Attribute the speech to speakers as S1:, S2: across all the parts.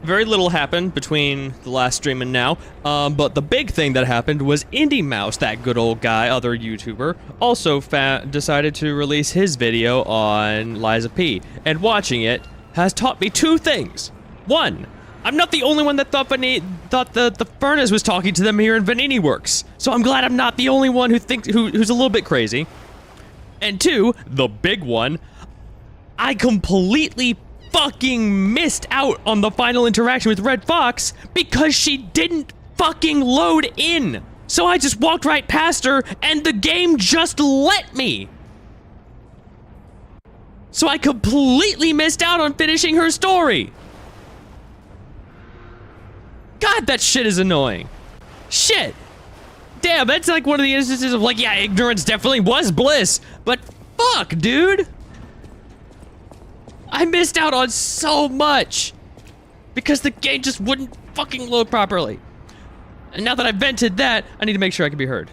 S1: very little happened between the last stream and now, but the big thing that happened was Indie Mouse, that good old guy, other YouTuber, also decided to release his video on Liza P, and watching it has taught me two things. One, I'm not the only one that thought the furnace was talking to them here in Vanini Works, so I'm glad I'm not the only one who's a little bit crazy. And two, the big one, I completely fucking missed out on the final interaction with Red Fox because she didn't fucking load in. So I just walked right past her and the game just let me. So I completely missed out on finishing her story. God, that shit is annoying. Shit. Damn, that's like one of the instances of like, yeah, ignorance definitely was bliss, but fuck, dude. I missed out on so much because the game just wouldn't fucking load properly. And now that I vented that, I need to make sure I can be heard.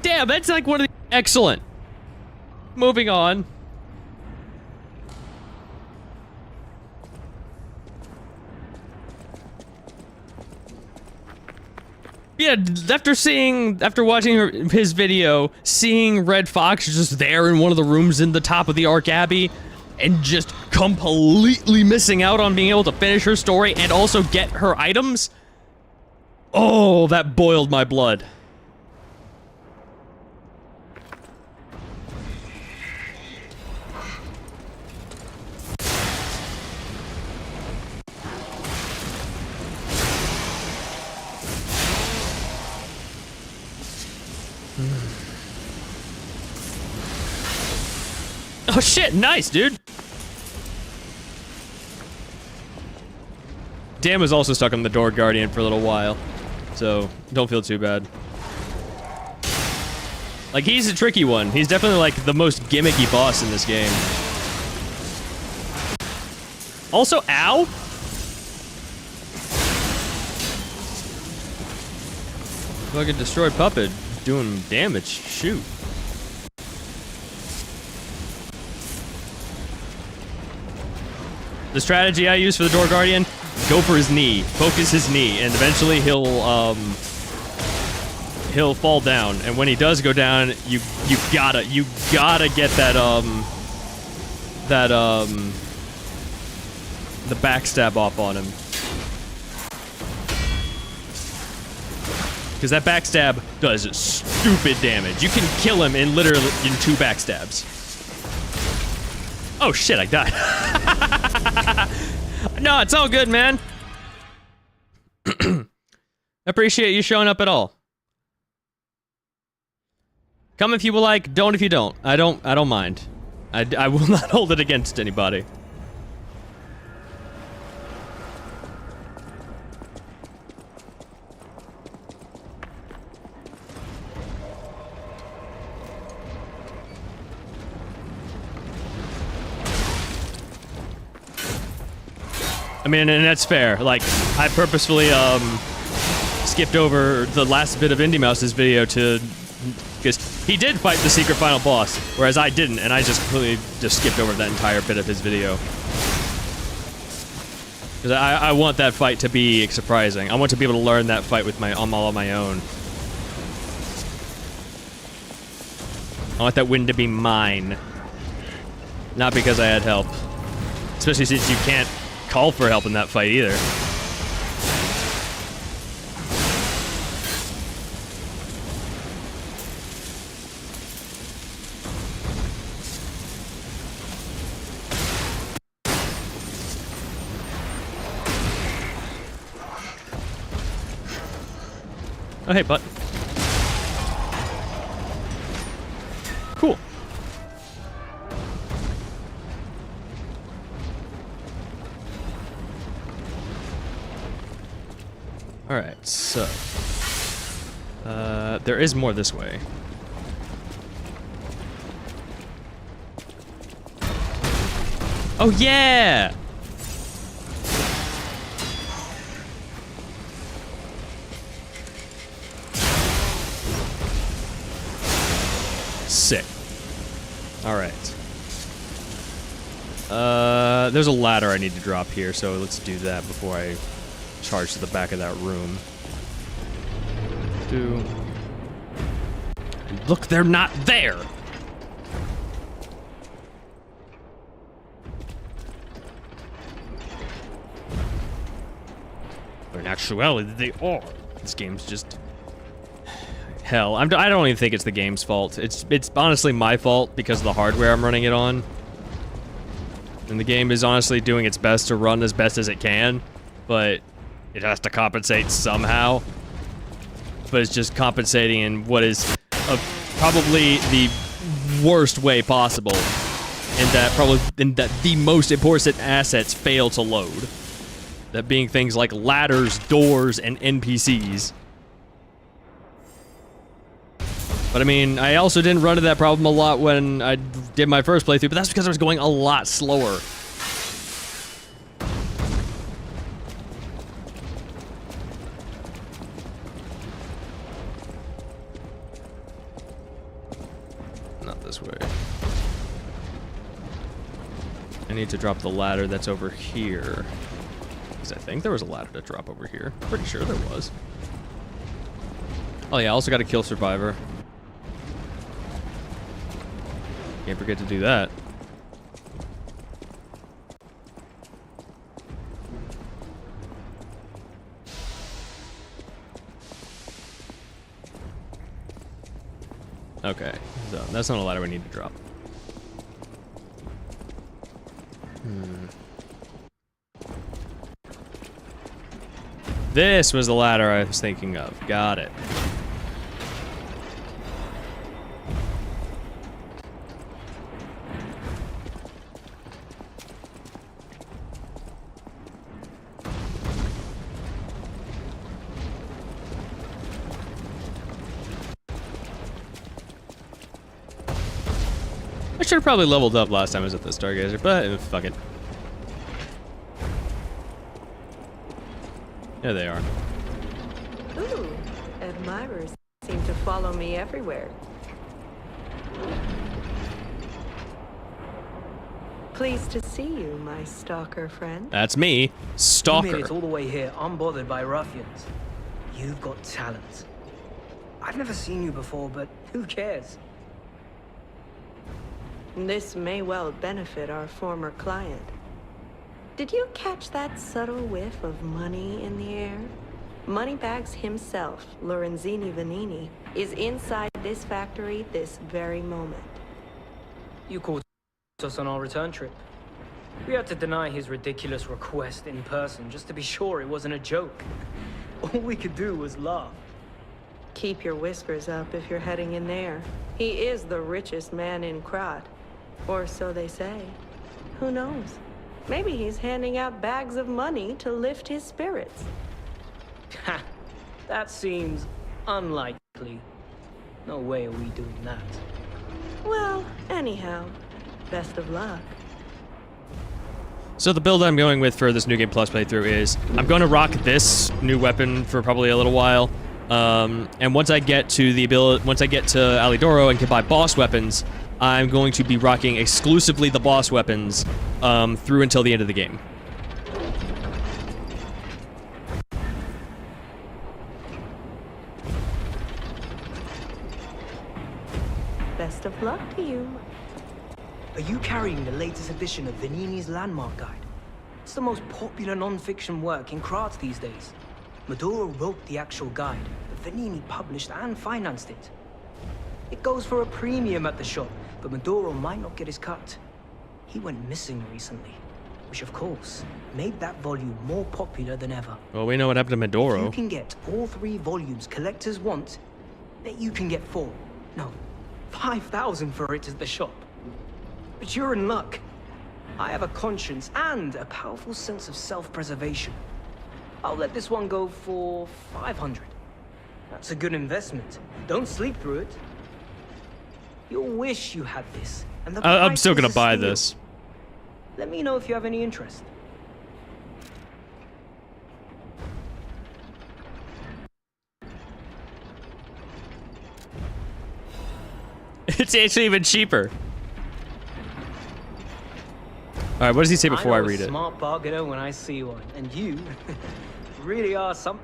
S1: Damn, that's like one of the... Excellent. Moving on. Yeah, after watching his video, seeing Red Fox just there in one of the rooms in the top of the Ark Abbey, and just completely missing out on being able to finish her story and also get her items, oh, that boiled my blood. Oh shit, nice, dude! Dan was also stuck on the Door Guardian for a little while, so don't feel too bad. Like, he's a tricky one. He's definitely, like, the most gimmicky boss in this game. Also, ow! Fucking destroyed puppet doing damage. Shoot. The strategy I use for the Door Guardian, go for his knee, focus his knee, and eventually he'll fall down. And when he does go down, you gotta get that the backstab off on him. Because that backstab does stupid damage. You can kill him in literally in 2 backstabs. Oh shit, I died. No, it's all good, man. Appreciate you showing up at all. Come if you will like, don't if you don't. I don't mind. I will not hold it against anybody. I mean, and that's fair. Like, I purposefully, skipped over the last bit of Indie Mouse's video because he did fight the secret final boss, whereas I didn't, and I just completely just skipped over that entire bit of his video. Because I want that fight to be surprising. I want to be able to learn that fight with all on my own. I want that win to be mine. Not because I had help. Especially since you can't call for help in that fight either. Oh, hey, bud. Cool. Alright, so... there is more this way. Oh, yeah! Sick. Alright. There's a ladder I need to drop here, so let's do that before I charge to the back of that room. Look, they're not there! But in actuality, they are. This game's just... hell. I don't even think it's the game's fault. It's honestly my fault because of the hardware I'm running it on. And the game is honestly doing its best to run as best as it can, but it has to compensate somehow. But it's just compensating in what is probably the worst way possible, and that the most important assets fail to load. That being things like ladders, doors, and NPCs. But I mean, I also didn't run into that problem a lot when I did my first playthrough, but that's because I was going a lot slower. Not this way. I need to drop the ladder that's over here. Because I think there was a ladder to drop over here. Pretty sure there was. Oh yeah, I also got to kill Survivor. Can't forget to do that. Okay, so that's not a ladder we need to drop. This was the ladder I was thinking of. Got it. I should have probably leveled up last time I was at the Stargazer, but fuck it. There they are.
S2: Ooh, admirers seem to follow me everywhere. Pleased to see you, my stalker friend.
S1: That's me, Stalker.
S3: You made it all the way here, unbothered by ruffians. You've got talent. I've never seen you before, but who cares?
S2: This may well benefit our former client. Did you catch that subtle whiff of money in the air? Moneybags himself, Lorenzini Vanini, is inside this factory this very moment.
S3: You caught us on our return trip. We had to deny his ridiculous request in person just to be sure it wasn't a joke. All we could do was laugh.
S2: Keep your whiskers up if you're heading in there. He is the richest man in Krat. Or so they say. Who knows? Maybe he's handing out bags of money to lift his spirits.
S3: Ha! That seems unlikely. No way are we doing that.
S2: Well, anyhow, best of luck.
S1: So the build I'm going with for this New Game Plus playthrough is I'm going to rock this new weapon for probably a little while. And once I get to Alidoro and can buy boss weapons, I'm going to be rocking exclusively the boss weapons through until the end of the game.
S2: Best of luck to you.
S3: Are you carrying the latest edition of Vanini's Landmark Guide? It's the most popular non-fiction work in Krat these days. Maduro wrote the actual guide, but Vanini published and financed it. It goes for a premium at the shop, but Maduro might not get his cut. He went missing recently, which of course made that volume more popular than ever.
S1: Well, we know what happened to Maduro.
S3: If you can get all 3 volumes collectors want, bet you can get 4. No, 5,000 for it at the shop. But you're in luck. I have a conscience and a powerful sense of self-preservation. I'll let this one go for 500. That's a good investment. Don't sleep through it. You'll wish you had this. And the
S1: I'm still
S3: price
S1: gonna
S3: is a
S1: buy
S3: steal.
S1: this.
S3: Let me know if you have any interest.
S1: It's actually even cheaper. All right, what does he say before I
S3: know
S1: read
S3: a
S1: it?
S3: smart bargainer when I see one, and you really are some.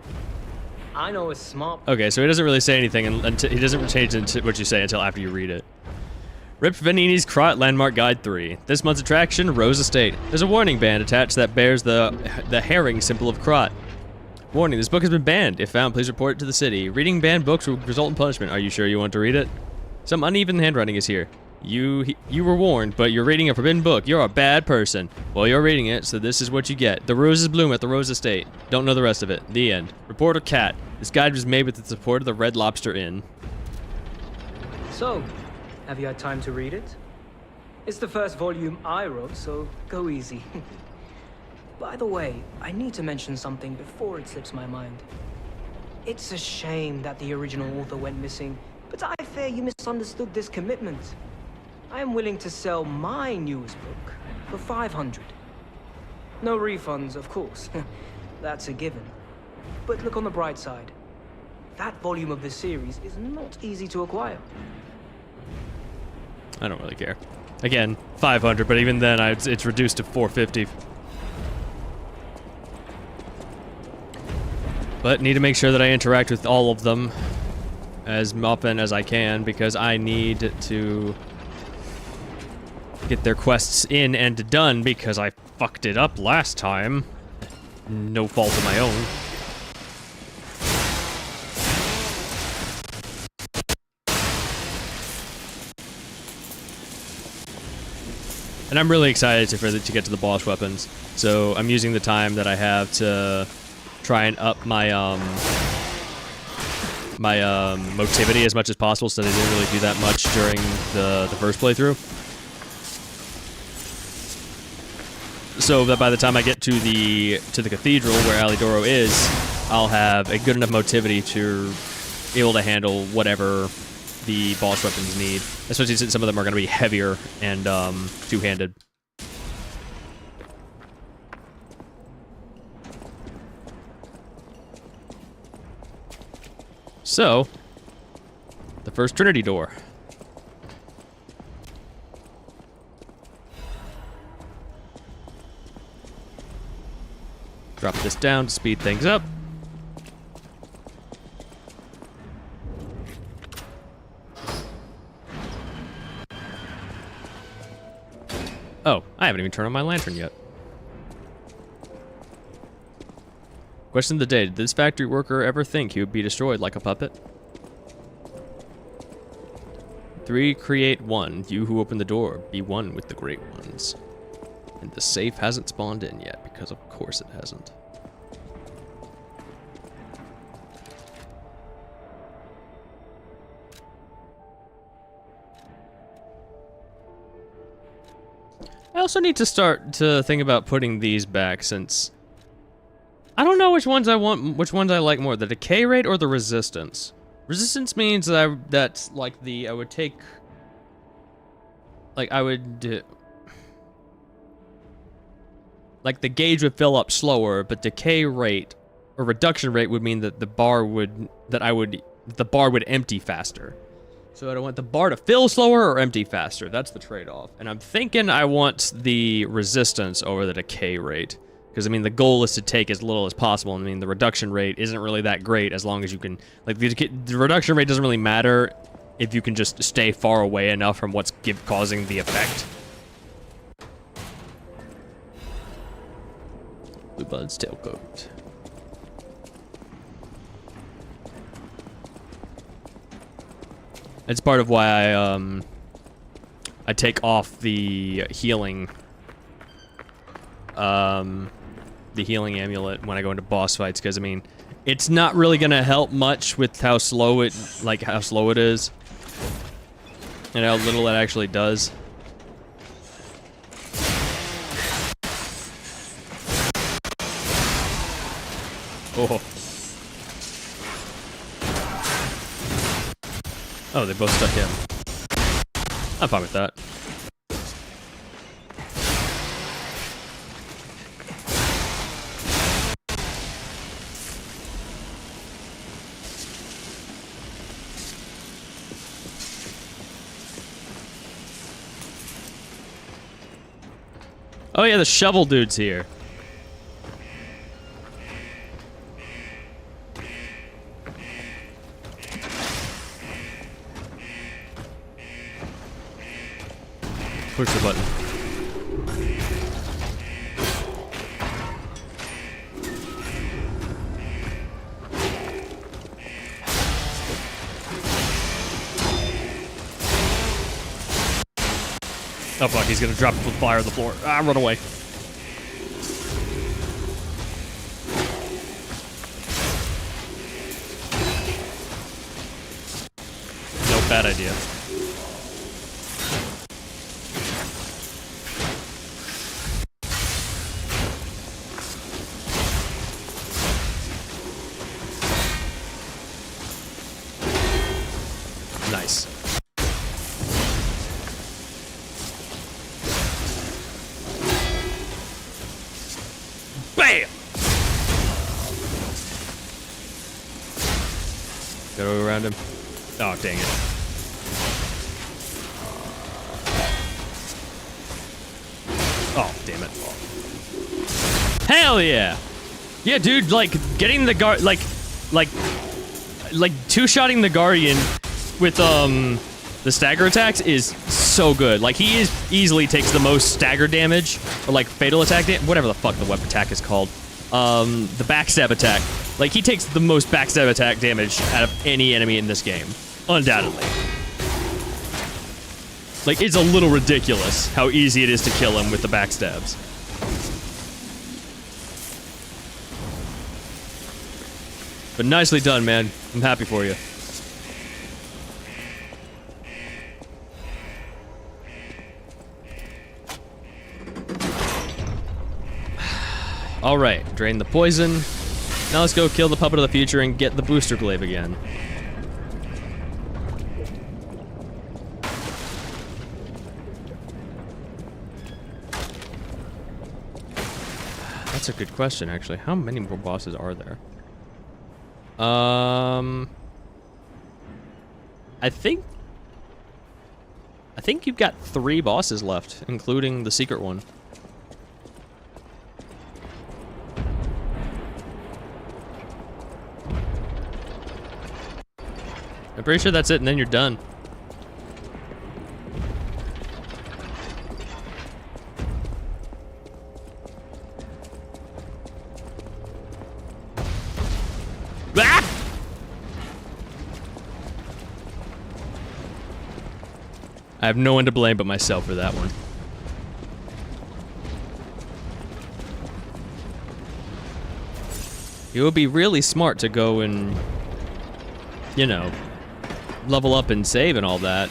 S3: I know a smart.
S1: Okay, so he doesn't really say anything until he doesn't change into what you say until after you read it. Rip Vanini's Krot Landmark Guide 3. This month's attraction, Rose Estate. There's a warning band attached that bears the herring symbol of Krot. Warning, this book has been banned. If found, please report it to the city. Reading banned books will result in punishment. Are you sure you want to read it? Some uneven handwriting is here. You were warned, but you're reading a forbidden book. You're a bad person. Well, you're reading it, so this is what you get. The roses bloom at the Rose Estate. Don't know the rest of it. The end. Reporter Cat. This guide was made with the support of the Red Lobster Inn.
S3: So, have you had time to read it? It's the first volume I wrote, so go easy. By the way, I need to mention something before it slips my mind. It's a shame that the original author went missing, but I fear you misunderstood this commitment. I am willing to sell my newest book for 500. No refunds, of course. That's a given. But look on the bright side. That volume of the series is not easy to acquire.
S1: I don't really care. Again, 500, but even then, it's reduced to 450. But need to make sure that I interact with all of them as often as I can, because I need to get their quests in and done, because I fucked it up last time. No fault of my own. And I'm really excited to get to the boss weapons. So I'm using the time that I have to try and up my motivity as much as possible, so that I didn't really do that much during the first playthrough. So that by the time I get to the cathedral where Alidoro is, I'll have a good enough motivity to be able to handle whatever the boss weapons need, especially since some of them are going to be heavier and two-handed. So, the first Trinity door. Drop this down to speed things up. Oh, I haven't even turned on my lantern yet. Question of the day, did this factory worker ever think he would be destroyed like a puppet? 3 create 1. You who open the door, be one with the great ones. And the safe hasn't spawned in yet, because of course it hasn't. I also need to start to think about putting these back, since I don't know which ones I want, which ones I like more, the decay rate or the resistance. Resistance means that I would take, like the gauge would fill up slower, but decay rate or reduction rate would mean that the bar would empty faster. So I don't want the bar to fill slower or empty faster. That's the trade-off. And I'm thinking I want the resistance over the decay rate. Because, I mean, the goal is to take as little as possible. I mean, the reduction rate isn't really that great as long as you can... Like, the reduction rate doesn't really matter if you can just stay far away enough from what's causing the effect. Blue Blood's tailcoat. It's part of why I take off the healing amulet when I go into boss fights, because I mean, it's not really gonna help much with how slow it is, and how little it actually does. Oh. Oh, they both stuck in. I'm fine with that. Oh yeah, the shovel dude's here. Push the button. Oh fuck, he's gonna drop with fire on the floor. Ah, run away. No, bad idea. Nice. Bam! Gotta go around him. Oh, dang it. Oh, damn it. Hell yeah! Yeah, dude, like, getting the guard, like, two-shotting the Guardian with, the stagger attacks is so good. Like, he easily takes the most stagger damage, or, like, fatal attack whatever the fuck the web attack is called. The backstab attack. Like, he takes the most backstab attack damage out of any enemy in this game. Undoubtedly. Like, it's a little ridiculous how easy it is to kill him with the backstabs. But nicely done, man. I'm happy for you. Alright, drain the poison. Now let's go kill the Puppet of the Future and get the booster glaive again. That's a good question, actually. How many more bosses are there? I think you've got 3 bosses left, including the secret one. I'm pretty sure that's it, and then you're done. Ah! I have no one to blame but myself for that one. It would be really smart to go and, you know, level up and save and all that.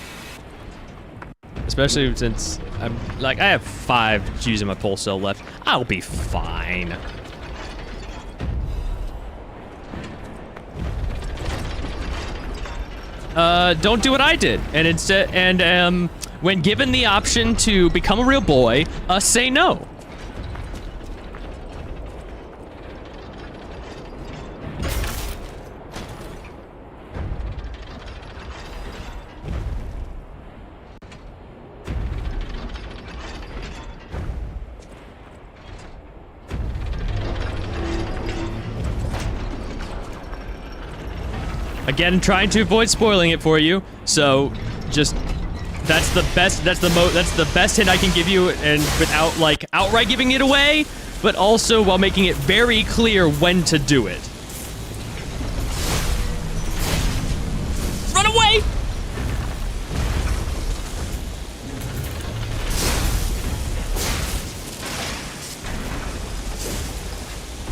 S1: Especially since I'm, like, I have 5 G's in my pulse cell left. I'll be fine. Don't do what I did. And instead, when given the option to become a real boy, say no. Again, trying to avoid spoiling it for you, so just that's the best hint I can give you, and without like outright giving it away, but also while making it very clear when to do it. Run away!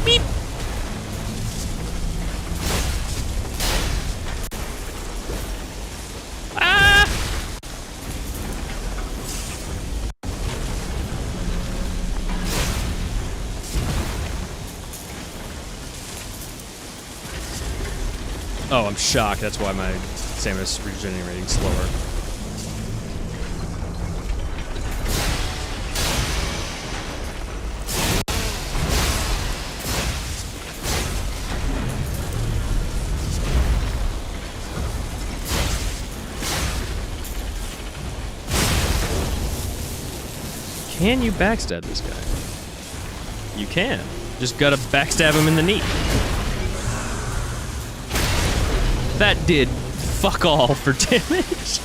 S1: Beep. Oh, I'm shocked. That's why my stamina's regenerating slower. Can you backstab this guy? You can. Just gotta backstab him in the knee. That did fuck all for damage.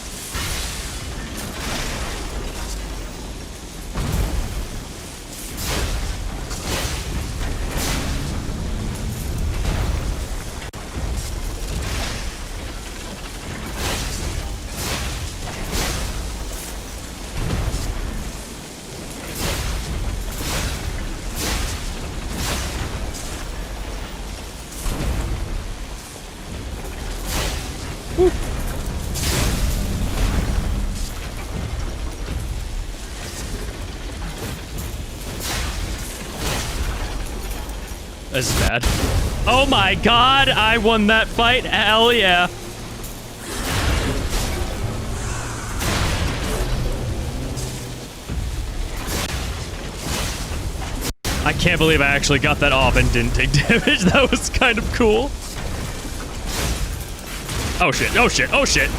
S1: This is bad. Oh my god, I won that fight. Hell yeah. I can't believe I actually got that off and didn't take damage. That was kind of cool. Oh shit, oh shit, oh shit.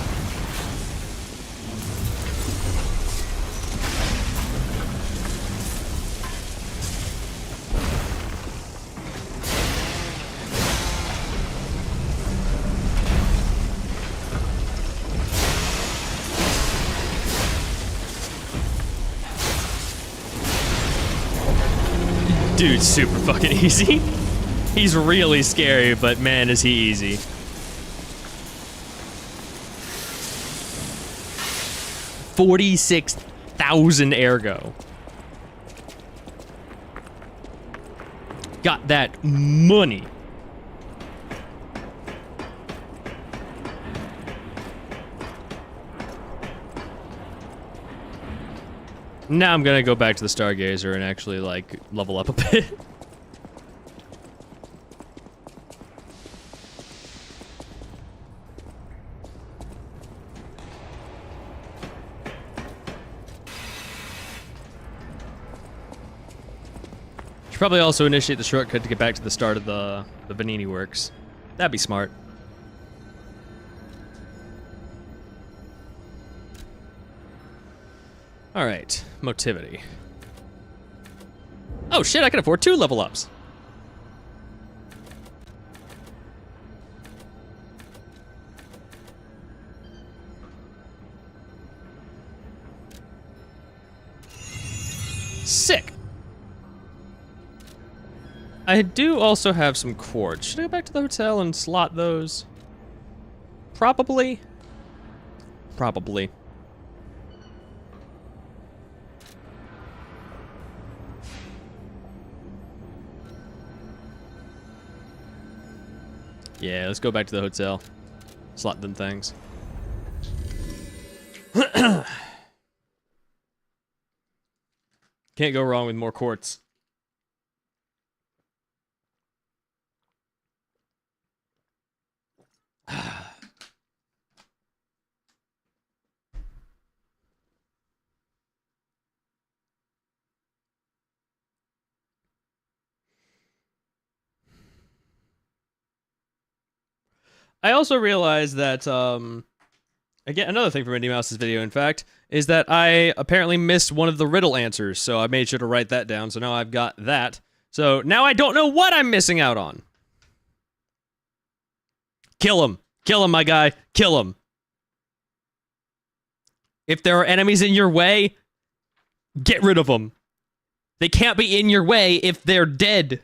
S1: Dude's super fucking easy. He's really scary, but man, is he easy. $46,000 ergo. Got that money. Now I'm gonna go back to the Stargazer and actually, like, level up a bit. Should probably also initiate the shortcut to get back to the start of the Benini works. That'd be smart. Alright, motivity. Oh shit, I can afford 2 level ups. Sick. I do also have some quartz. Should I go back to the hotel and slot those? Probably. Probably. Yeah, let's go back to the hotel. Slot them things. Can't go wrong with more quartz. I also realized that, again, another thing from Minnie Mouse's video, in fact, is that I apparently missed one of the riddle answers, so I made sure to write that down, so now I've got that. So now I don't know what I'm missing out on. Kill him. Kill him, my guy. Kill him. If there are enemies in your way, get rid of them. They can't be in your way if they're dead.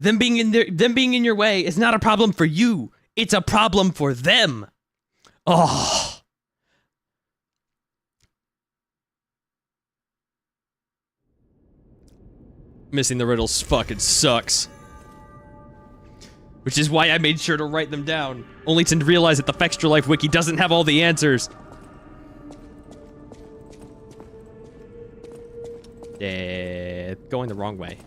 S1: Them being in your way is not a problem for you. It's a problem for them. Oh. Missing the riddles fucking sucks. Which is why I made sure to write them down, only to realize that the Fextra Life wiki doesn't have all the answers. Going the wrong way.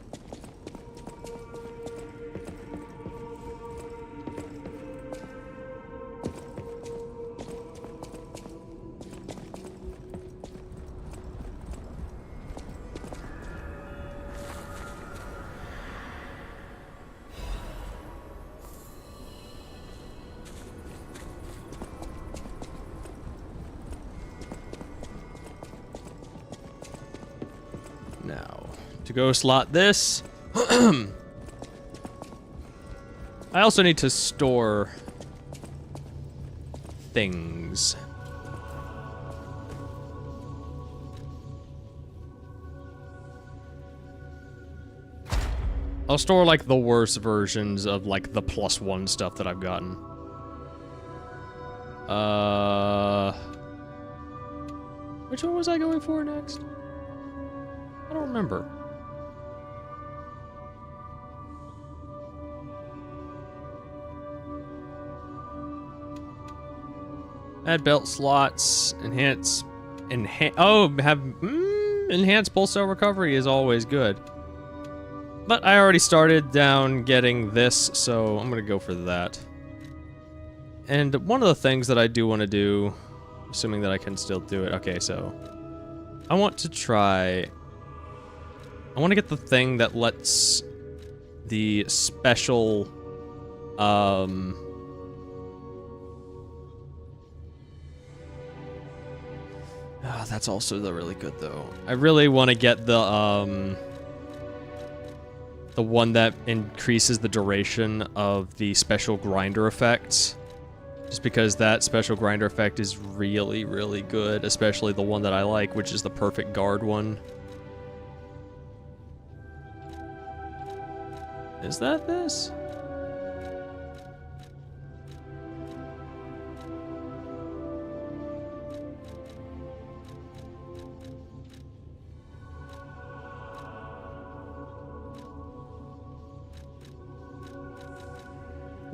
S1: Now, to go slot this. I also need to store things. I'll store, like, the worst versions of, like, the +1 stuff that I've gotten. Which one was I going for next? I don't remember. Add belt slots, enhance, enhanced pulse cell recovery is always good. But I already started down getting this, so I'm gonna go for that. And one of the things that I do want to do, assuming that I can still do it, okay, so I want to get the thing that lets the special, that's also really good though. I really want to get the one that increases the duration of the special grinder effects. Just because that special grinder effect is really, really good, especially the one that I like, which is the perfect guard one. Is that this?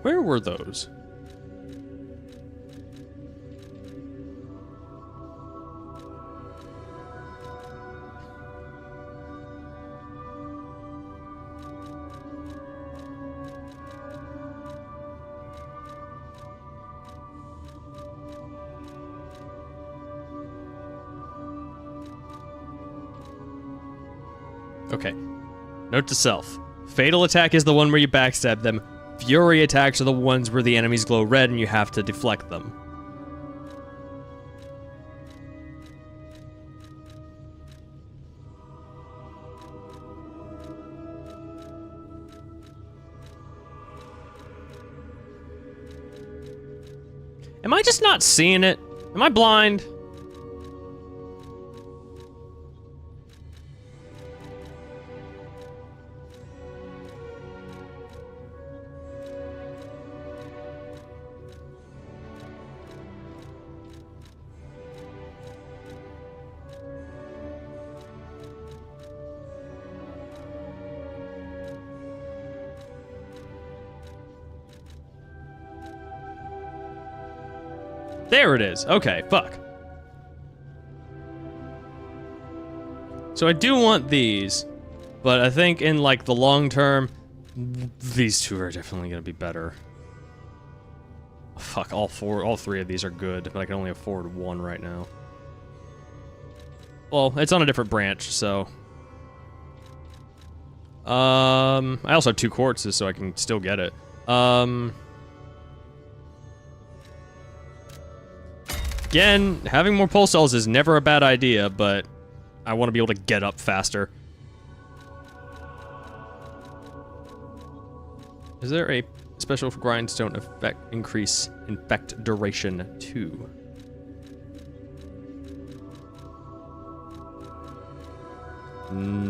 S1: Where were those? Okay. Note to self. Fatal attack is the one where you backstab them. Fury attacks are the ones where the enemies glow red and you have to deflect them. Am I just not seeing it? Am I blind? There it is. Okay, fuck. So I do want these, but I think in, like, the long term, these two are definitely gonna be better. Fuck, all three of these are good, but I can only afford one right now. Well, it's on a different branch, so... I also have 2 quartzes, so I can still get it. Again, having more pulse cells is never a bad idea, but I want to be able to get up faster. Is there a special grindstone effect increase infect duration 2?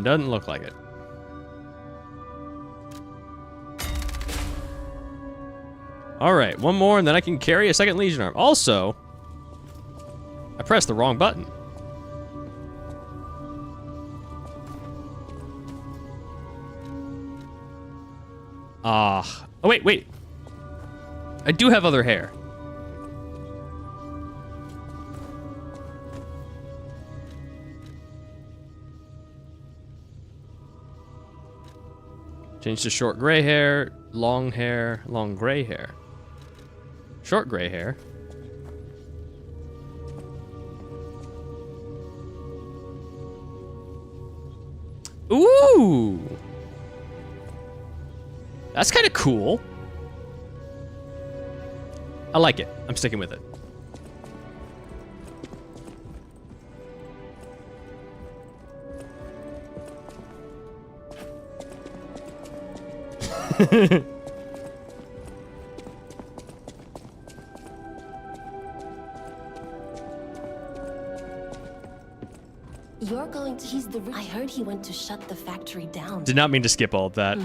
S1: Doesn't look like it. Alright, one more and then I can carry a second Legion arm. Also, I pressed the wrong button. Oh, wait. I do have other hair. Change to short gray hair, long gray hair. Short gray hair. Ooh! That's kind of cool. I like it. I'm sticking with it.
S4: You're going to... He's the... I heard he went to shut the factory down.
S1: Did not mean to skip all of that.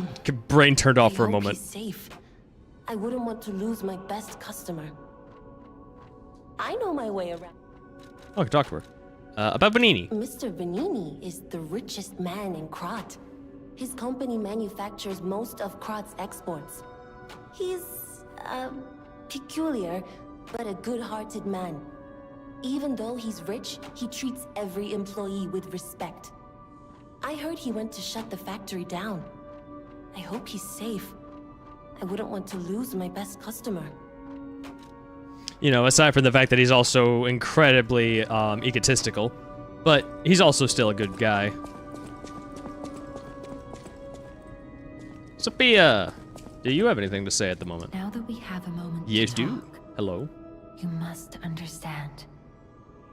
S1: Brain turned off for a moment.
S4: He's safe. I wouldn't want to lose my best customer. I know my way around.
S1: Oh, I can talk to her. About Vanini.
S4: Mr. Vanini is the richest man in Krat. His company manufactures most of Krat's exports. He's, peculiar, but a good-hearted man. Even though he's rich, he treats every employee with respect. I heard he went to shut the factory down. I hope he's safe. I wouldn't want to lose my best customer.
S1: You know, aside from the fact that he's also incredibly egotistical, but he's also still a good guy. Sophia, do you have anything to say at the moment?
S5: Now that we have a moment
S1: Yes,
S5: to
S1: do.
S5: talk,
S1: Hello.
S5: you must understand.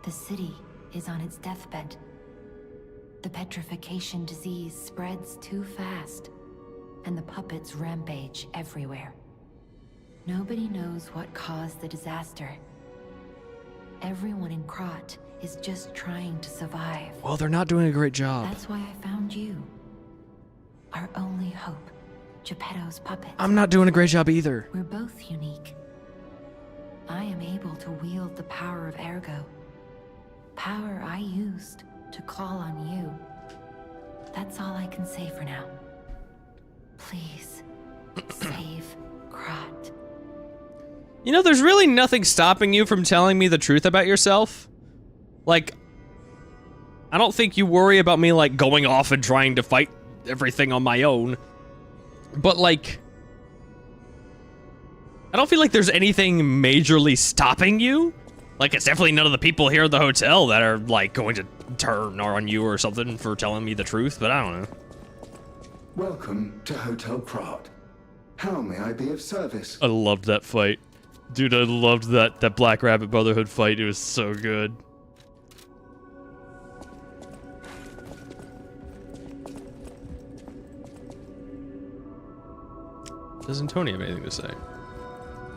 S5: The city is on its deathbed. The petrification disease spreads too fast, and the puppets rampage everywhere. Nobody knows what caused the disaster. Everyone in Krat is just trying to survive.
S1: Well, they're not doing a great job.
S5: That's why I found you. Our only hope, Geppetto's puppet.
S1: I'm not doing a great job either.
S5: We're both unique. I am able to wield the power of Ergo. Power I used to call on you. That's all I can say for now. Please, save Krat.
S1: You know, there's really nothing stopping you from telling me the truth about yourself. Like, I don't think you worry about me, like, going off and trying to fight everything on my own. But, like, I don't feel like there's anything majorly stopping you. Like, it's definitely none of the people here at the hotel that are, like, going to turn on you or something for telling me the truth, but I don't know.
S6: Welcome to Hotel Krat. How may I be of service?
S1: I loved that fight. Dude, I loved that Black Rabbit Brotherhood fight. It was so good. Doesn't Tony have anything to say?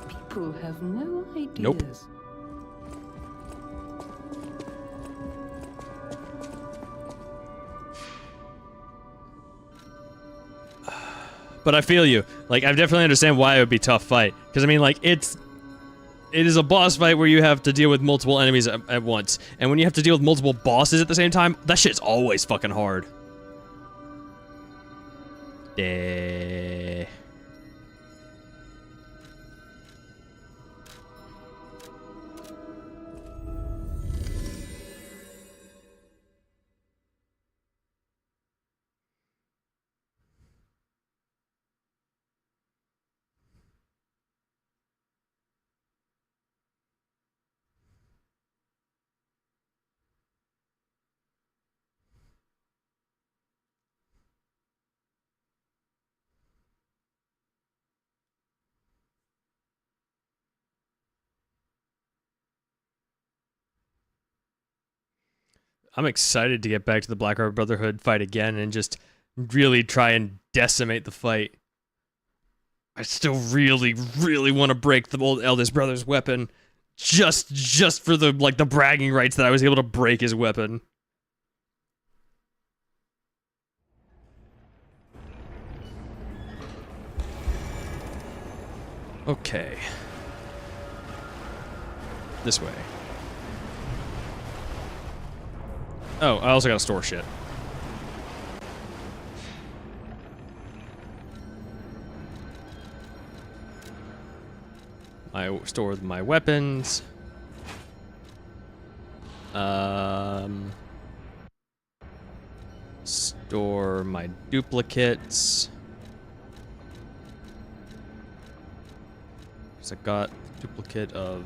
S7: People have no ideas.
S1: Nope. But I feel you. Like, I definitely understand why it would be a tough fight. Because, I mean, like, it is a boss fight where you have to deal with multiple enemies at once. And when you have to deal with multiple bosses at the same time, that shit's always fucking hard. I'm excited to get back to the Black Rabbit Brotherhood fight again and just really try and decimate the fight. I still really, really want to break the old eldest brother's weapon, just for the the bragging rights that I was able to break his weapon. Okay. This way. Oh, I also gotta store shit. I store my weapons. Store my duplicates. So I got a duplicate of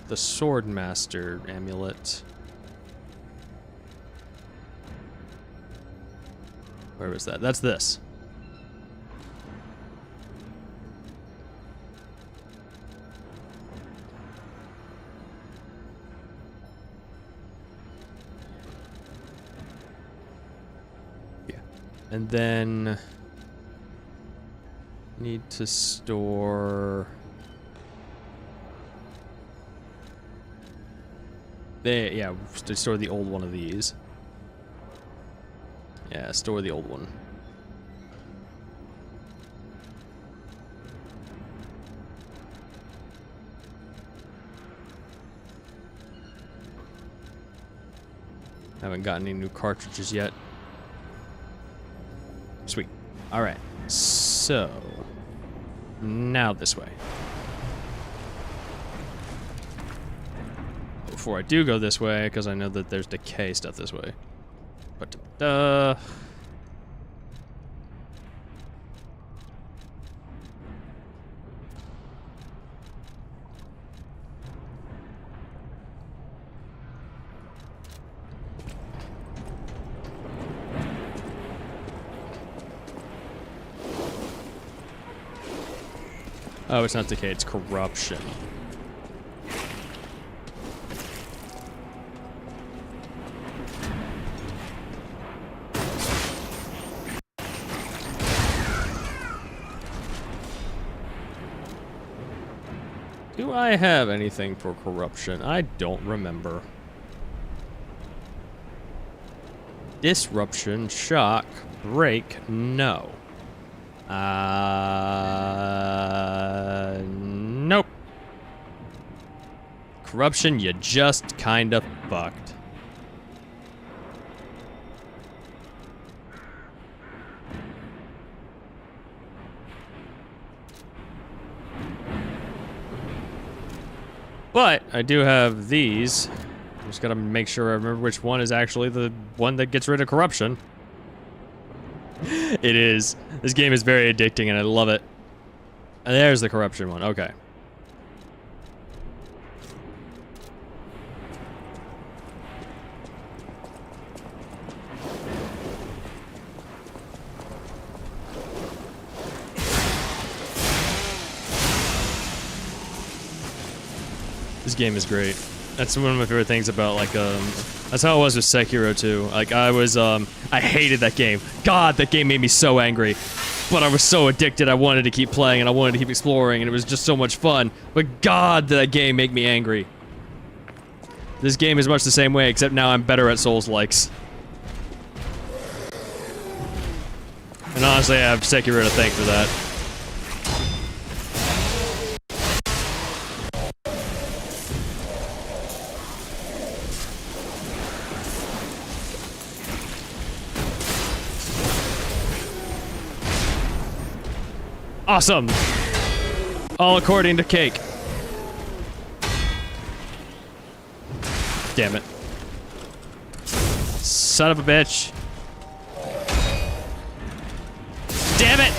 S1: the Swordmaster amulet. Where was that? That's this. Yeah. And then Need to store... yeah, to store the old one of these. Yeah, store the old one. Haven't gotten any new cartridges yet. Sweet. Alright. So... now this way. Before I do go this way, because I know that there's decay stuff this way. But, oh, it's not decay, it's corruption. Do I have anything for corruption? I don't remember. Disruption, shock, break, no. Nope. Corruption, you just kinda fucked. But I do have these. Just gotta make sure I remember which one is actually the one that gets rid of corruption. It is. This game is very addicting and I love it. And there's the corruption one. Okay. This game is great. That's one of my favorite things about, like, that's how it was with Sekiro too. Like, I hated that game. God, that game made me so angry. But I was so addicted, I wanted to keep playing and I wanted to keep exploring and it was just so much fun. But God, did that game make me angry. This game is much the same way, except now I'm better at Souls-likes. And honestly, I have Sekiro to thank for that. Awesome! All according to Cake. Damn it. Son of a bitch. Damn it!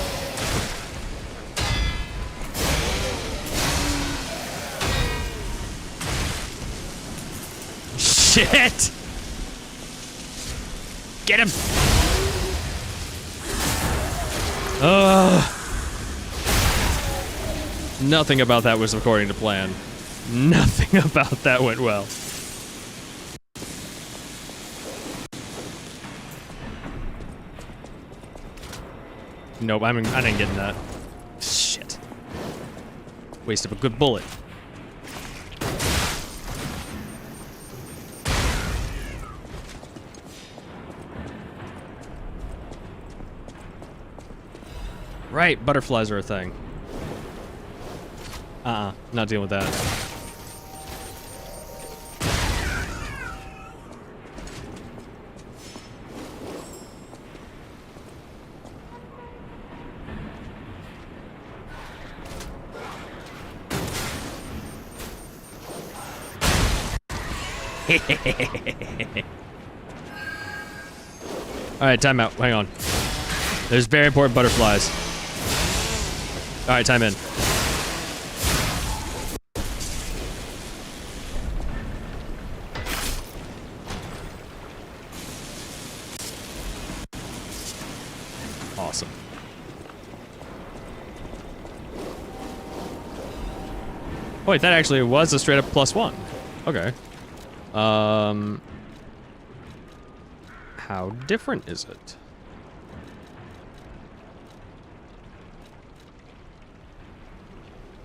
S1: Shit! Get him! Ugh. Nothing about that was according to plan. Nothing about that went well. Nope, I didn't get in that. Shit. Waste of a good bullet. Right, butterflies are a thing. Not dealing with that. Alright, time out. Hang on. There's very important butterflies. Alright, time in. Awesome. Oh, wait, that actually was a straight up +1. Okay. How different is it?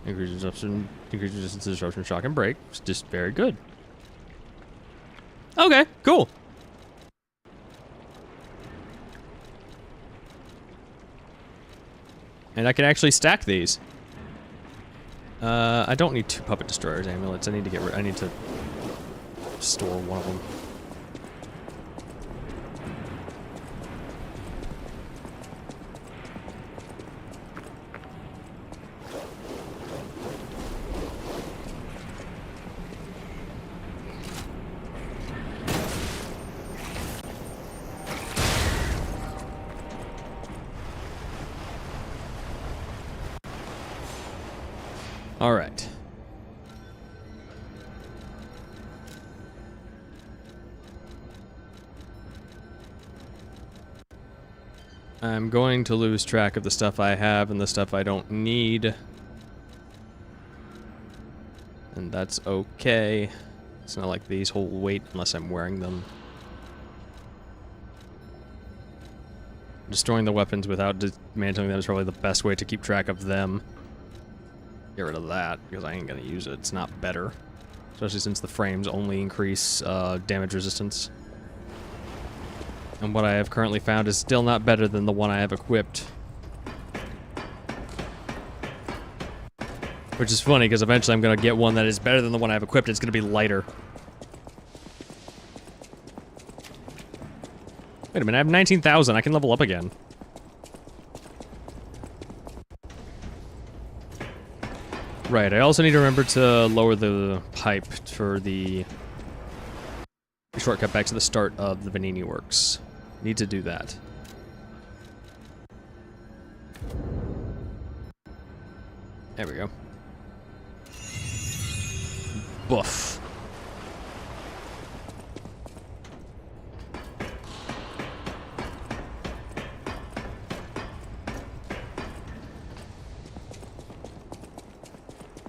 S1: Increases disruption, increases resistance to disruption, shock, and break. It's just very good. Okay, cool. And I can actually stack these. I don't need 2 puppet destroyers amulets. I need to store one of them. All right. I'm going to lose track of the stuff I have and the stuff I don't need. And that's okay. It's not like these hold weight unless I'm wearing them. Destroying the weapons without dismantling them is probably the best way to keep track of them. Get rid of that, because I ain't gonna use it. It's not better. Especially since the frames only increase damage resistance. And what I have currently found is still not better than the one I have equipped. Which is funny, because eventually I'm gonna get one that is better than the one I have equipped. It's gonna be lighter. Wait a minute, I have 19,000. I can level up again. Right, I also need to remember to lower the pipe for the shortcut back to the start of the Venini works. Need to do that. There we go. Boof.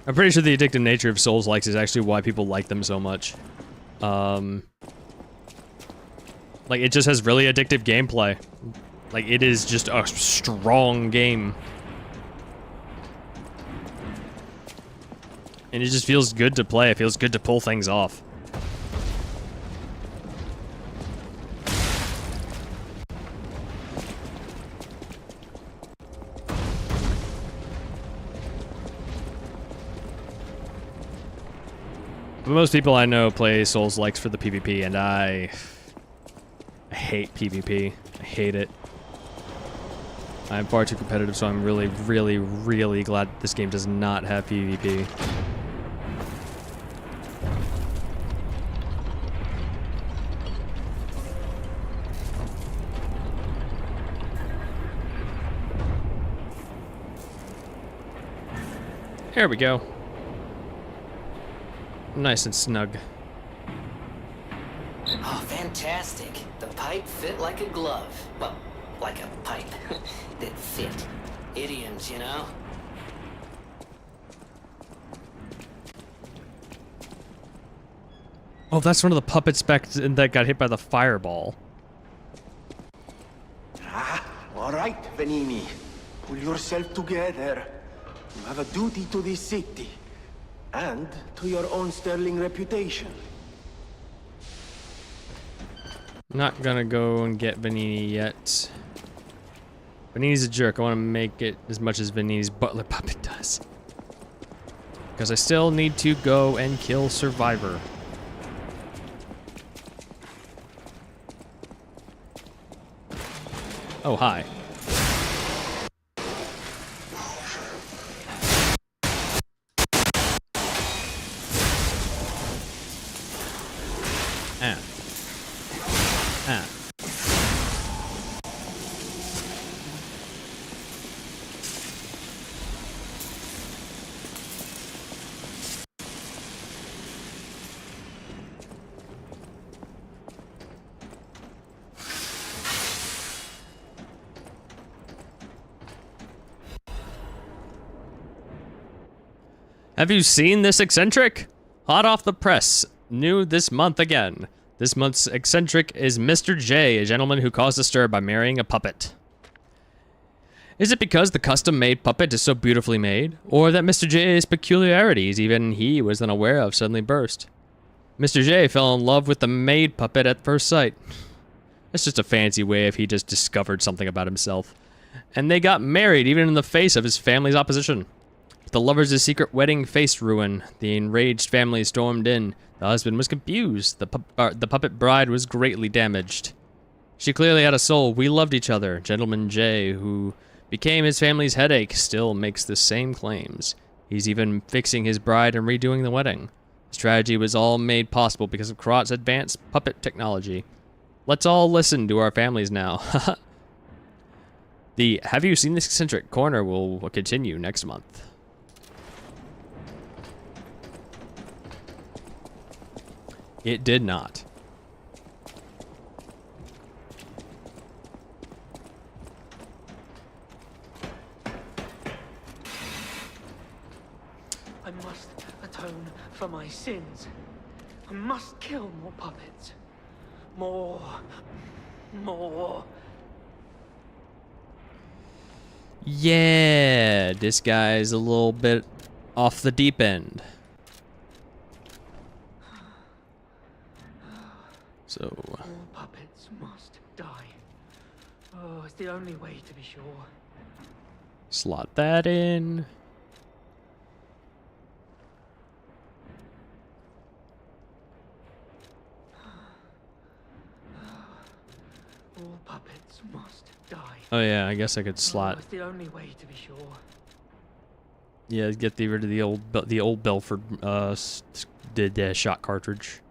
S1: I'm pretty sure the addictive nature of Souls-likes is actually why people like them so much. Like, it just has really addictive gameplay. Like, it is just a strong game. And it just feels good to play. It feels good to pull things off. But most people I know play Souls-likes for the PvP, and I hate PvP. I hate it. I'm far too competitive, so I'm really, really, really glad this game does not have PvP. There we go. Nice and snug.
S8: Oh, fantastic. The pipe fit like a glove. Well, like a pipe that fit. Idioms, you know?
S1: Oh, that's one of the puppets back that got hit by the fireball.
S9: All right, Venini. Pull yourself together. You have a duty to this city. And to your own sterling reputation.
S1: Not gonna go and get Venini yet. Venini's a jerk. I want to make it as much as Venini's butler puppet does. Because I still need to go and kill Survivor. Oh, hi. Have you seen this eccentric? Hot off the press. New this month again. This month's eccentric is Mr. J, a gentleman who caused a stir by marrying a puppet. Is it because the custom-made puppet is so beautifully made? Or that Mr. J's peculiarities even he was unaware of suddenly burst? Mr. J fell in love with the made puppet at first sight. That's just a fancy way of he just discovered something about himself. And they got married even in the face of his family's opposition. The lovers' secret wedding faced ruin. The enraged family stormed in. The husband was confused. The puppet bride was greatly damaged. She clearly had a soul. We loved each other. Gentleman J, who became his family's headache, still makes the same claims. He's even fixing his bride and redoing the wedding. This tragedy was all made possible because of Karat's advanced puppet technology. Let's all listen to our families now. The Have You Seen This Eccentric corner will continue next month. It did not.
S3: I must atone for my sins. I must kill more puppets. More.
S1: Yeah, this guy's a little bit off the deep end. So
S3: All puppets must die. Oh, it's the only way to be sure.
S1: slot that in.
S3: All puppets must die.
S1: Oh yeah, I guess I could
S3: Oh,
S1: slot.
S3: it's the only way to be sure.
S1: Yeah, get rid of the old Belford the shot cartridge.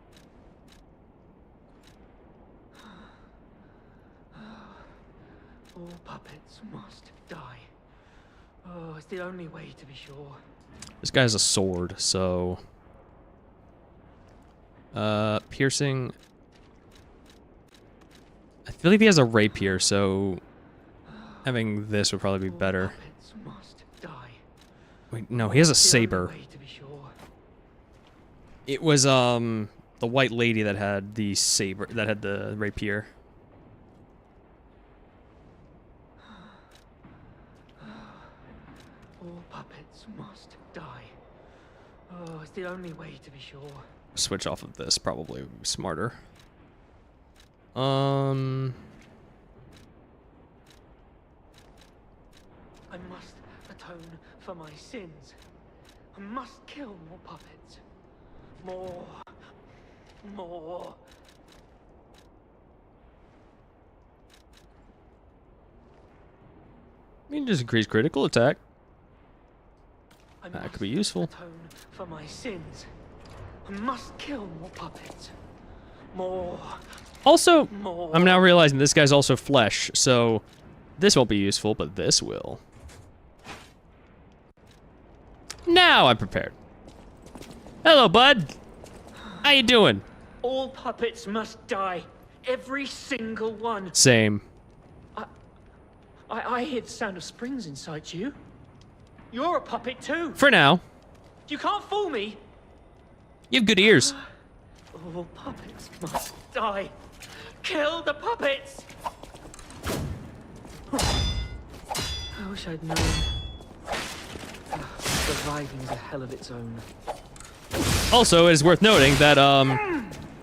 S3: All puppets must die. Oh, it's the only way to be sure.
S1: This guy has a sword, so piercing. I believe he has a rapier, so having this would probably be better.
S3: Puppets must die.
S1: Wait, no, he has a
S3: It's the only
S1: saber.
S3: way to be sure.
S1: It was the white lady that had the saber, that had the rapier.
S3: All puppets must die. Oh, it's the only way to be sure.
S1: Switch off of this, probably would be smarter.
S3: I must atone for my sins. I must kill more puppets. More.
S1: I mean, just increase critical attack.
S3: I
S1: That
S3: must
S1: could be useful.
S3: atone for my sins. I must kill more puppets. More.
S1: Also,
S3: More.
S1: I'm now realizing this guy's also flesh, so this won't be useful, but this will. Now I'm prepared. Hello, bud. How you doing?
S3: All puppets must die. Every single one.
S1: Same.
S3: I hear the sound of springs inside you. You're a puppet too.
S1: For now.
S3: You can't fool me.
S1: You have good ears.
S3: All puppets must die. Kill the puppets. I wish I'd known. Surviving's a hell of its own.
S1: Also, it is worth noting that,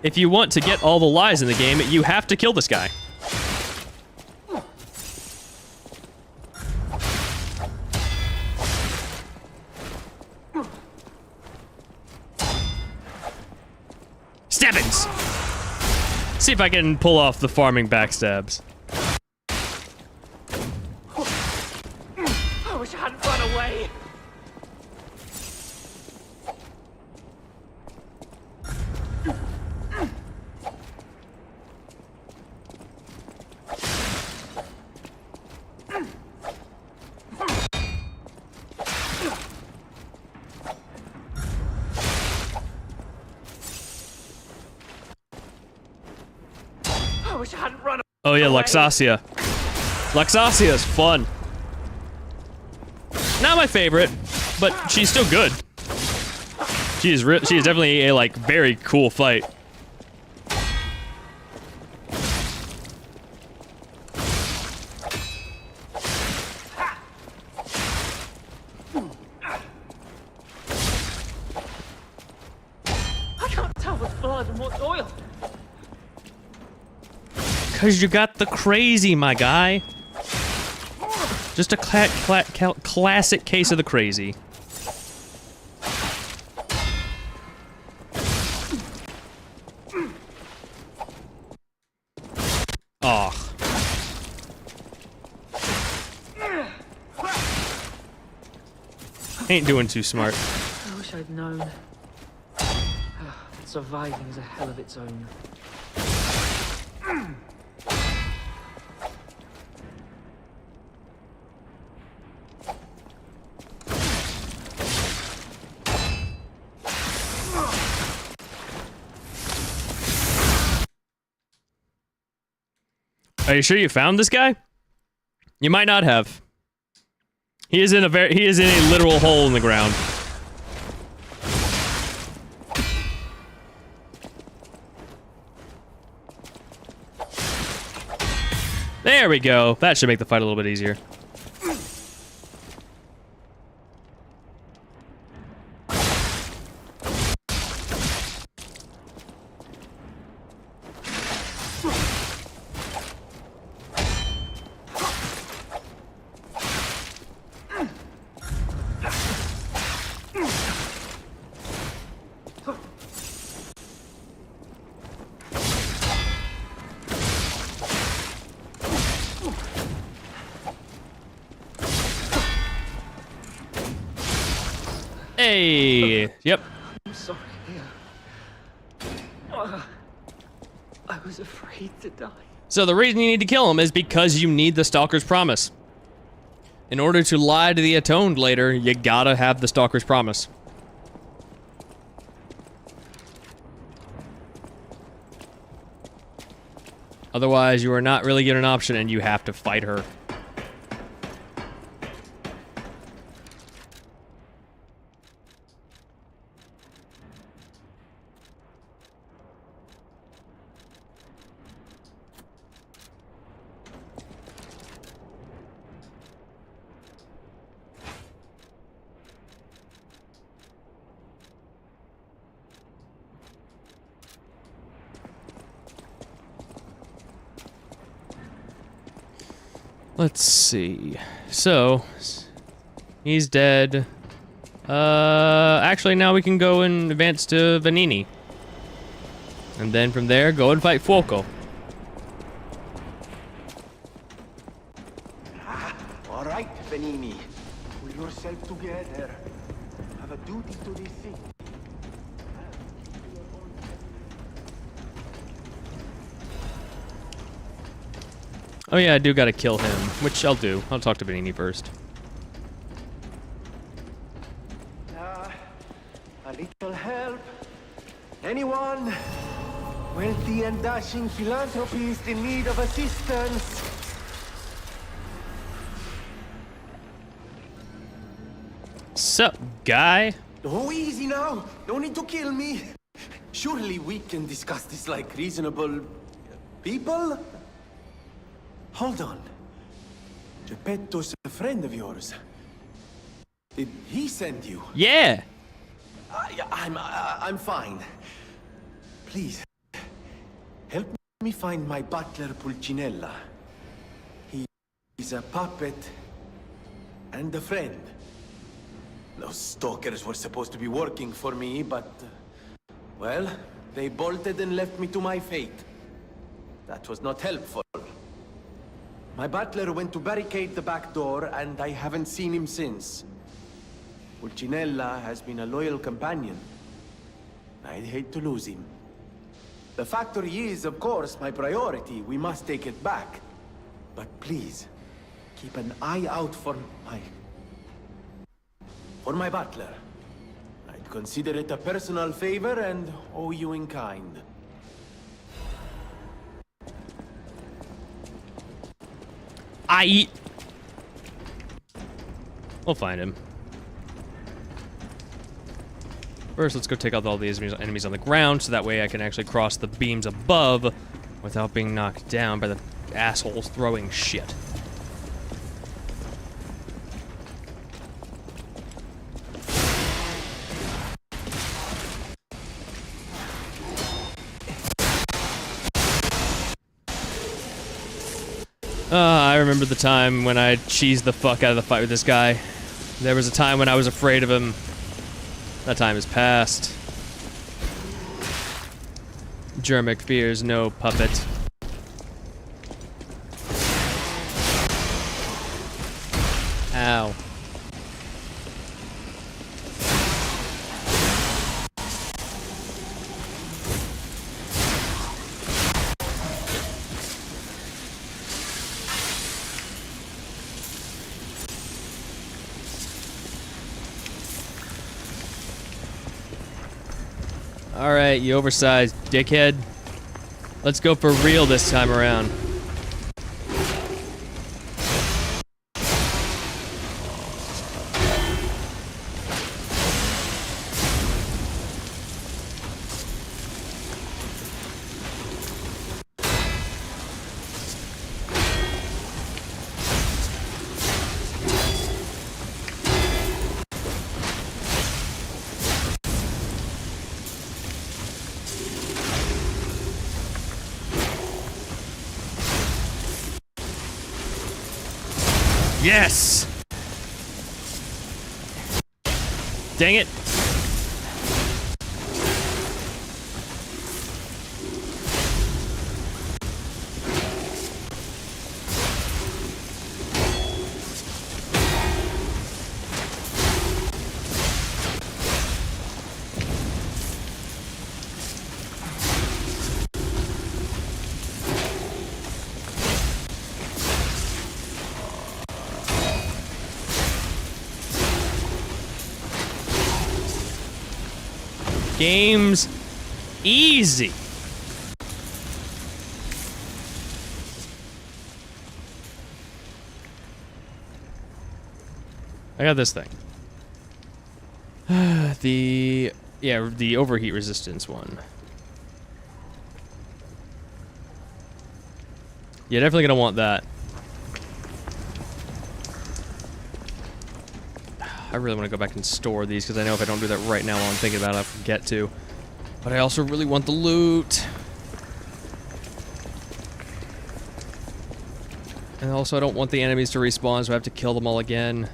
S1: if you want to get all the lives in the game, you have to kill this guy. Stabbings! See if I can pull off the farming backstabs.
S3: I wish I hadn't run away. I wish I hadn't run away.
S1: Oh yeah, Luxasia. Luxasia is fun. Not my favorite, but she's still good. She is definitely a like very cool fight. Because you got the crazy, my guy. Just a classic case of the crazy. Oh. Ain't doing too smart.
S3: I wish I'd known. Surviving is a hell of its own.
S1: Are you sure you found this guy? You might not have. He is in a literal hole in the ground. There we go. That should make the fight a little bit easier. Hey! Yep.
S3: I'm sorry. I was afraid to die.
S1: So the reason you need to kill him is because you need the Stalker's Promise. In order to lie to the Atoned later, you gotta have the Stalker's Promise. Otherwise, you are not really given an option and you have to fight her. Let's see. So, he's dead. Actually, now we can go and advance to Vanini. And then from there, go and fight Fuoco.
S9: All right, Vanini. Pull yourself together. Have a duty to this city.
S1: Oh yeah, I do gotta kill him, which I'll do. I'll talk to Vanini first.
S9: A little help? Anyone? Wealthy and dashing philanthropist in need of assistance?
S1: Sup, guy?
S9: Oh, easy now. No need to kill me. Surely we can discuss this like reasonable people? Hold on. Geppetto's a friend of yours. Did he send you?
S1: Yeah!
S9: I'm fine. Please, help me find my butler Pulcinella. He's a puppet and a friend. Those stalkers were supposed to be working for me, but... well, they bolted and left me to my fate. That was not helpful. My butler went to barricade the back door, and I haven't seen him since. Pulcinella has been a loyal companion. I'd hate to lose him. The factory is, of course, my priority. We must take it back. But please, keep an eye out for my butler. I'd consider it a personal favor and owe you in kind.
S1: We'll find him. First, let's go take out all these enemies on the ground, so that way I can actually cross the beams above without being knocked down by the assholes throwing shit. I remember the time when I cheesed the fuck out of the fight with this guy. There was a time when I was afraid of him. That time is past. Jermic fears no puppet. Ow. Alright, you oversized dickhead. Let's go for real this time around. Yes! Dang it. Game's easy. I got this thing. The overheat resistance one. Yeah, definitely gonna want that. I really want to go back and store these because I know if I don't do that right now while I'm thinking about it, I'll forget to. But I also really want the loot. And also I don't want the enemies to respawn, so I have to kill them all again.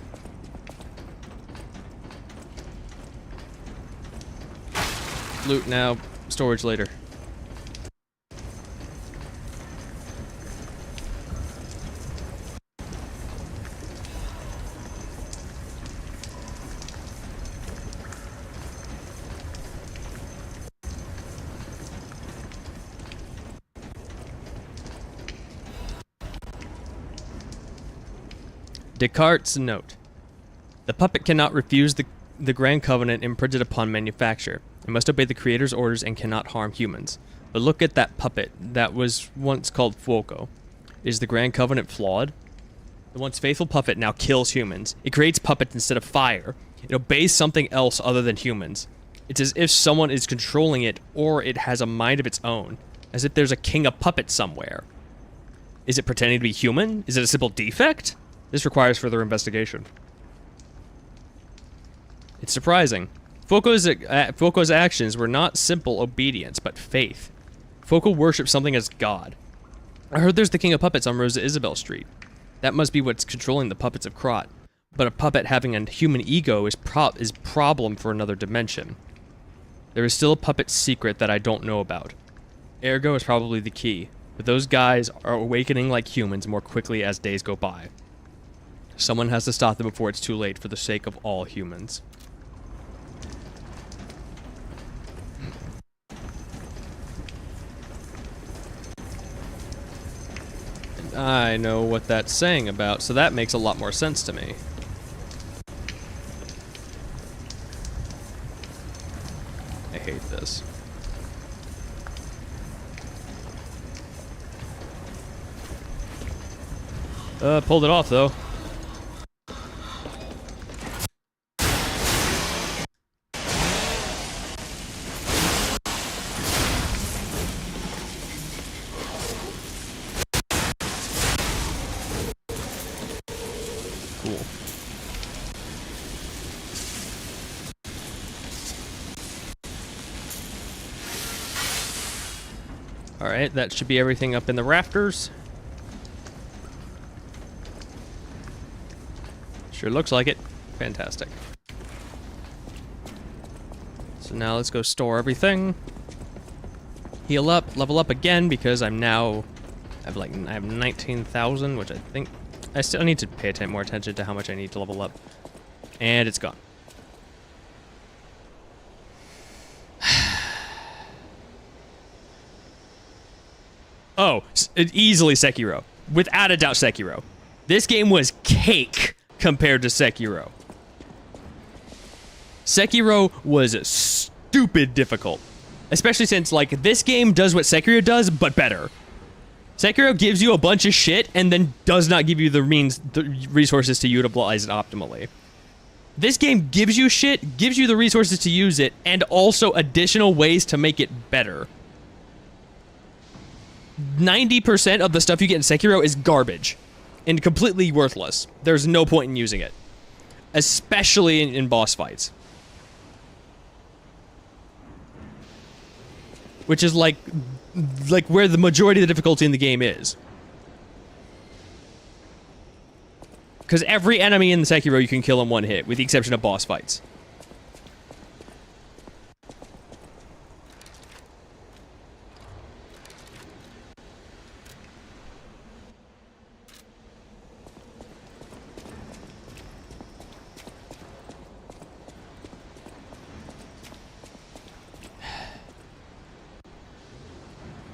S1: Loot now, storage later. Descartes' note. The puppet cannot refuse the Grand Covenant imprinted upon manufacture. It must obey the Creator's orders and cannot harm humans. But look at that puppet that was once called Fuoco. Is the Grand Covenant flawed? The once faithful puppet now kills humans. It creates puppets instead of fire. It obeys something else other than humans. It's as if someone is controlling it, or it has a mind of its own. As if there's a king of puppets somewhere. Is it pretending to be human? Is it a simple defect? This requires further investigation. It's surprising. Fuoco's actions were not simple obedience, but faith. Fuoco worships something as God. I heard there's the King of Puppets on Rosa Isabel Street. That must be what's controlling the puppets of Krot. But a puppet having a human ego is problem for another dimension. There is still a puppet secret that I don't know about. Ergo is probably the key, but those guys are awakening like humans more quickly as days go by. Someone has to stop them before it's too late for the sake of all humans. And I know what that's saying about, so that makes a lot more sense to me. I hate this. Pulled it off though. Cool. Alright, that should be everything up in the rafters. Sure looks like it. Fantastic. So now let's go store everything. Heal up, level up again, because I'm now... I have 19,000, which I think... I still need to pay more attention to how much I need to level up. And it's gone. Oh, easily Sekiro. Without a doubt Sekiro. This game was cake compared to Sekiro. Sekiro was stupid difficult. Especially since, like, this game does what Sekiro does, but better. Sekiro gives you a bunch of shit and then does not give you the resources to utilize it optimally. This game gives you shit, gives you the resources to use it, and also additional ways to make it better. 90% of the stuff you get in Sekiro is garbage and completely worthless. There's no point in using it, especially in boss fights. Which is like where the majority of the difficulty in the game is. Because every enemy in the Sekiro you can kill in one hit, with the exception of boss fights.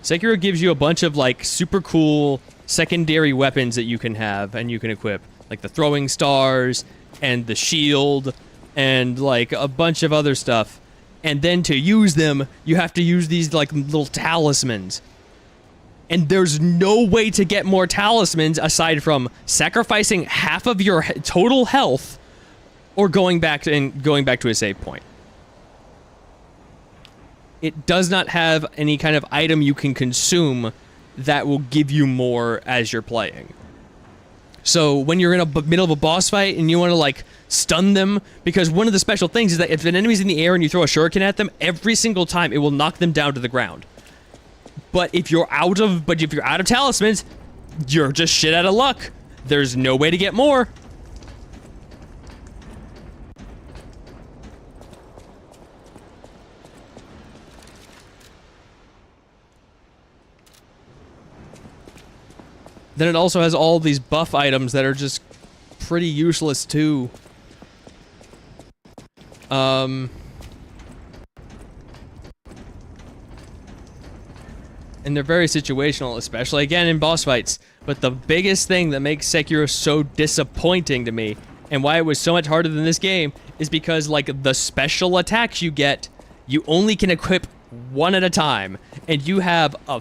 S1: Sekiro gives you a bunch of, like, super cool secondary weapons that you can have and you can equip. Like the throwing stars, and the shield, and, like, a bunch of other stuff. And then to use them, you have to use these, like, little talismans. And there's no way to get more talismans aside from sacrificing half of your total health or going back to a save point. It does not have any kind of item you can consume that will give you more as you're playing. So when you're in a middle of a boss fight and you want to, like, stun them, because one of the special things is that if an enemy's in the air and you throw a shuriken at them, every single time it will knock them down to the ground. But if you're out of talismans, you're just shit out of luck. There's no way to get more. Then it also has all these buff items that are just pretty useless too. And they're very situational, especially again in boss fights. But the biggest thing that makes Sekiro so disappointing to me, and why it was so much harder than this game, is because, like, the special attacks you get, you only can equip one at a time, and you have a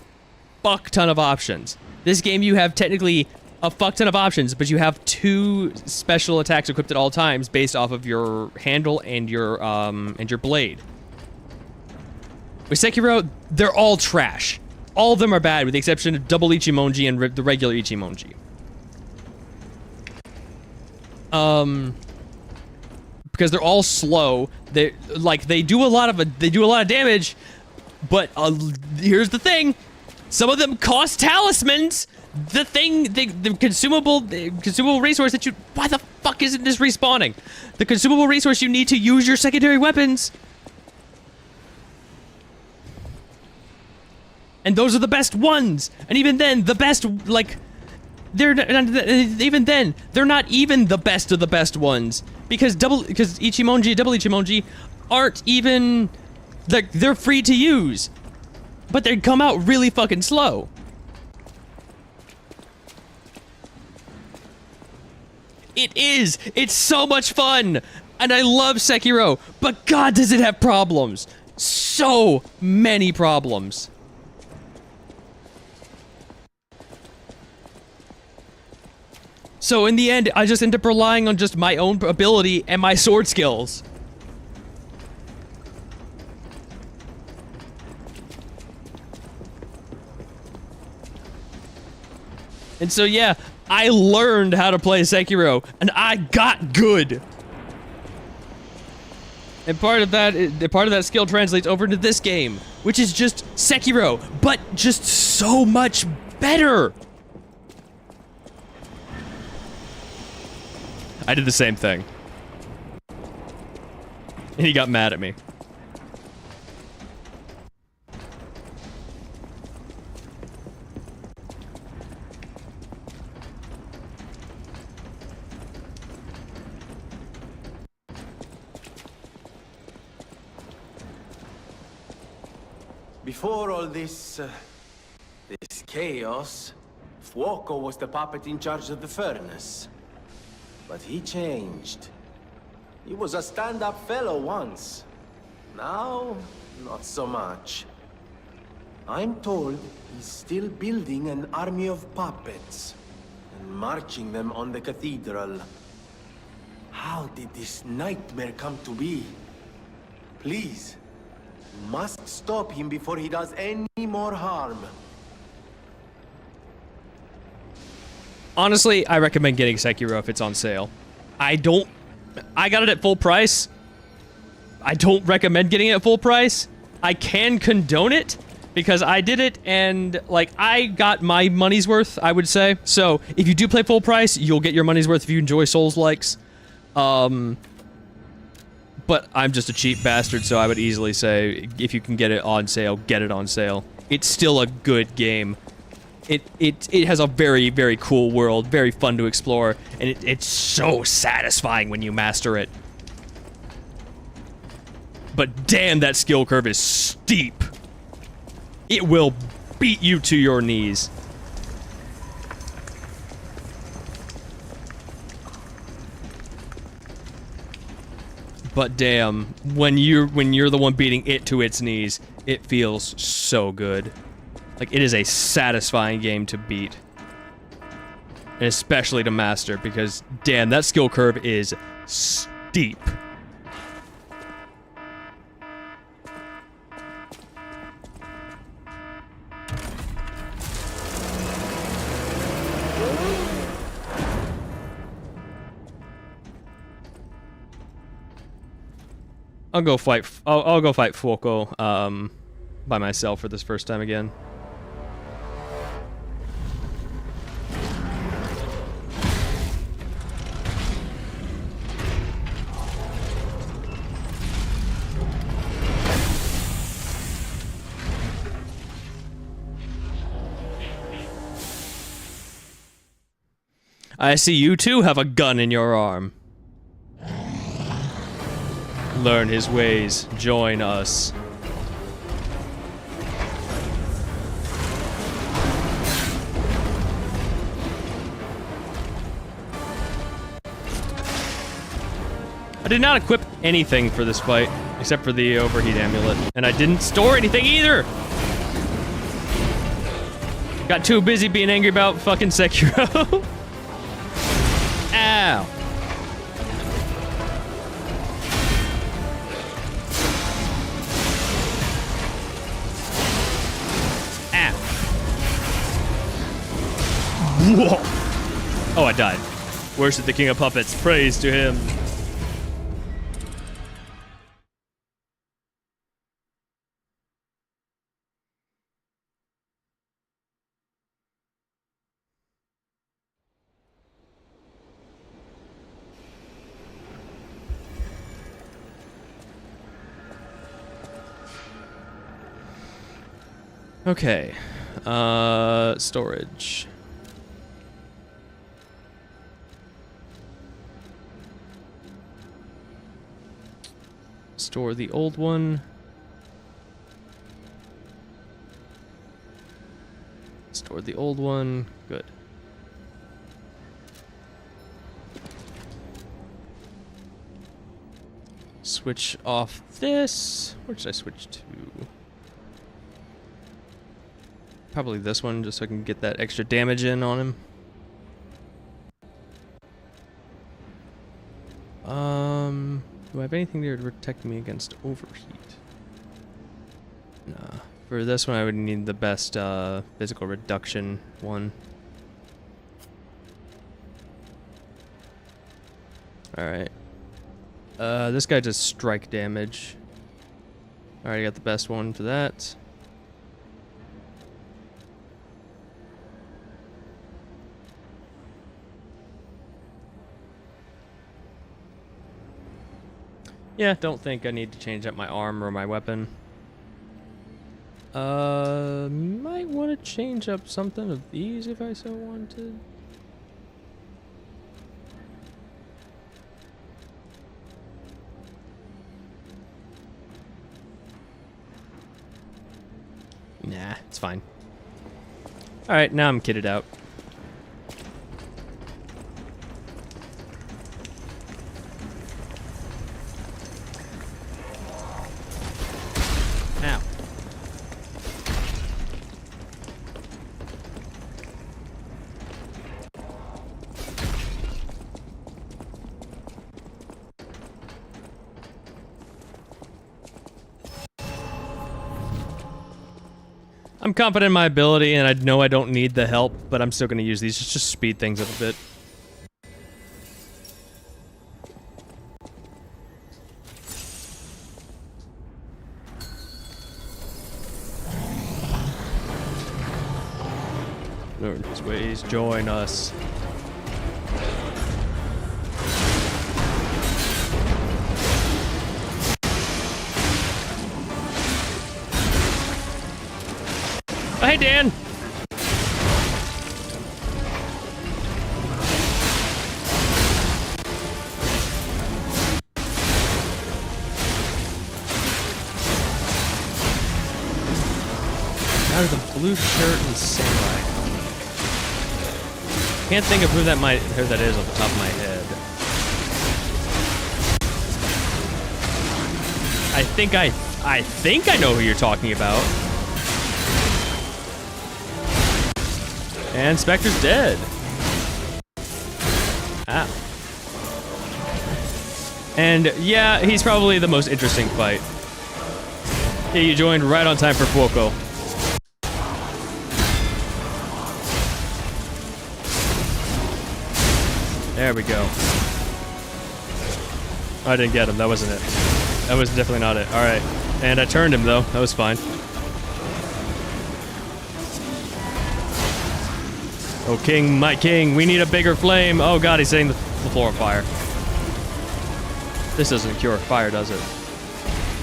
S1: fuck ton of options. This game, you have technically a fuck ton of options, but you have 2 special attacks equipped at all times based off of your handle and your blade. With Sekiro, they're all trash. All of them are bad, with the exception of double Ichimonji and the regular Ichimonji. Because they're all slow. They do a lot of damage, but here's the thing. Some of them cost talismans. The consumable resource that you... Why the fuck isn't this respawning? The consumable resource you need to use your secondary weapons. And those are the best ones. And even then, the best, like... Even then, they're not even the best of the best ones. Because double Ichimonji aren't even... They're free to use. But they come out really fucking slow. It is! It's so much fun! And I love Sekiro, but god does it have problems! So many problems. So in the end, I just end up relying on just my own ability and my sword skills. And so yeah, I learned how to play Sekiro, and I got good. And part of that skill translates over into this game, which is just Sekiro, but just so much better. I did the same thing. And he got mad at me.
S9: Before all this chaos, Fuoco was the puppet in charge of the furnace. But he changed. He was a stand-up fellow once. Now, not so much. I'm told he's still building an army of puppets and marching them on the cathedral. How did this nightmare come to be? Please, you must stop him before he does any more harm.
S1: Honestly, I recommend getting Sekiro if it's on sale. I got it at full price. I don't recommend getting it at full price. I can condone it because I did it and, like, I got my money's worth, I would say. So, if you do play full price, you'll get your money's worth if you enjoy Souls-likes. But I'm just a cheap bastard, so I would easily say, if you can get it on sale, get it on sale. It's still a good game. It has a very, very cool world, very fun to explore, and it's so satisfying when you master it. But damn, that skill curve is steep. It will beat you to your knees. But damn, when you're the one beating it to its knees, it feels so good. Like, it is a satisfying game to beat. And especially to master, because, damn, that skill curve is steep. I'll go fight Fuoco, by myself for this first time again. I see you too have a gun in your arm. Learn his ways. Join us. I did not equip anything for this fight, except for the overheat amulet. And I didn't store anything either! Got too busy being angry about fucking Sekiro. Ow. Whoa. Oh, I died. Worship the King of Puppets. Praise to him. Okay. Storage. Store the old one. Store the old one. Good. Switch off this. Where should I switch to? Probably this one, just so I can get that extra damage in on him. Do I have anything there to protect me against overheat? Nah. For this one, I would need the best physical reduction one. Alright. This guy does strike damage. Alright, I got the best one for that. Yeah, don't think I need to change up my arm or my weapon. Might want to change up something of these if I so wanted. Nah, it's fine. Alright, now I'm kitted out. Ow. I'm confident in my ability, and I know I don't need the help, but I'm still going to use these just to speed things up a bit. North's ways, join us. Oh, hey, Dan! Out of the blue shirt and samurai. Can't think of who that is off the top of my head. I think I know who you're talking about. And Spectre's dead. Ah. And yeah, he's probably the most interesting fight. Yeah, you joined right on time for Fuoco. There we go. I didn't get him, that wasn't it. That was definitely not it. Alright. And I turned him though, that was fine. Oh, king, my king, we need a bigger flame. Oh god, he's setting the floor on fire. This doesn't cure fire, does it?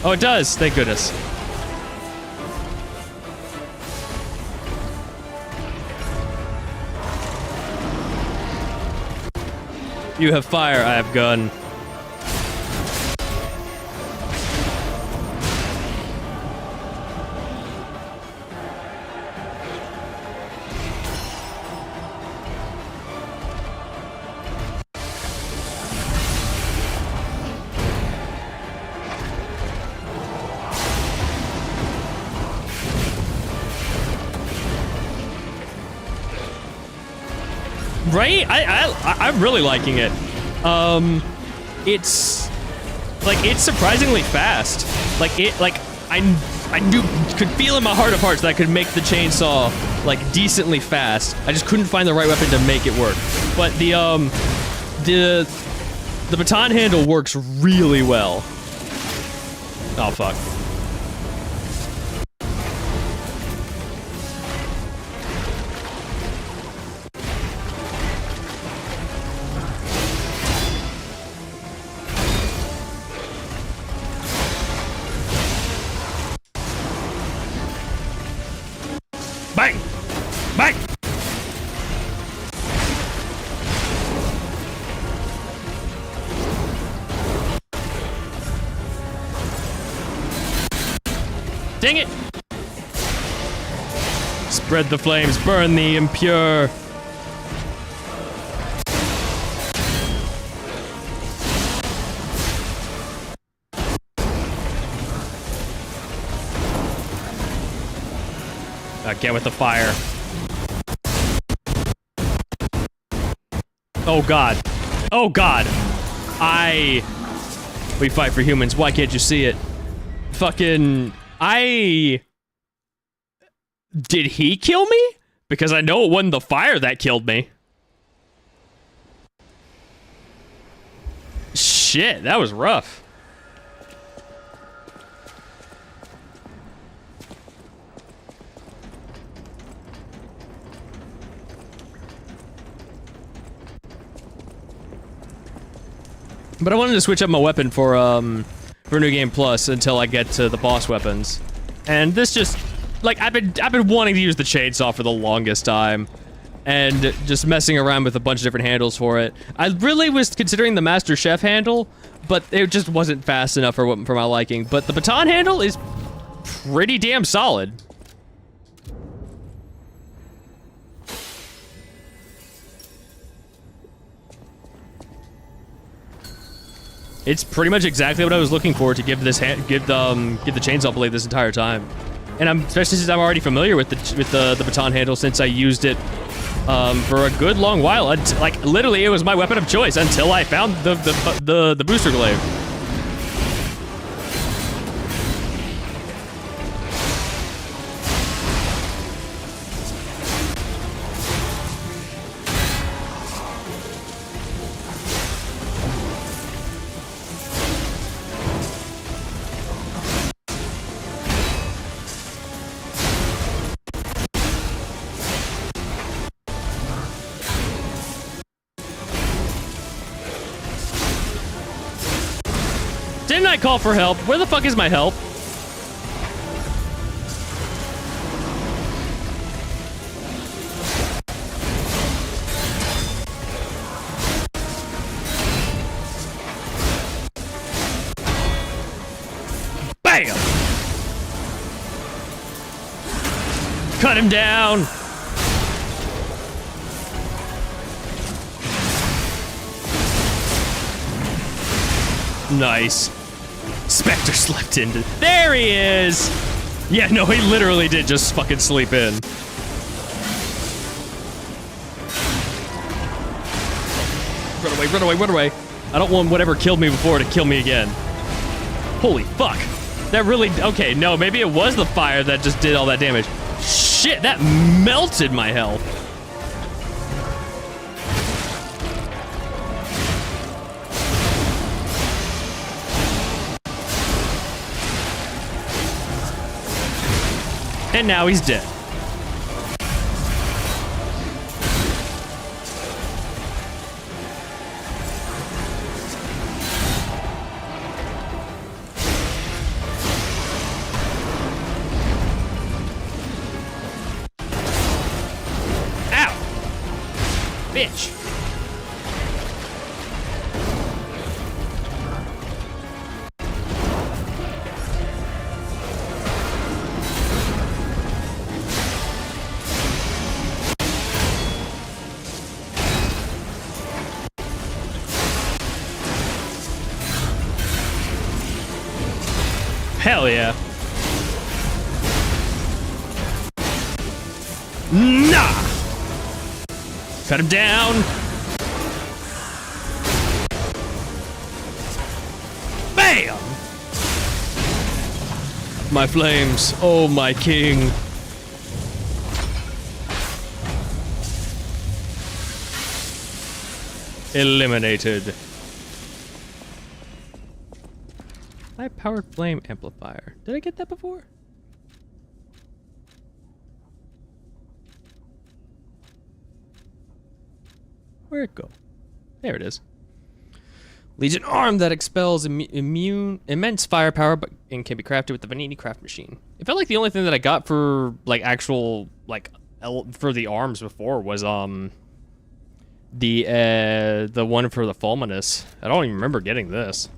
S1: Oh, it does! Thank goodness. You have fire, I have gun. Right? I'm really liking it. It's like it's surprisingly fast. I could feel in my heart of hearts that I could make the chainsaw like decently fast. I just couldn't find the right weapon to make it work. But the baton handle works really well. Oh fuck. Bang! Bang! Dang it! Spread the flames, burn the impure. Get with the fire. Oh god. Oh god. We fight for humans. Why can't you see it? Fucking... Did he kill me? Because I know it wasn't the fire that killed me. Shit, that was rough. But I wanted to switch up my weapon for for New Game Plus until I get to the boss weapons. And this just, like, I've been wanting to use the chainsaw for the longest time, and just messing around with a bunch of different handles for it. I really was considering the Master Chef handle, but it just wasn't fast enough for my liking. But the baton handle is pretty damn solid. It's pretty much exactly what I was looking for to give this give the chainsaw blade this entire time, and especially since I'm already familiar with the baton handle since I used it for a good long while. Like literally, it was my weapon of choice until I found the booster glaive. Didn't I call for help? Where the fuck is my help? Bam! Cut him down! Nice. Spectre slept into. There he is! Yeah, no, he literally did just fucking sleep in. Run away, run away, run away. I don't want whatever killed me before to kill me again. Holy fuck. That really. Okay, no, maybe it was the fire that just did all that damage. Shit, that melted my health. And now he's dead. Ow! Bitch! Hell yeah. Nah! Cut him down. Bam! My flames. Oh, my king. Eliminated. High-powered flame amplifier. Did I get that before? Where'd it go? There it is. Legion arm that expels immense firepower, and can be crafted with the Vanini craft machine. It felt like the only thing that I got for like actual like for the arms before was the one for the Fulminous. I don't even remember getting this.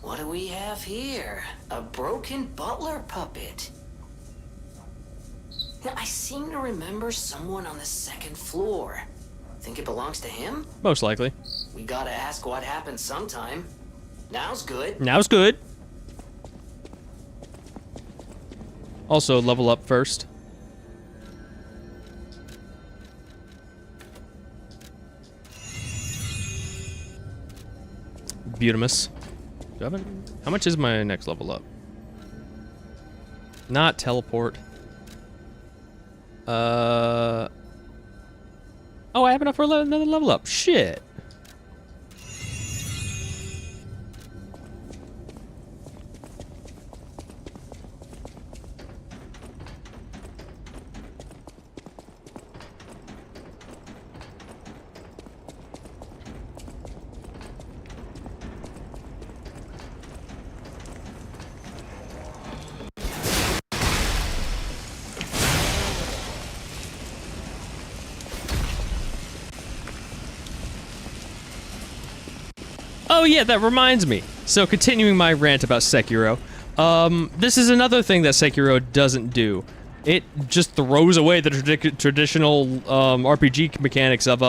S8: What do we have here? A broken butler puppet. Yeah, I seem to remember someone on the second floor. Think it belongs to him?
S1: Most likely.
S8: We gotta ask what happened sometime. Now's good.
S1: Now's good. Also, level up first. Beautimus. Do I have how much is my next level up? Not teleport. Oh, I have enough for another level up. Shit. Oh yeah, that reminds me. So continuing my rant about Sekiro, this is another thing that Sekiro doesn't do. It just throws away the traditional RPG mechanics of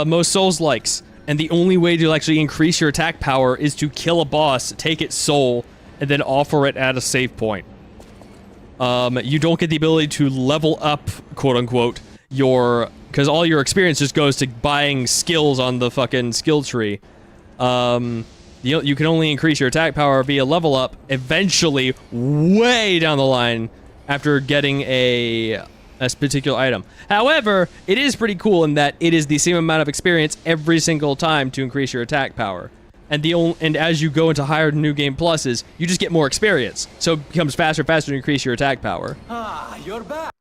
S1: most Souls-likes, and the only way to actually increase your attack power is to kill a boss, take its soul, and then offer it at a save point. You don't get the ability to level up, quote-unquote, because all your experience just goes to buying skills on the fucking skill tree. You can only increase your attack power via level up eventually way down the line after getting a particular item. However, it is pretty cool in that it is the same amount of experience every single time to increase your attack power. And as you go into higher new game pluses, you just get more experience. So it becomes faster and faster to increase your attack power.
S9: Ah, you're back.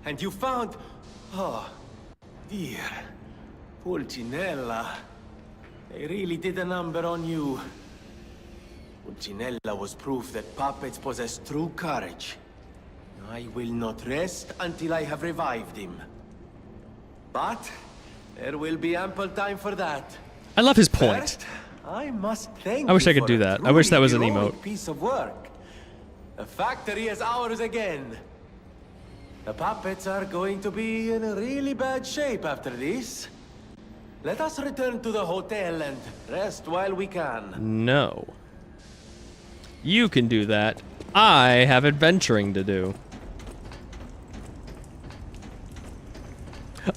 S9: And you found... Oh, dear. Pulcinella. They really did a number on you. Pulcinella was proof that puppets possess true courage. I will not rest until I have revived him. But there will be ample time for that.
S1: I love his point.
S9: First, I must thank
S1: I wish
S9: you
S1: I could
S9: for
S1: do
S9: a
S1: that. I wish that was an
S9: truly heroic
S1: emote.
S9: piece of work. The factory is ours again. The puppets are going to be in a really bad shape after this. Let us return to the hotel and rest while we can.
S1: No. You can do that. I have adventuring to do.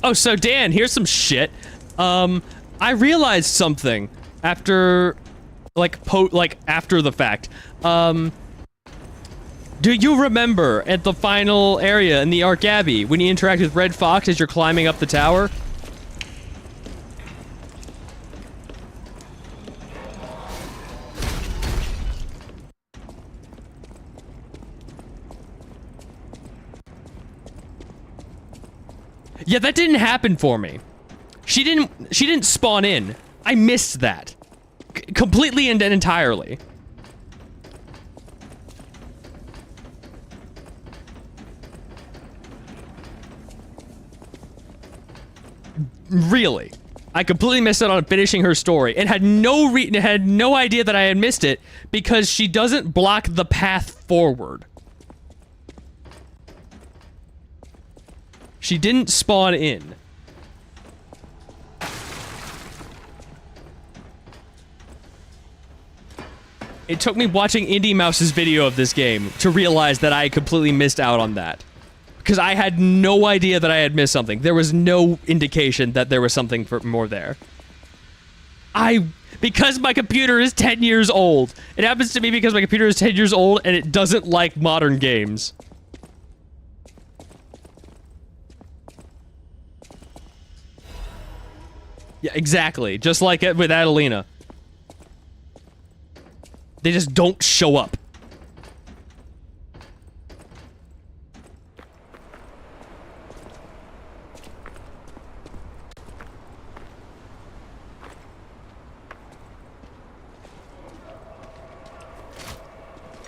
S1: Oh, so Dan, here's some shit. I realized something after, after the fact. Do you remember at the final area in the Ark Abbey when you interact with Red Fox as you're climbing up the tower? Yeah, that didn't happen for me. She didn't spawn in. I missed that. Completely and entirely. Really. I completely missed out on finishing her story and had no idea that I had missed it because she doesn't block the path forward. She didn't spawn in. It took me watching Indie Mouse's video of this game to realize that I completely missed out on that. Because I had no idea that I had missed something. There was no indication that there was something more there. Because my computer is 10 years old. It happens to me because my computer is 10 years old and it doesn't like modern games. Yeah, exactly. Just like it with Adelina. They just don't show up.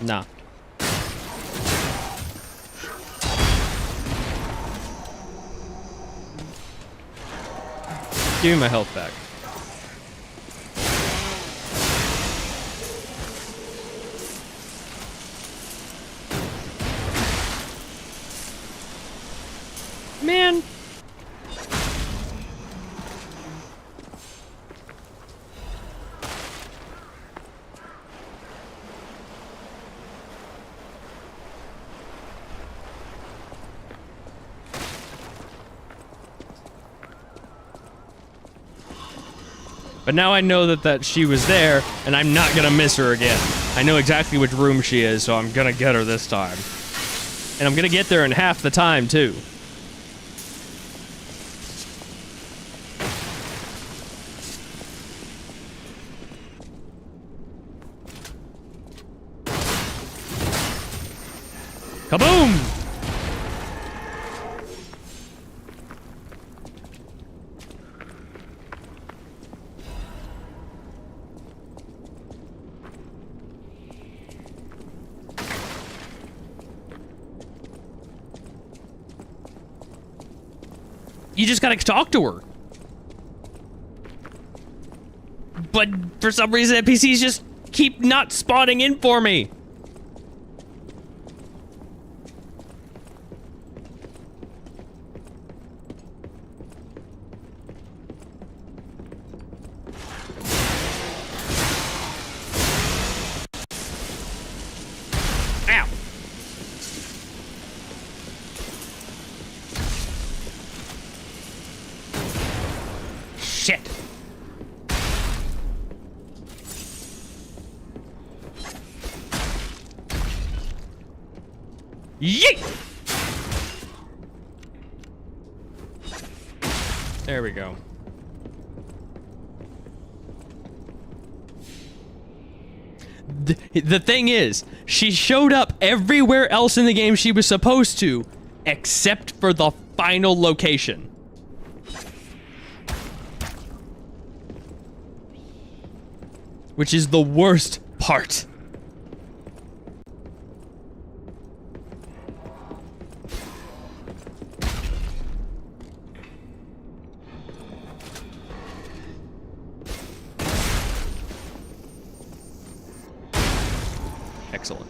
S1: Nah. Give me my health back. Man. But now I know that she was there, and I'm not gonna miss her again. I know exactly which room she is, so I'm gonna get her this time. And I'm gonna get there in half the time, too. Kaboom! You just gotta talk to her. But for some reason, NPCs just keep not spawning in for me. Ow. Shit. Yeet! There we go. The thing is, she showed up everywhere else in the game she was supposed to, except for the final location. Which is the worst part. Excellent.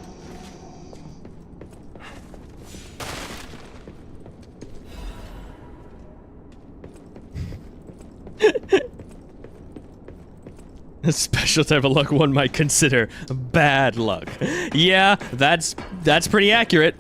S1: A special type of luck one might consider bad luck. Yeah, that's pretty accurate.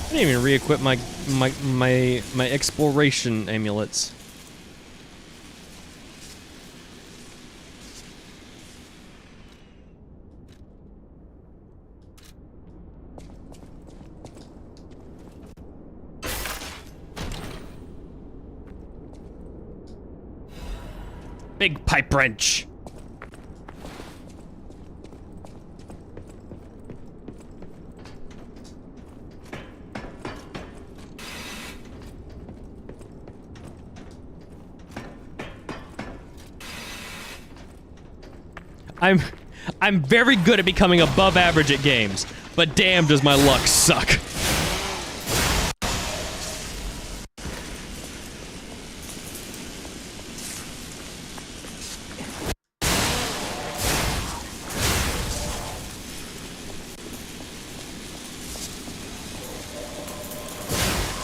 S1: I didn't even re-equip my exploration amulets. Big pipe wrench. I'm very good at becoming above average at games, but damn does my luck suck.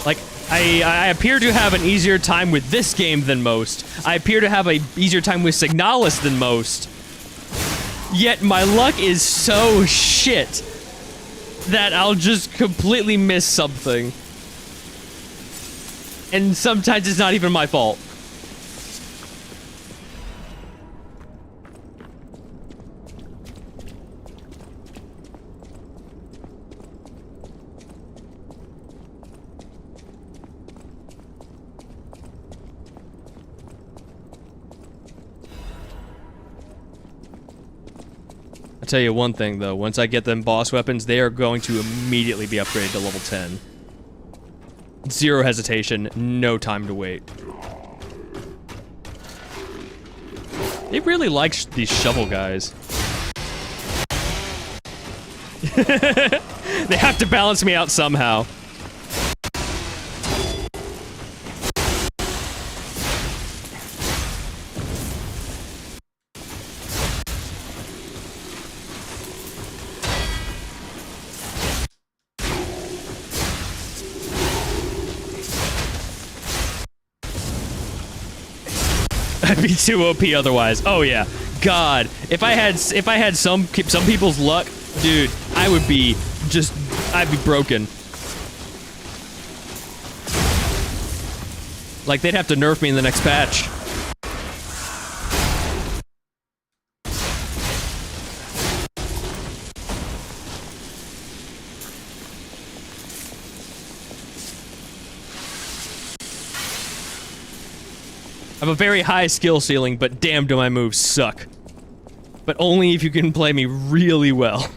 S1: Like, I appear to have an easier time with this game than most. I appear to have an easier time with Signalis than most. Yet my luck is so shit that I'll just completely miss something. And sometimes it's not even my fault. I'll tell you one thing, though. Once I get them boss weapons, they are going to immediately be upgraded to level 10. Zero hesitation, no time to wait. They really like these shovel guys. They have to balance me out somehow. I'd be too OP otherwise. Oh yeah, God. If I had some people's luck, dude, I would be just, I'd be broken. Like they'd have to nerf me in the next patch. I have a very high skill ceiling, but damn do my moves suck. But only if you can play me really well.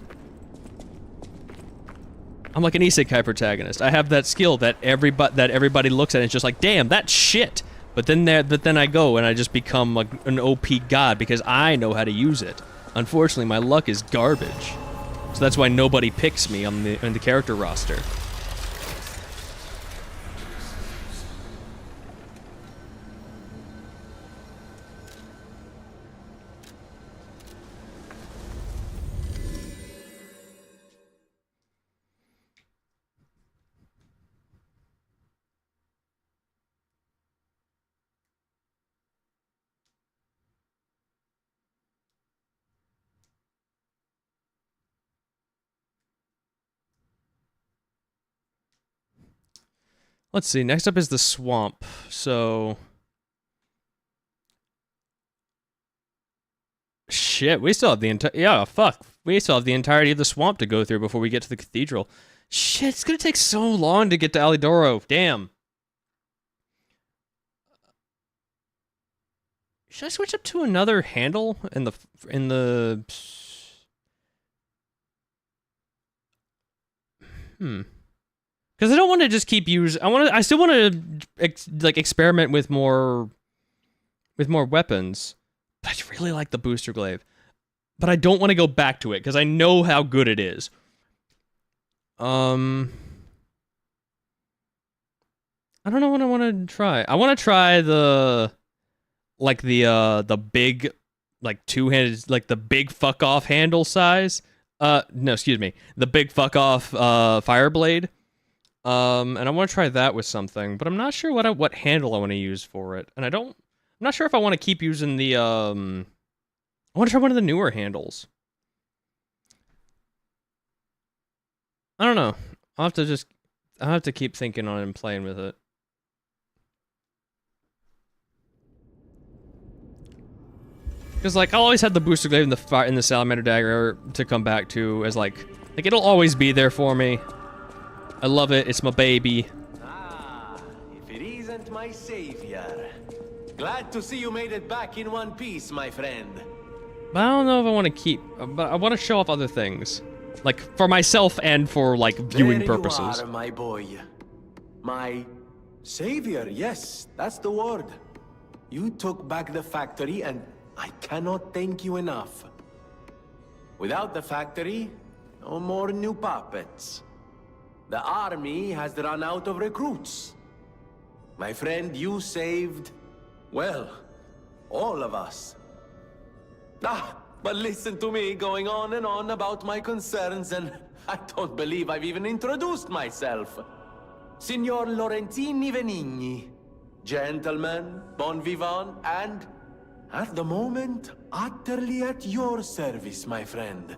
S1: I'm like an isekai protagonist. I have that skill that everybody looks at and it's just like, damn, that's shit. But then I go and I just become like an OP god because I know how to use it. Unfortunately, my luck is garbage. So that's why nobody picks me on the character roster. Let's see, next up is the swamp, so... Shit, we still have the entire... Yeah, fuck. We still have the entirety of the swamp to go through before we get to the cathedral. Shit, it's gonna take so long to get to Alidoro. Damn. Should I switch up to another handle in the... Because I don't want to just keep I still want to like experiment with more weapons. But I really like the booster glaive. But I don't want to go back to it because I know how good it is. I don't know what I want to try. I want to try the big like two-handed, like the big fuck off handle size. No, excuse me. The big fuck off fire blade. And I want to try that with something, but I'm not sure what handle I want to use for it. And I'm not sure if I want to keep using the I want to try one of the newer handles. I don't know. I'll have to keep thinking on it and playing with it. Because like I'll always have the booster glaive and the salamander dagger to come back to as like it'll always be there for me. I love it. It's my baby.
S9: Ah, if it isn't my savior. Glad to see you made it back in one piece, my friend.
S1: But I don't know if I want to keep. But I want to show off other things, like for myself and for like viewing purposes.
S9: You are, my boy. My savior. Yes, that's the word. You took back the factory, and I cannot thank you enough. Without the factory, no more new puppets. The army has run out of recruits. My friend, you saved, well, all of us. But listen to me going on and on about my concerns, and I don't believe I've even introduced myself. Signor Lorenzini Venigni, gentleman, bon vivant, and, at the moment, utterly at your service, my friend.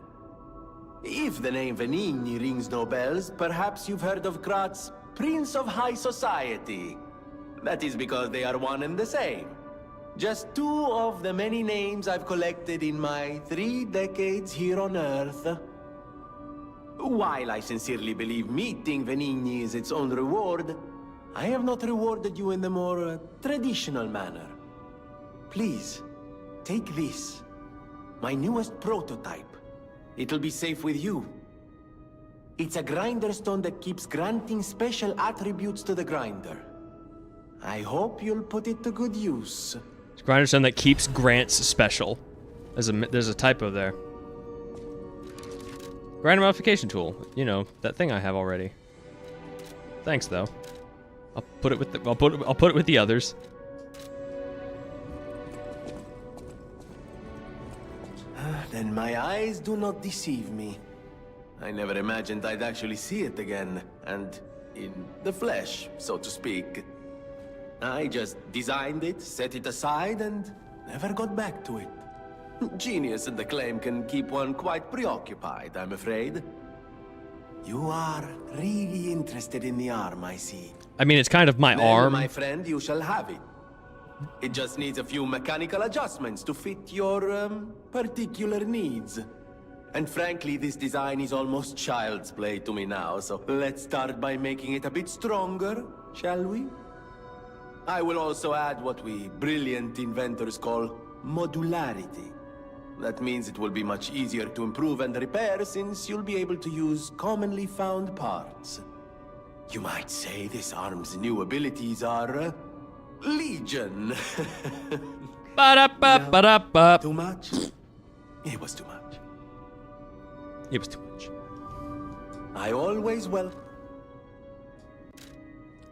S9: If the name Venigni rings no bells, perhaps you've heard of Graz's Prince of High Society. That is because they are one and the same. Just two of the many names I've collected in my 3 decades here on Earth. While I sincerely believe meeting Venigni is its own reward, I have not rewarded you in the more traditional manner. Please, take this. My newest prototype. It'll be safe with you. It's a grinder stone that keeps granting special attributes to the grinder. I hope you'll put it to good use.
S1: It's grinder stone that keeps grants special. There's a typo there. Grinder modification tool. You know, that thing I have already. Thanks though. I'll put it with the others.
S9: Then my eyes do not deceive me. I never imagined I'd actually see it again, and in the flesh, so to speak. I just designed it, set it aside, and never got back to it. Genius and acclaim can keep one quite preoccupied, I'm afraid. You are really interested in the arm, I see.
S1: I mean, it's kind of my arm.
S9: My friend, you shall have it. It just needs a few mechanical adjustments to fit your, particular needs. And frankly, this design is almost child's play to me now, so let's start by making it a bit stronger, shall we? I will also add what we brilliant inventors call modularity. That means it will be much easier to improve and repair since you'll be able to use commonly found parts. You might say this arm's new abilities are, Legion.
S1: Ba-da-ba-ba-da-ba.
S9: Too much? It was too much.
S1: It was too much.
S9: I always well.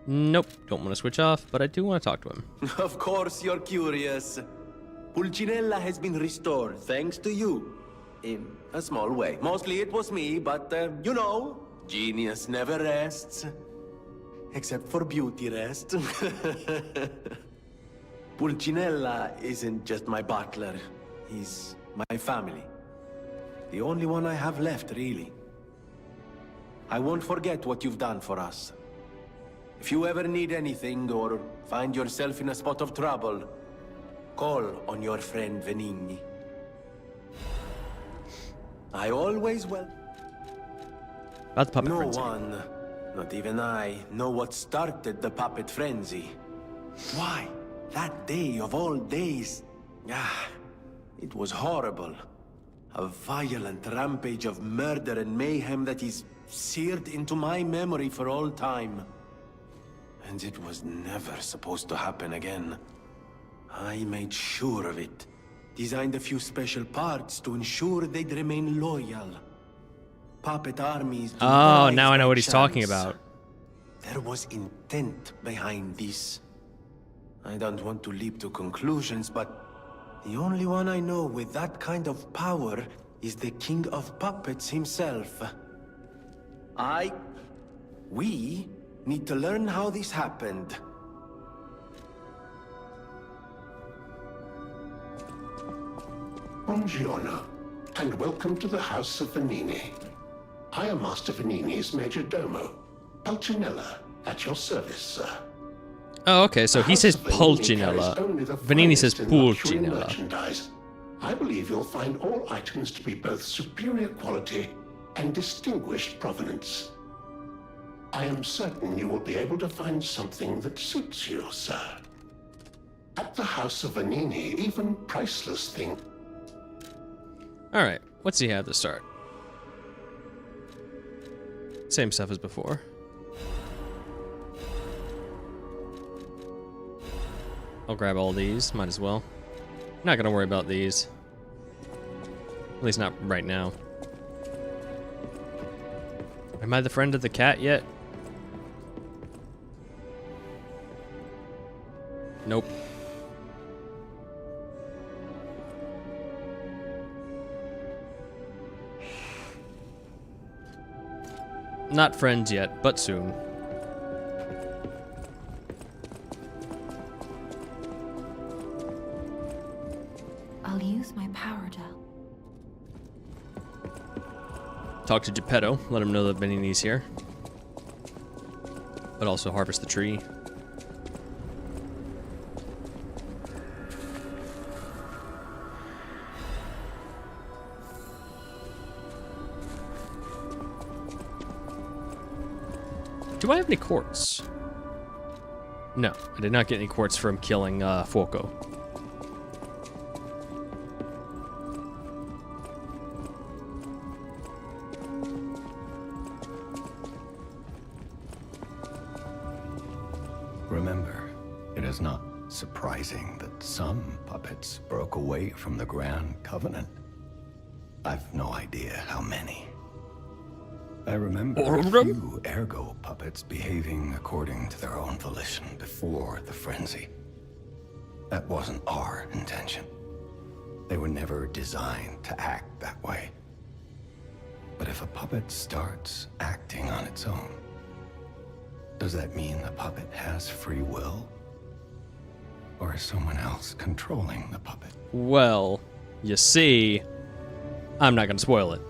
S1: Nope, don't want to switch off, but I do want to talk to him.
S9: Of course you're curious. Pulcinella has been restored thanks to you. In a small way. Mostly it was me, but you know, genius never rests. Except for beauty rest. Pulcinella isn't just my butler. He's my family. The only one I have left, really. I won't forget what you've done for us. If you ever need anything or find yourself in a spot of trouble, call on your friend Venigni. I always will.
S1: About the puppet
S9: No
S1: frenzy.
S9: one, not even I, know what started the puppet frenzy. Why? That day of all days. It was horrible. A violent rampage of murder and mayhem that is seared into my memory for all time. And it was never supposed to happen again. I made sure of it. Designed a few special parts to ensure they'd remain loyal. Puppet armies.
S1: Oh, now I know what he's talking about.
S9: There was intent behind this. I don't want to leap to conclusions, but the only one I know with that kind of power is the King of Puppets himself. We need to learn how this happened.
S10: Buongiorno, and welcome to the House of Venini. I am Master Venini's Major Domo, Pulcinella, at your service, sir.
S1: Oh, okay, so he says Pulcinella. Venini says Pulcinella.
S10: Merchandise. I believe you'll find all items to be both superior quality and distinguished provenance. I am certain you will be able to find something that suits you, sir. At the House of Venini, even priceless things.
S1: Alright, what's he have to start? Same stuff as before. I'll grab all these, might as well. Not gonna worry about these. At least not right now. Am I the friend of the cat yet? Nope. Not friends yet, but soon.
S5: I'll use my power gel.
S1: Talk to Geppetto, let him know that Benini's here. But also harvest the tree. Do I have any quartz? No, I did not get any quartz from killing Fuoco.
S6: Remember, it is not surprising that some puppets broke away from the Grand Covenant. I've no idea how many. I remember a few Ergo puppets behaving according to their own volition before the frenzy. That wasn't our intention. They were never designed to act that way. But if a puppet starts acting on its own, does that mean the puppet has free will? Or is someone else controlling the puppet?
S1: Well, you see, I'm not gonna spoil it.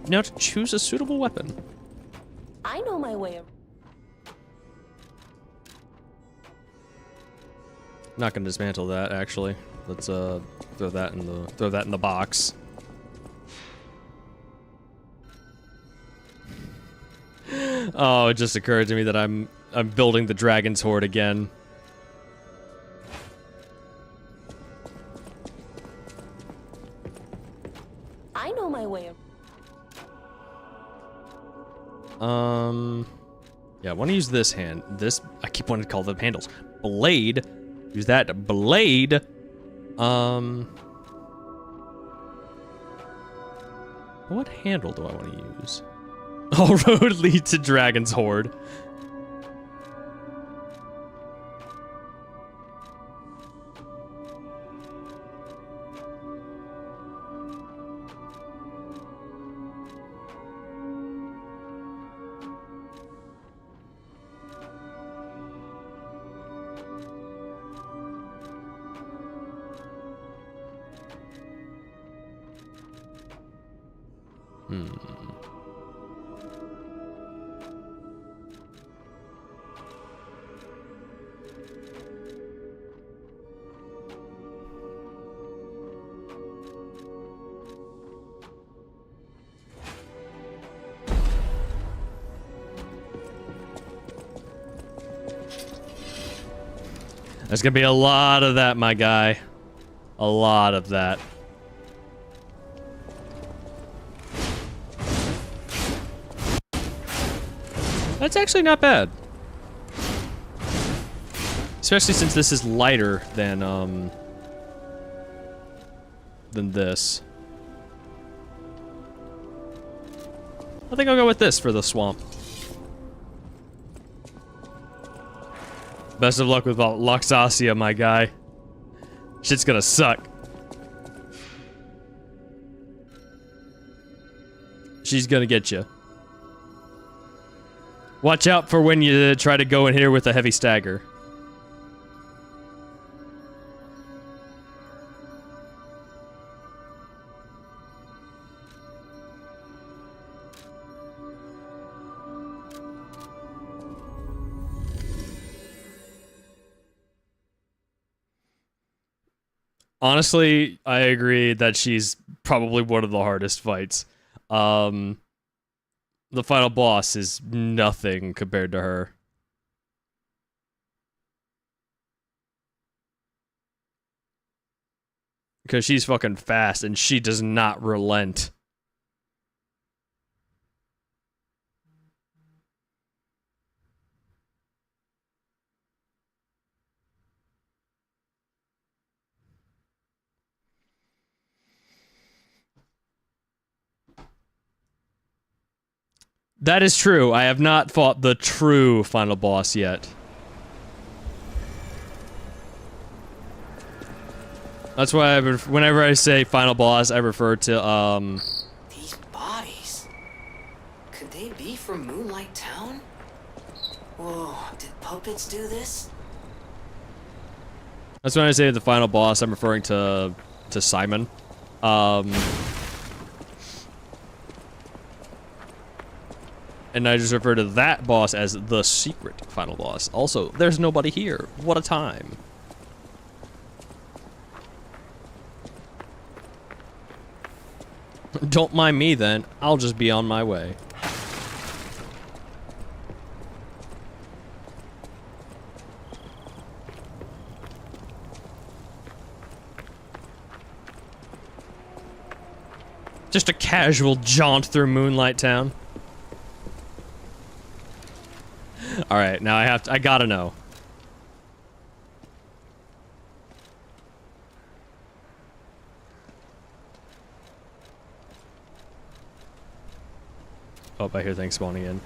S1: Now to choose a suitable weapon.
S4: I know my way around.
S1: Not gonna dismantle that actually. Let's throw that in the box. Oh, it just occurred to me that I'm I'm building the dragon's horde again.
S4: I know my way.
S1: Yeah, I want to use this hand. This, I keep wanting to call them handles. Blade. Use that blade. What handle do I want to use? All road lead to Dragon's Horde. There's gonna be a lot of that, my guy. A lot of that. That's actually not bad. Especially since this is lighter than this. I think I'll go with this for the swamp. Best of luck with Luxasia, my guy. Shit's gonna suck. She's gonna get you. Watch out for when you try to go in here with a heavy stagger. Honestly, I agree that she's probably one of the hardest fights. The final boss is nothing compared to her. Because she's fucking fast and she does not relent. That is true. I have not fought the true final boss yet. That's why whenever I say final boss, I refer to,
S8: These bodies. Could they be from Moonlight Town? Whoa, did puppets do this?
S1: That's when I say the final boss, I'm referring to Simon. And I just refer to that boss as the secret final boss. Also, there's nobody here. What a time. Don't mind me then. I'll just be on my way. Just a casual jaunt through Moonlight Town. Alright, now I gotta know. Oh, I hear things spawning in.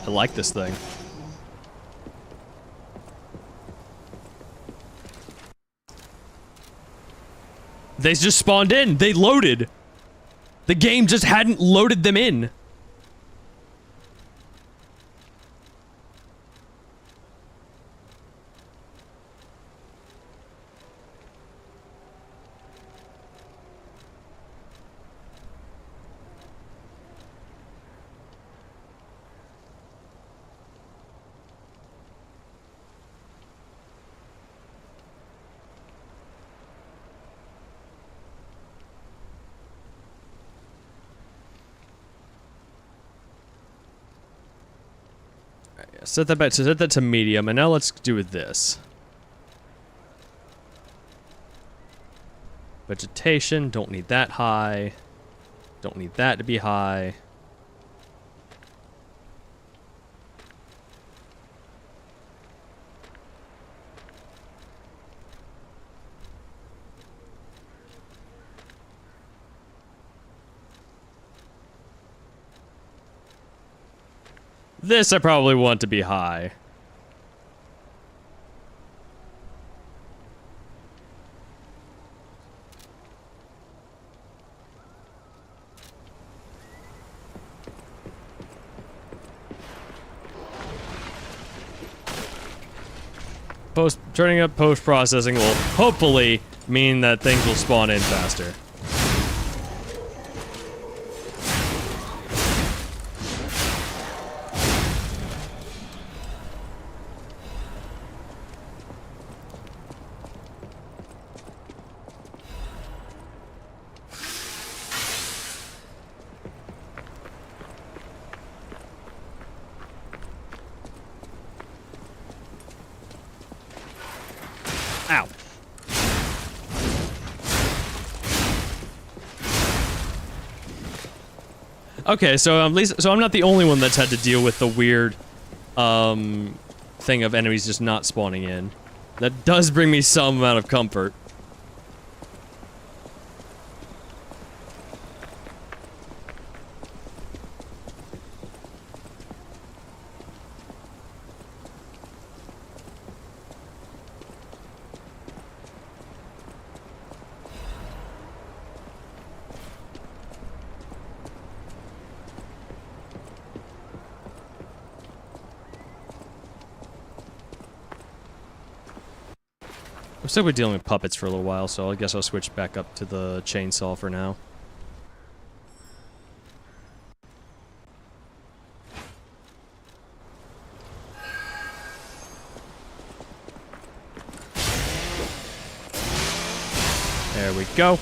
S1: I like this thing. They just spawned in. They loaded. The game just hadn't loaded them in. set that back to set that to medium, and now let's do with this. Vegetation, don't need that high. Don't need that to be high. This I probably want to be high. Turning up post-processing will hopefully mean that things will spawn in faster. Ow. Okay, so at least I'm not the only one that's had to deal with the weird thing of enemies just not spawning in. That does bring me some amount of comfort. I'm still dealing with puppets for a little while, so I guess I'll switch back up to the chainsaw for now. There we go.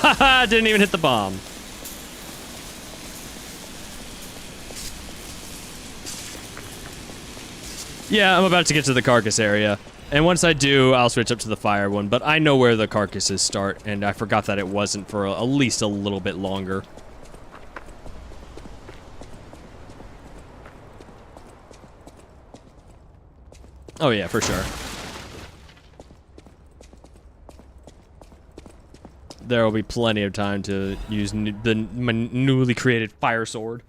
S1: Haha, didn't even hit the bomb. Yeah, I'm about to get to the carcass area. And once I do, I'll switch up to the fire one, but I know where the carcasses start, and I forgot that it wasn't for at least a little bit longer. Oh yeah, for sure. There will be plenty of time to use my newly created fire sword.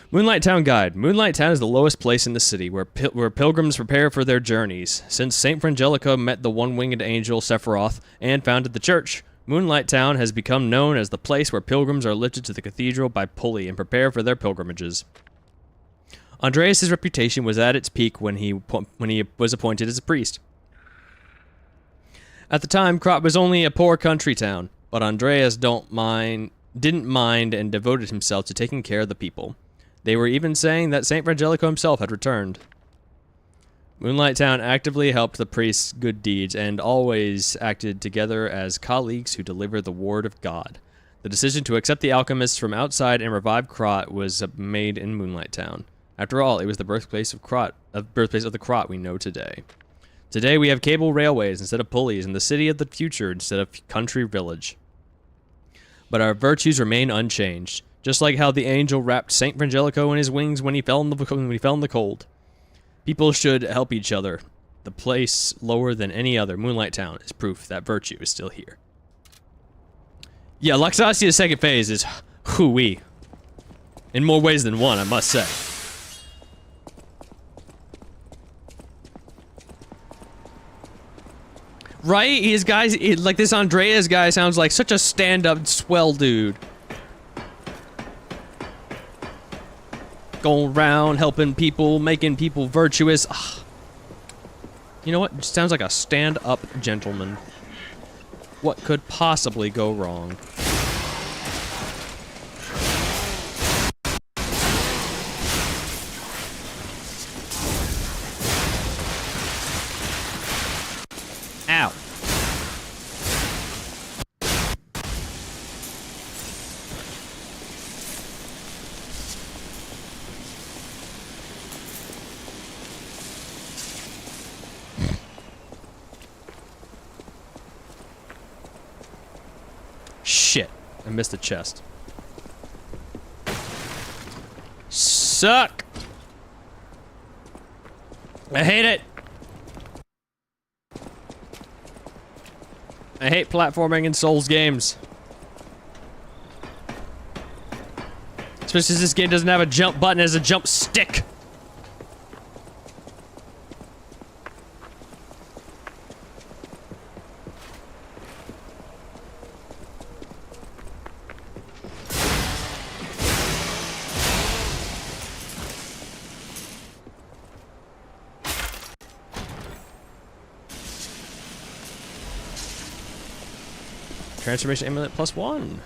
S1: Moonlight Town Guide. Moonlight Town is the lowest place in the city, where pilgrims prepare for their journeys. Since Saint Frangelico met the one-winged angel Sephiroth and founded the church, Moonlight Town has become known as the place where pilgrims are lifted to the cathedral by pulley and prepare for their pilgrimages. Andreas' reputation was at its peak when he was appointed as a priest. At the time, Krat was only a poor country town, but Andreas didn't mind and devoted himself to taking care of the people. They were even saying that Saint Frangelico himself had returned. Moonlight Town actively helped the priest's good deeds and always acted together as colleagues who deliver the word of God. The decision to accept the alchemists from outside and revive Krat was made in Moonlight Town. After all, it was the birthplace of the Krat we know today. Today we have cable railways instead of pulleys, and the city of the future instead of country village. But our virtues remain unchanged. Just like how the angel wrapped Saint Frangelico in his wings when he fell in the cold. People should help each other. The place lower than any other, Moonlight Town, is proof that virtue is still here. Yeah, Luxasia's second phase is hooey. In more ways than one, I must say. Right? Like this Andreas guy sounds like such a stand-up swell dude. Going around, helping people, making people virtuous. Ugh. You know what? Just sounds like a stand-up gentleman. What could possibly go wrong? Ow. I missed the chest. Suck! I hate it! I hate platforming in Souls games. Especially since this game doesn't have a jump button, it has a jump stick. Transformation amulet +1.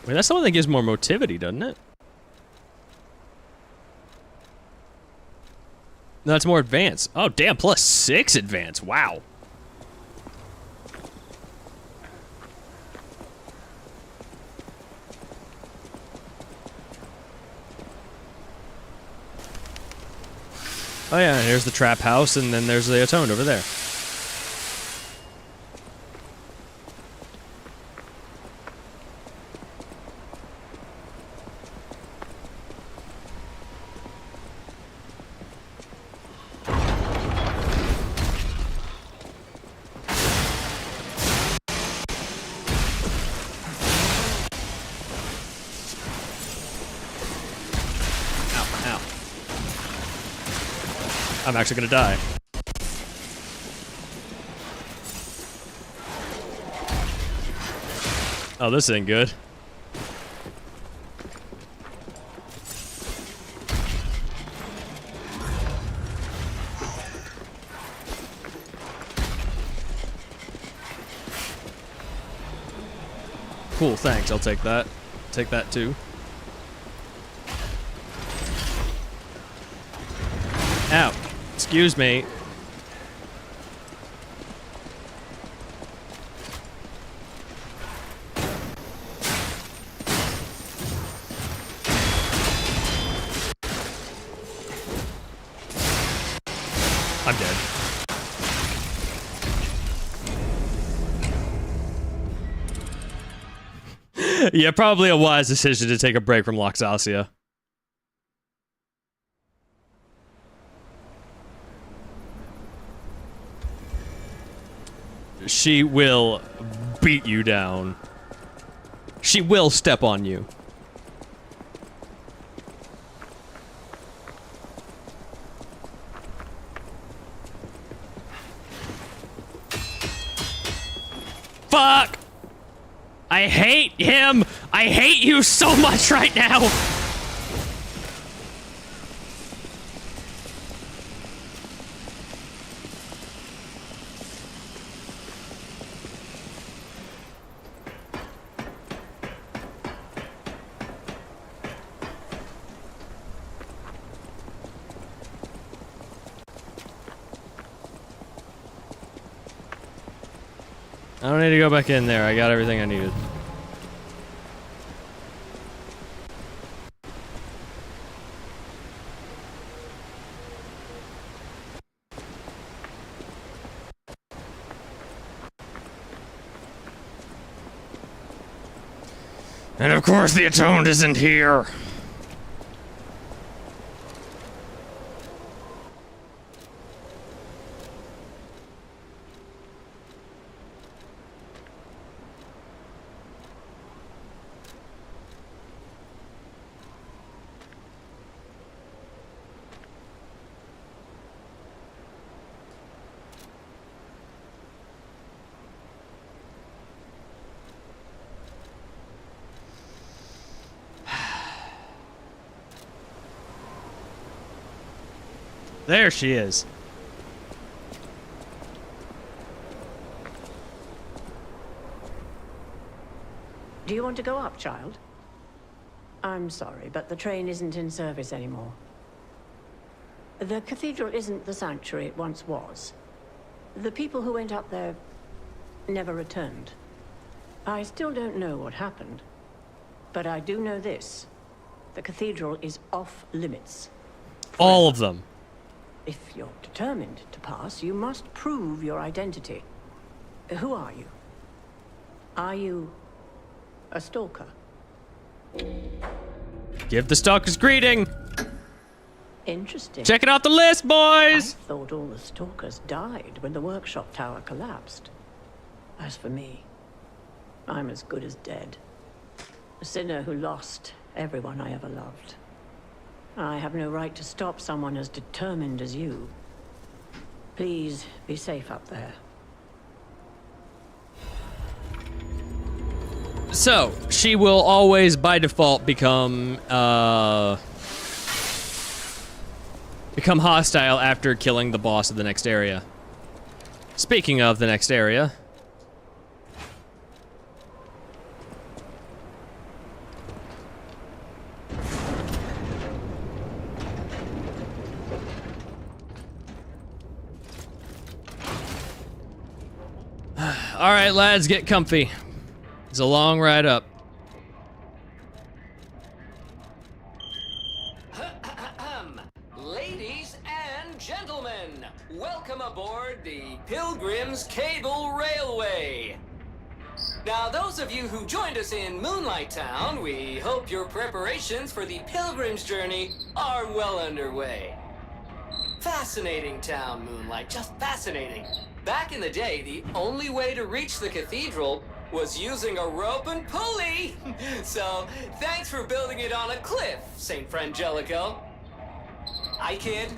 S1: Wait, that's the one that gives more motivity, doesn't it? No, it's more advanced. Oh, damn, +6 advanced. Wow. Oh yeah, here's the trap house, and then there's the Atoned over there. I'm actually gonna die. Oh, this ain't good. Cool, thanks. I'll take that. Take that too. Ow. Excuse me. I'm dead. Yeah, probably a wise decision to take a break from Loxasia. She will beat you down. She will step on you. Fuck! I hate him! I hate you so much right now! I don't need to go back in there. I got everything I needed. And of course the Atoned isn't here. There she is.
S2: Do you want to go up, child? I'm sorry, but the train isn't in service anymore. The cathedral isn't the sanctuary it once was. The people who went up there never returned. I still don't know what happened, but I do know this. The cathedral is off limits.
S1: All of them.
S11: If you're determined to pass, you must prove your identity. Who are you? Are you a stalker?
S1: Give the stalker's greeting.
S11: Interesting.
S1: Checking off the list, boys.
S11: I thought all the stalkers died when the workshop tower collapsed. As for me, I'm as good as dead. A sinner who lost everyone I ever loved. I have no right to stop someone as determined as you. Please be safe up there.
S1: So, she will always, by default, become hostile after killing the boss of the next area. Speaking of the next area... Alright, lads, get comfy. It's a long ride up.
S8: Ladies and gentlemen, welcome aboard the Pilgrim's Cable Railway. Now, those of you who joined us in Moonlight Town, we hope your preparations for the Pilgrim's journey are well underway. Fascinating town, Moonlight, just fascinating. Back in the day, the only way to reach the cathedral was using a rope and pulley. So, thanks for building it on a cliff, Saint Frangelico. I kid.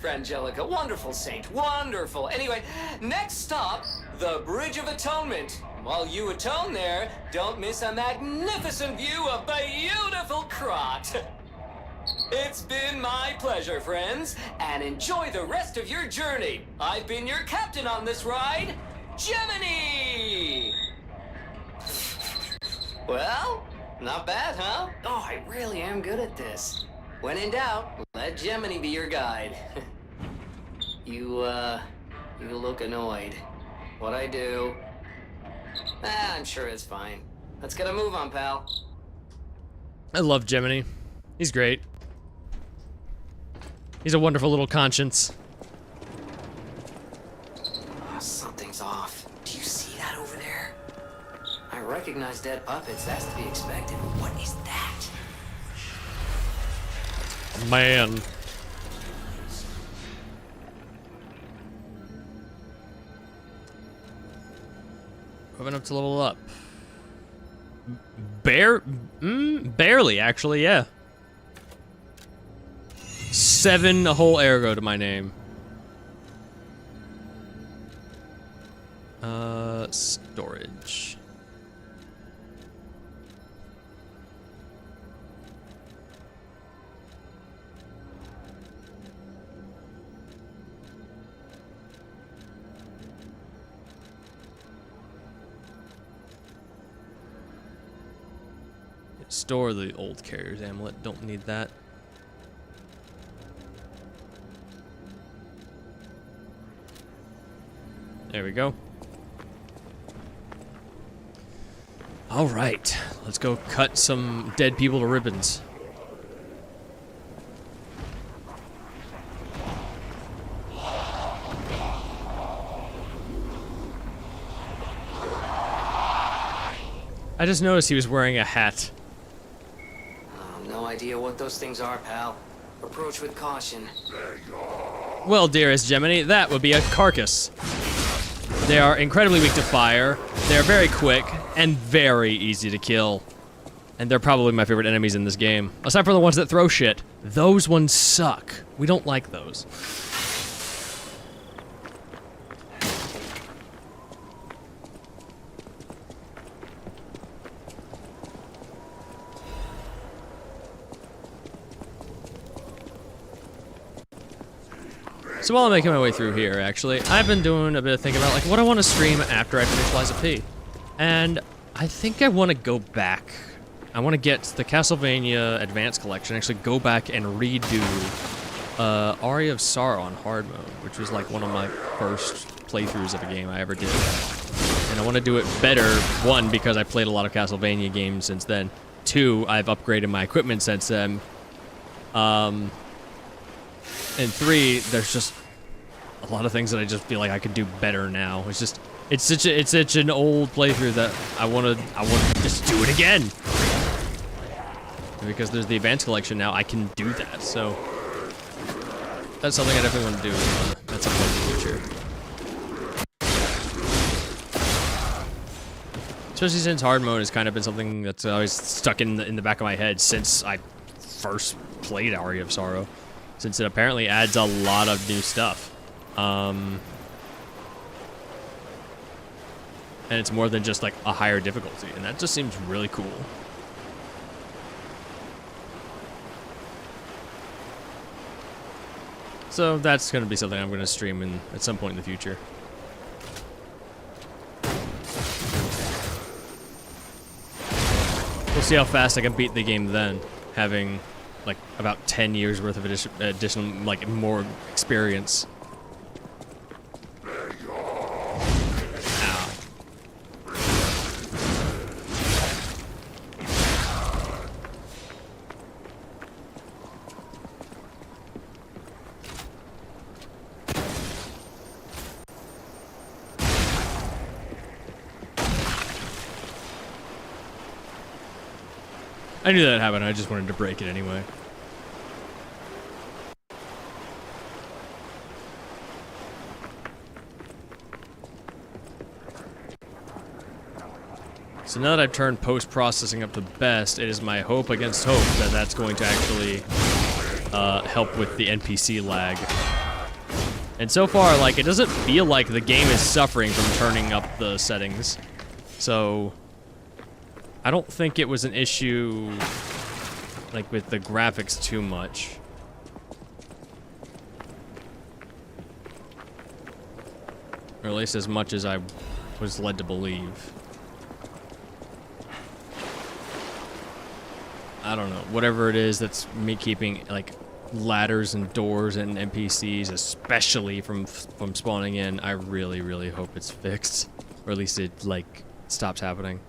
S8: Frangelico, wonderful saint, wonderful. Anyway, next stop, the Bridge of Atonement. While you atone there, don't miss a magnificent view of beautiful Krot. It's been my pleasure, friends, and enjoy the rest of your journey. I've been your captain on this ride, Gemini! Well, not bad, huh? Oh, I really am good at this. When in doubt, let Gemini be your guide. You look annoyed. What'd I do? I'm sure it's fine. Let's get a move on, pal.
S1: I love Gemini. He's great. He's a wonderful little conscience.
S8: Oh, something's off. Do you see that over there? I recognize dead puppets. That's to be expected. But what is that?
S1: Man. Moving up to level up. Barely, actually, yeah. 7 whole ergo to my name. Storage. Store the old carrier's amulet, don't need that. There we go. All right, let's go cut some dead people to ribbons. I just noticed he was wearing a hat.
S8: No idea what those things are, pal. Approach with caution.
S1: Well, dearest Gemini, that would be a carcass. They are incredibly weak to fire, they are very quick, and very easy to kill. And they're probably my favorite enemies in this game. Aside from the ones that throw shit. Those ones suck. We don't like those. So while I'm making my way through here, actually, I've been doing a bit of thinking about, like, what I want to stream after I finish Lies of P. And I think I want to go back. I want to get the Castlevania Advance Collection, actually go back and redo Aria of Sorrow on hard mode, which was, like, one of my first playthroughs of a game I ever did. And I want to do it better, 1, because I played a lot of Castlevania games since then. 2, I've upgraded my equipment since then. And 3, there's just a lot of things that I just feel like I could do better now. It's such an old playthrough that I want to just do it again. And because there's the advanced collection now, I can do that. So that's something I definitely want to do at some point in the future. Especially since hard mode has kind of been something that's always stuck in the back of my head since I first played Aria of Sorrow, since it apparently adds a lot of new stuff. And it's more than just like a higher difficulty, and that just seems really cool. So that's going to be something I'm going to stream at some point in the future. We'll see how fast I can beat the game then, having like about 10 years worth of additional, like more experience. Ow. I knew that happened, I just wanted to break it anyway. So now that I've turned post-processing up to best, it is my hope against hope that that's going to actually help with the NPC lag. And so far, like, it doesn't feel like the game is suffering from turning up the settings. So I don't think it was an issue, like, with the graphics too much. Or at least as much as I was led to believe. I don't know, whatever it is that's me keeping, like, ladders and doors and NPCs, especially from spawning in, I really, really hope it's fixed. Or at least it, like, stops happening.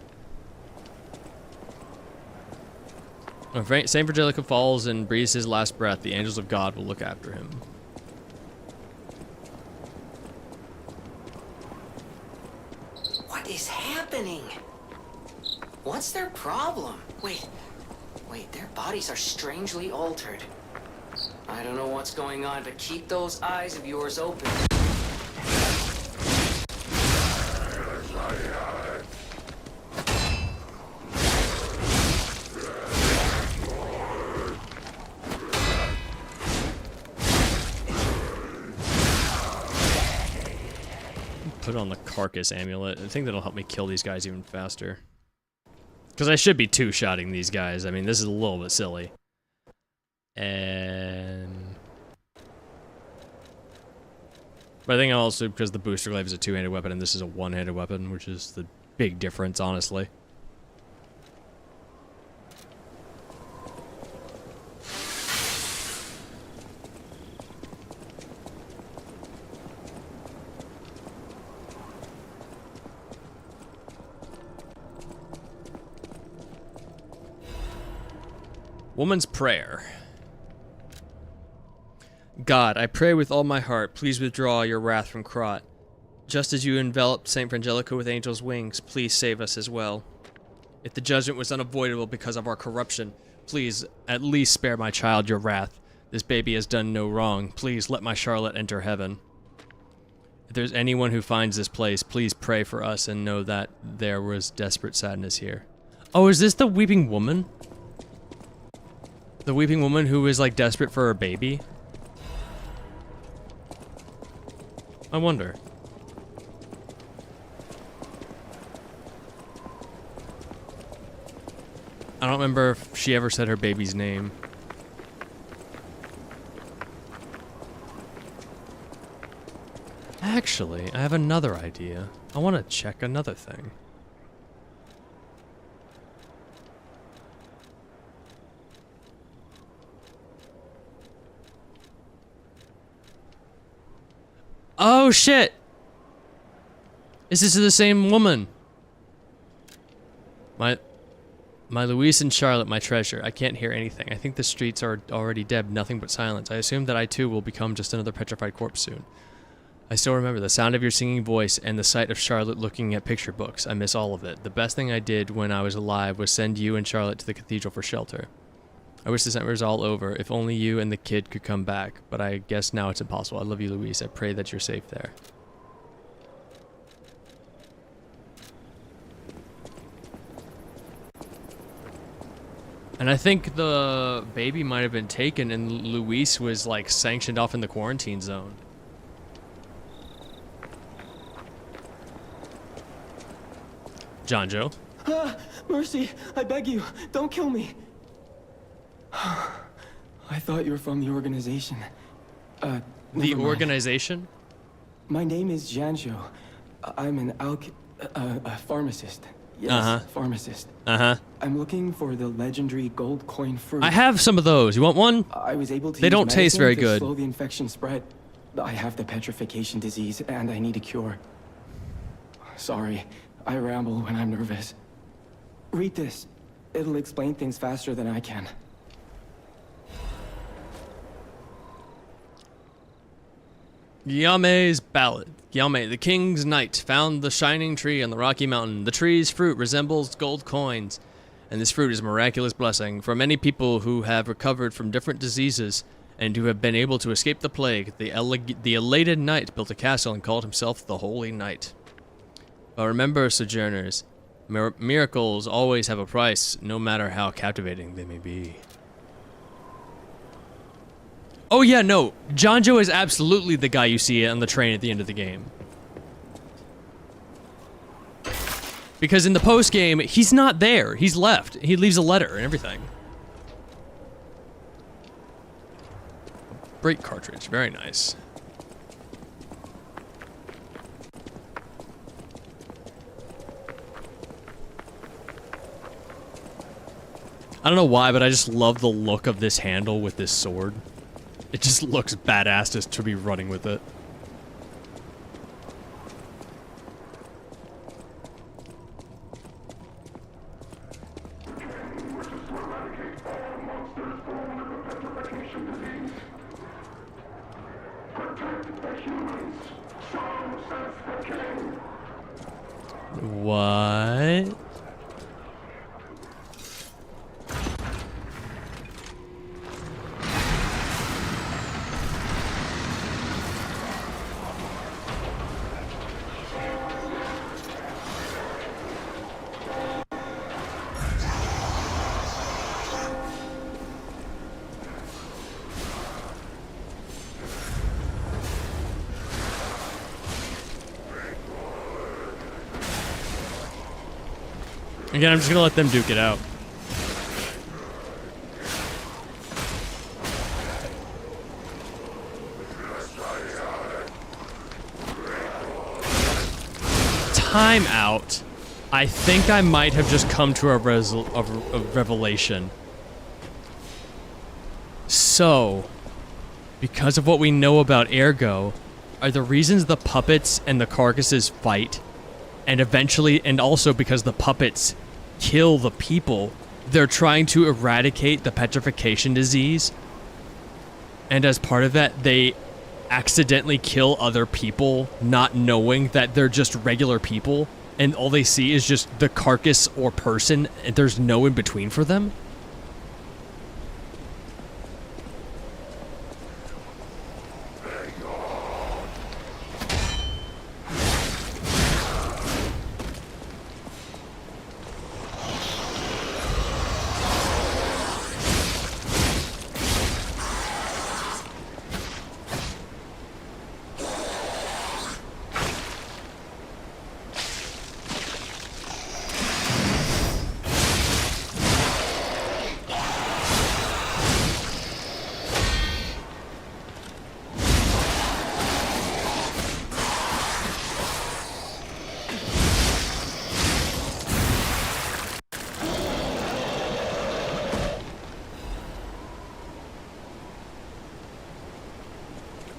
S1: When Saint Frangelico falls and breathes his last breath, the angels of God will look after him.
S8: What is happening? What's their problem? Wait, their bodies are strangely altered. I don't know what's going on, but keep those eyes of yours open.
S1: Put on the carcass amulet. I think that'll help me kill these guys even faster. Because I should be two-shotting these guys. I mean, this is a little bit silly. And... But I think also because the booster glaive is a two-handed weapon and this is a one-handed weapon, which is the big difference, honestly. Woman's Prayer. God, I pray with all my heart, please withdraw your wrath from Krot. Just as you enveloped Saint Frangelico with angels' wings, please save us as well. If the judgment was unavoidable because of our corruption, please at least spare my child your wrath. This baby has done no wrong. Please let my Charlotte enter heaven. If there's anyone who finds this place, please pray for us and know that there was desperate sadness here. Oh, is this the weeping woman? The weeping woman who is, like, desperate for her baby? I wonder. I don't remember if she ever said her baby's name. Actually, I have another idea. I want to check another thing. Oh shit! Is this the same woman? My Louise and Charlotte, my treasure. I can't hear anything. I think the streets are already dead, nothing but silence. I assume that I too will become just another petrified corpse soon. I still remember the sound of your singing voice and the sight of Charlotte looking at picture books. I miss all of it. The best thing I did when I was alive was send you and Charlotte to the cathedral for shelter. I wish this nightmare was all over. If only you and the kid could come back. But I guess now it's impossible. I love you, Louise. I pray that you're safe there. And I think the baby might have been taken and Luis was like sanctioned off in the quarantine zone. John Joe?
S12: Mercy, I beg you, don't kill me. I thought you were from the organization.
S1: The organization?
S12: My name is Janjo. I'm an pharmacist. Yes, pharmacist. I'm looking for the legendary gold coin fruit.
S1: I have some of those. You want one?
S12: I was able to
S1: They don't taste very
S12: to
S1: good.
S12: slow the infection spread. I have the petrification disease and I need a cure. Sorry, I ramble when I'm nervous. Read this. It'll explain things faster than I can.
S1: Yame's Ballad. Yame, the king's knight, found the shining tree on the rocky mountain. The tree's fruit resembles gold coins, and this fruit is a miraculous blessing. For many people who have recovered from different diseases and who have been able to escape the plague, the elated knight built a castle and called himself the Holy Knight. But remember, sojourners, miracles always have a price, no matter how captivating they may be. Oh yeah, no, Janjo is absolutely the guy you see on the train at the end of the game. Because in the post-game, he's not there. He's left. He leaves a letter and everything. Brake cartridge, very nice. I don't know why, but I just love the look of this handle with this sword. It just looks badass just to be running with it. What? Again, I'm just gonna let them duke it out. Time out. I think I might have just come to a revelation. So, because of what we know about Ergo, are the reasons the puppets and the carcasses fight, and eventually, and also because the puppets kill the people, they're trying to eradicate the petrification disease, and as part of that, they accidentally kill other people, not knowing that they're just regular people, and all they see is just the carcass or person, and there's no in between for them?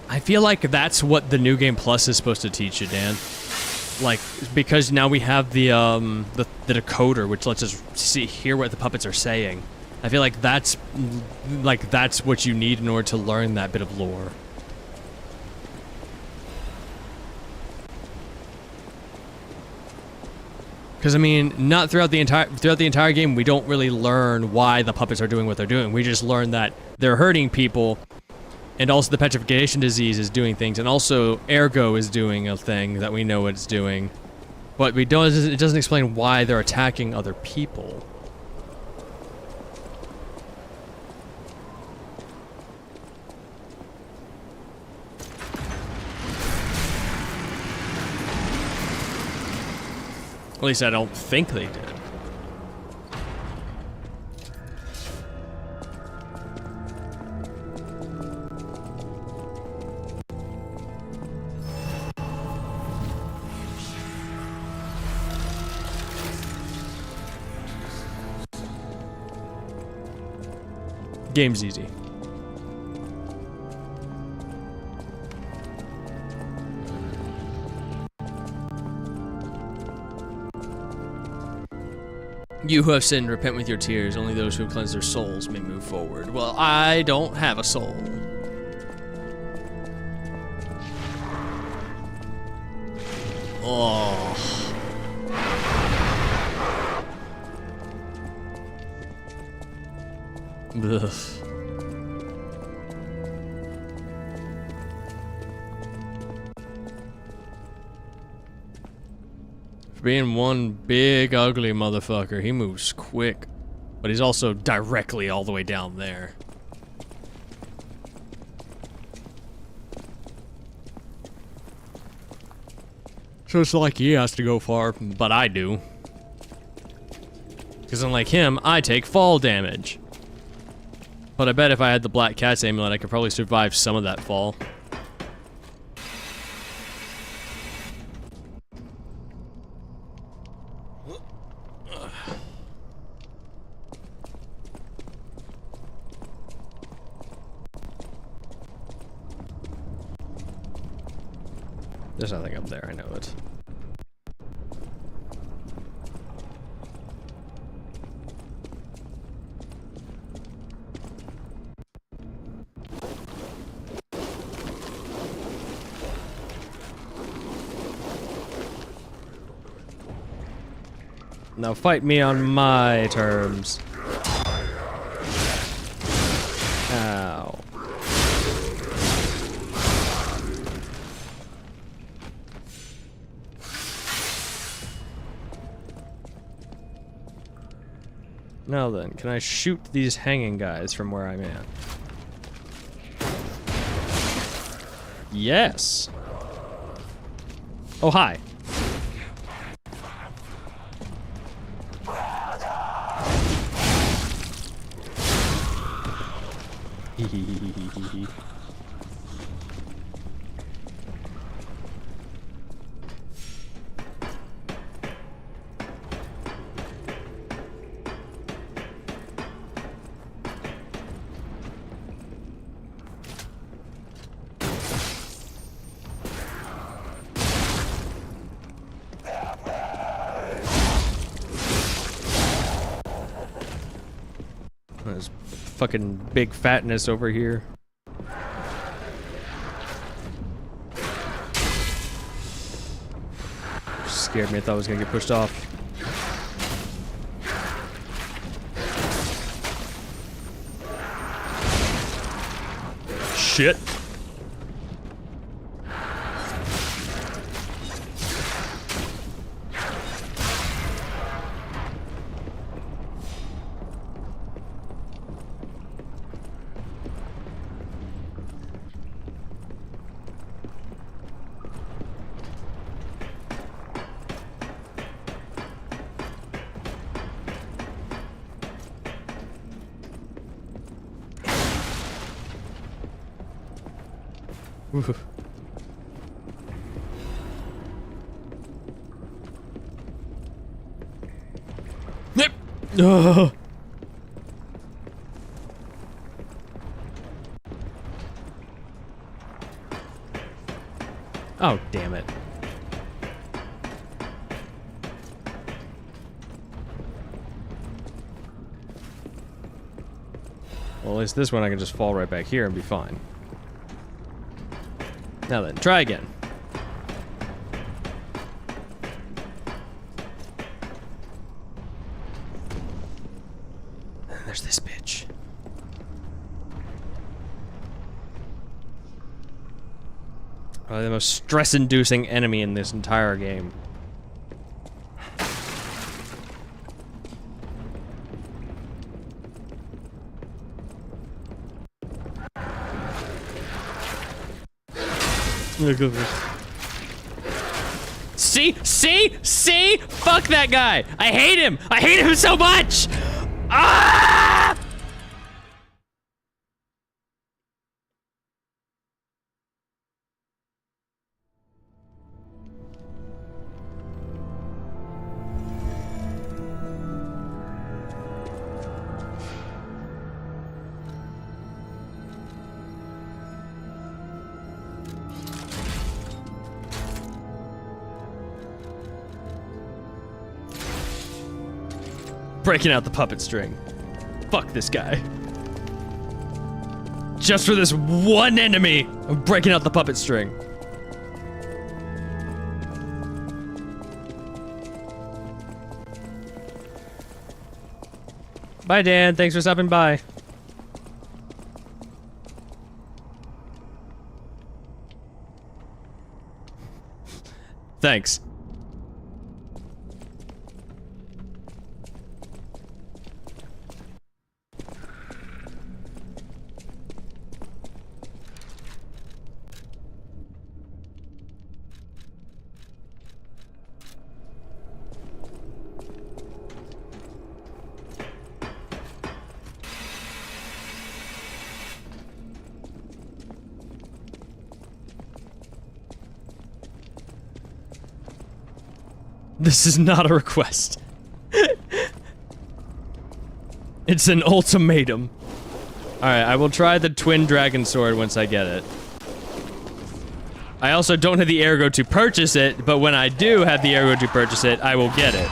S1: I feel like that's what the New Game Plus is supposed to teach you, Dan. like, because now we have the decoder, which lets us hear what the puppets are saying. I feel like that's what you need in order to learn that bit of lore. Because I mean, not throughout the entire game, we don't really learn why the puppets are doing what they're doing. We just learn that they're hurting people, and also the petrification disease is doing things, and also Ergo is doing a thing that we know what it's doing, but it doesn't explain why they're attacking other people. At least I don't think they did. Game's easy. You who have sinned, repent with your tears. Only those who have cleansed their souls may move forward. Well, I don't have a soul. Oh. Ugh. For being one big ugly motherfucker, he moves quick. But he's also directly all the way down there. So it's like he has to go far, but I do. Because unlike him, I take fall damage. But I bet if I had the Black Cat's amulet, I could probably survive some of that fall. There's nothing up there, I know it. Now fight me on my terms. Ow. Now then, can I shoot these hanging guys from where I'm at? Yes. Oh, hi. There's fucking big fatness over here. Scared me, I thought I was gonna get pushed off. Shit. Oh. Oh, damn it. Well, at least this one I can just fall right back here and be fine. Now then, try again. And there's this bitch. The most stress-inducing enemy in this entire game. See? See? See? Fuck that guy! I hate him! I hate him so much! Ah! Breaking out the puppet string. Fuck this guy. Just for this one enemy, I'm breaking out the puppet string. Bye, Dan. Thanks for stopping by. Thanks. This is not a request. It's an ultimatum. Alright, I will try the twin dragon sword once I get it. I also don't have the ergo to purchase it, but when I do have the ergo to purchase it, I will get it.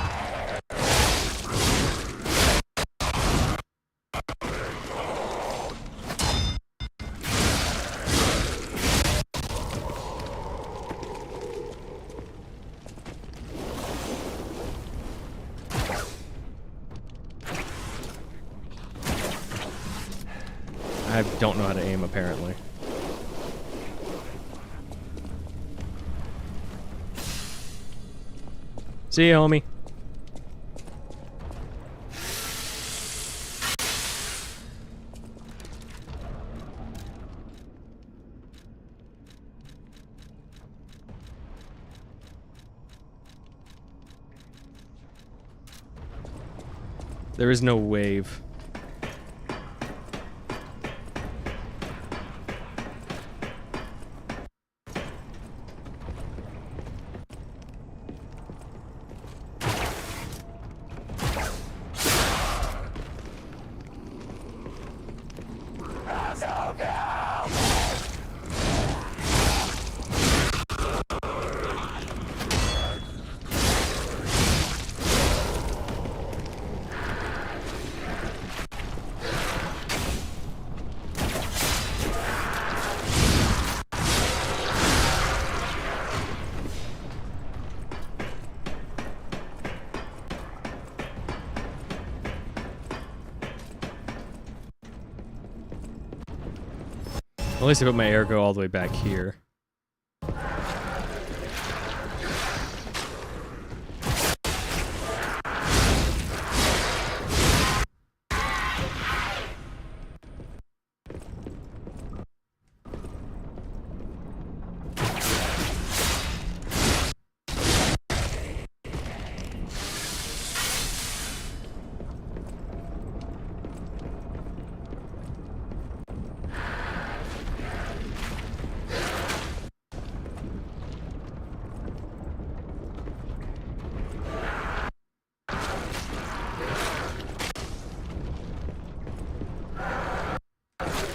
S1: I don't know how to aim, apparently. See you, homie. There is no wave. At least I put my ergo all the way back here.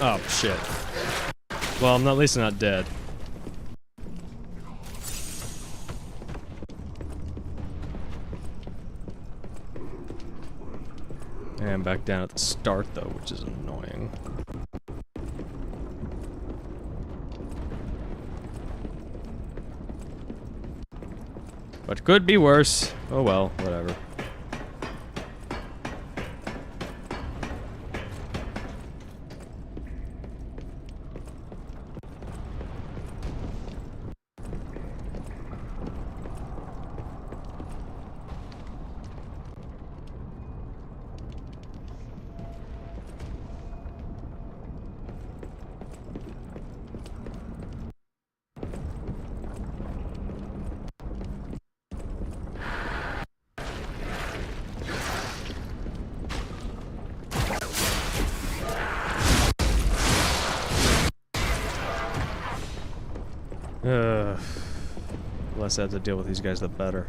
S1: Oh, shit. Well, I'm at least not dead. And back down at the start, though, which is annoying. But could be worse. Oh well, whatever. Less I have to deal with these guys, the better.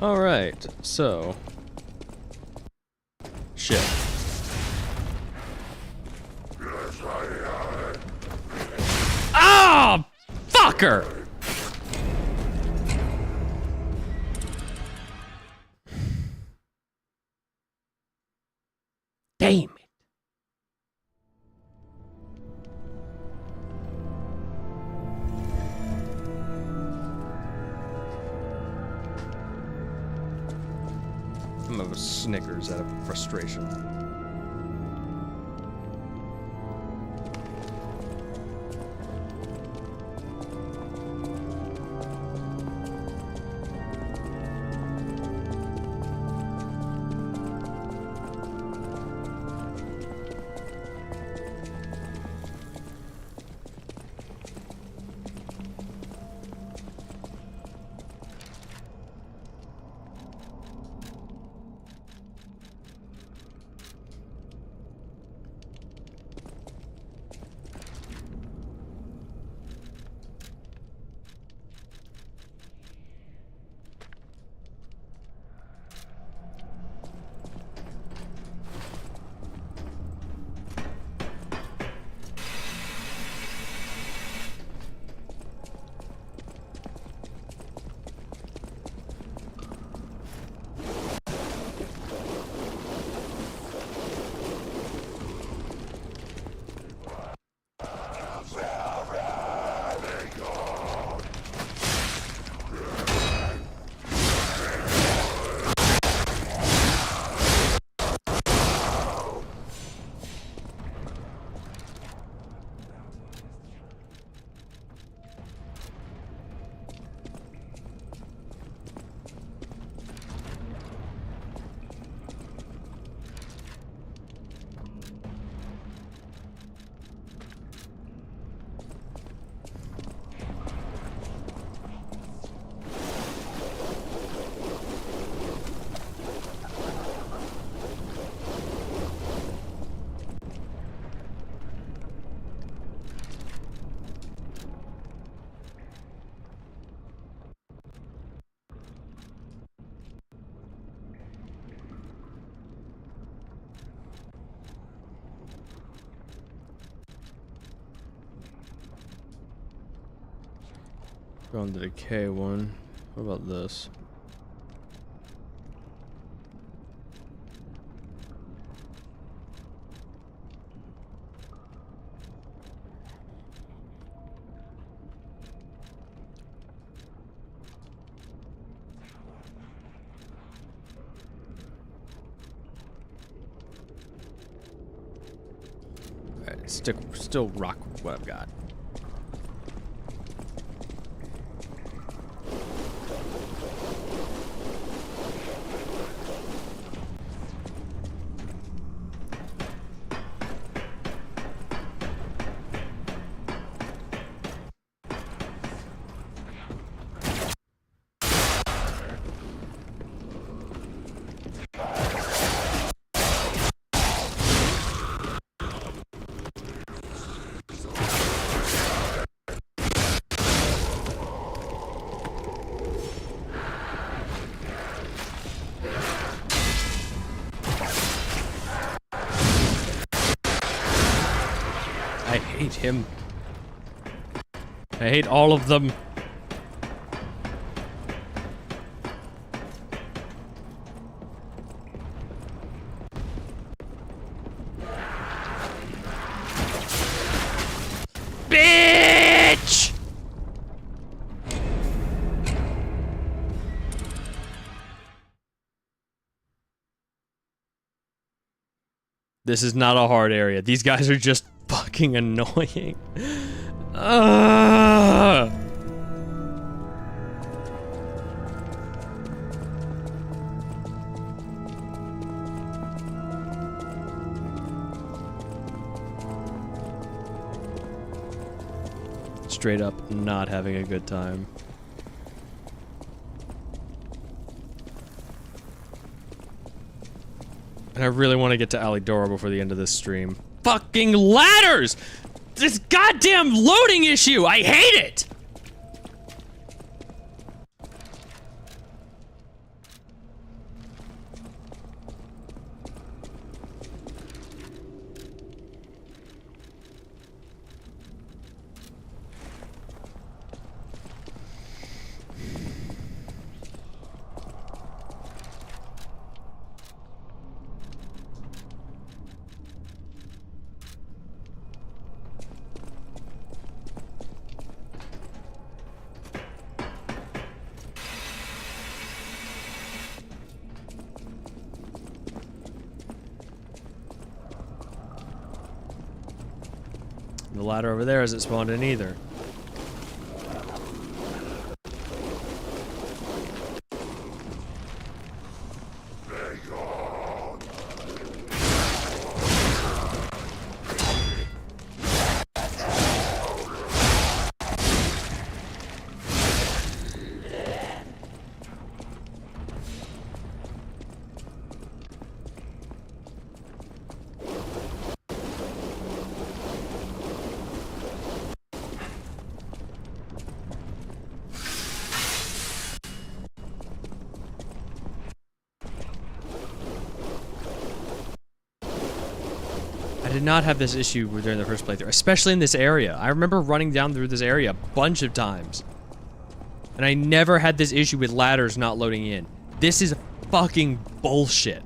S1: All right, so shit. Oh, fucker! Damn it. I'm of a Snickers out of frustration. Going to the K one. What about this? Alright, still rock with what I've got. hate him. I hate all of them. Bitch! This is not a hard area. These guys are just fucking annoying. Straight up not having a good time. And I really want to get to Alidoro before the end of this stream. Fucking ladders! This goddamn loading issue! I hate it! The ladder over there hasn't spawned in either. I did not have this issue during the first playthrough, especially in this area. I remember running down through this area a bunch of times. And I never had this issue with ladders not loading in. This is fucking bullshit.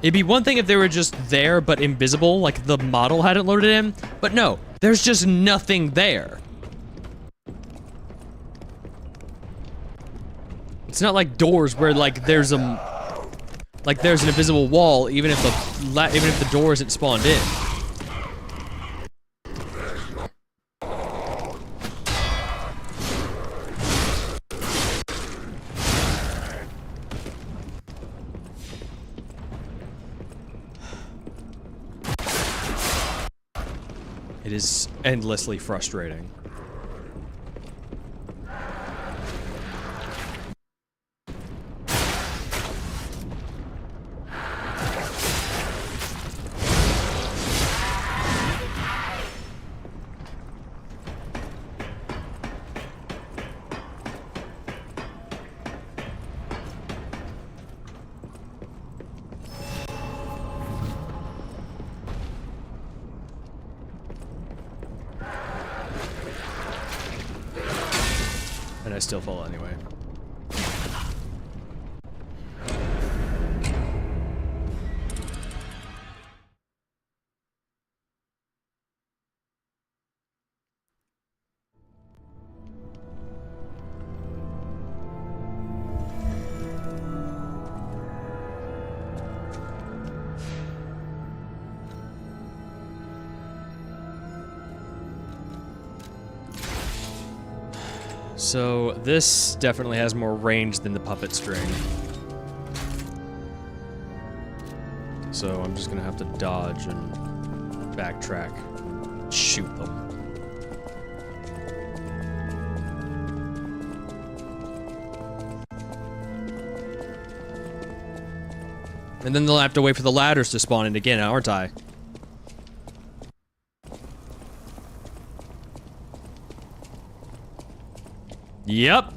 S1: It'd be one thing if they were just there but invisible, like the model hadn't loaded in, but no, there's just nothing there. It's not like doors where like there's an invisible wall even if the door isn't spawned in. It is endlessly frustrating. And I still fall anyway. So this definitely has more range than the puppet string. So I'm just gonna have to dodge and backtrack, shoot them. And then they'll have to wait for the ladders to spawn in again, aren't I? Yep.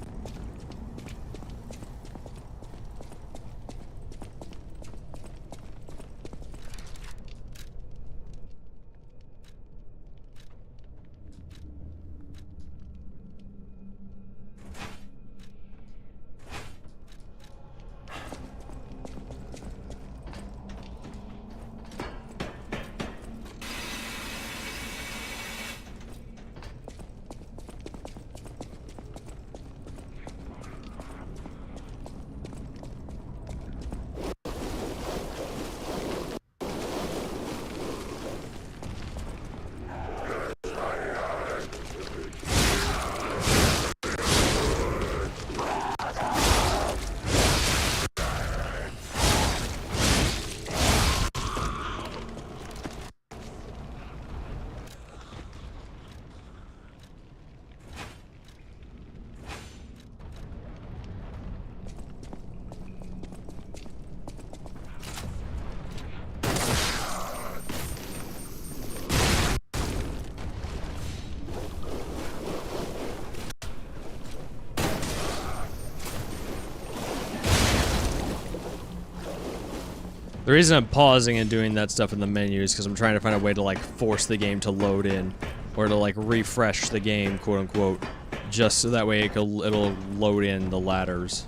S1: The reason I'm pausing and doing that stuff in the menu is because I'm trying to find a way to like force the game to load in, or to like refresh the game, quote unquote, just so that way it'll load in the ladders.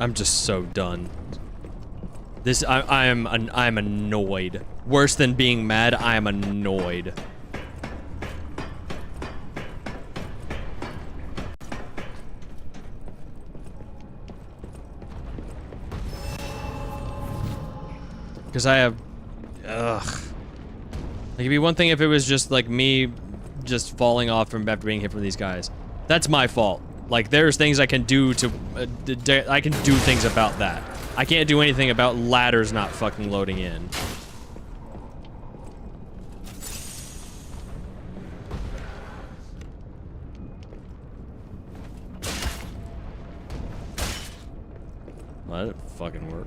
S1: I'm just so done. This I'm annoyed. Worse than being mad, I am annoyed. Because I have, ugh. Like, it'd be one thing if it was just like me just falling off from after being hit from these guys. That's my fault. Like, there's things I can do to, I can do things about that. I can't do anything about ladders not fucking loading in. Well, that didn't fucking work.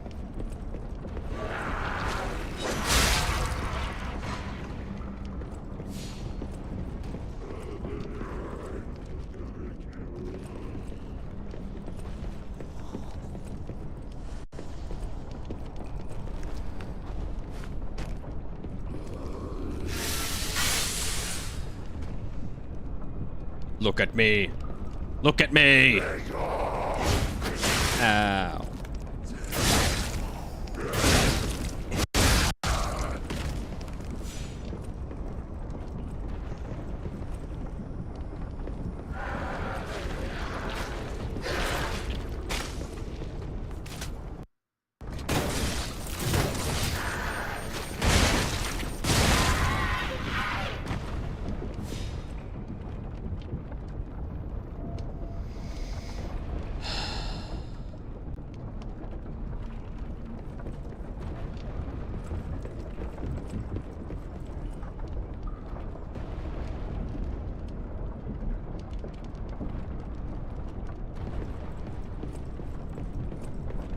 S1: Look at me. Look at me. Ow.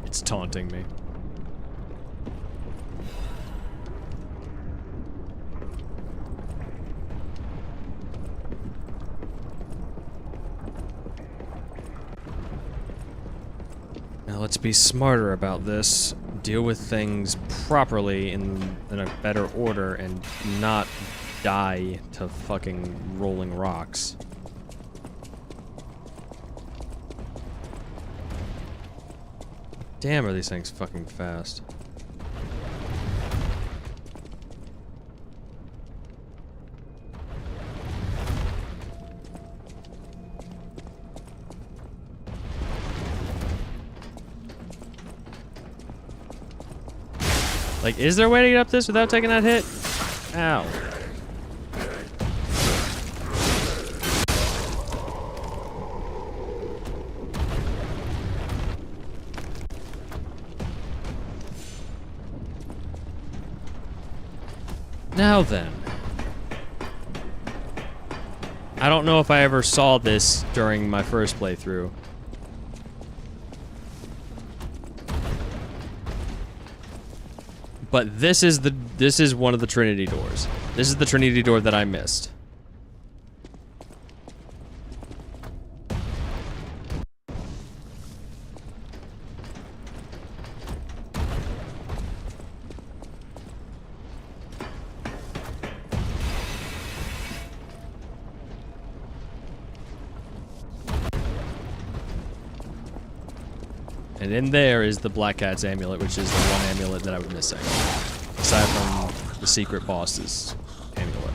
S1: It's taunting me. Now let's be smarter about this. Deal with things properly in a better order and not die to fucking rolling rocks. Damn, are these things fucking fast. Like, is there a way to get up this without taking that hit? Ow. Now then. I don't know if I ever saw this during my first playthrough. But this is one of the Trinity doors. This is the Trinity door that I missed. And in there is the Black Cat's amulet, which is the one amulet that I was missing. Aside from the secret boss's amulet.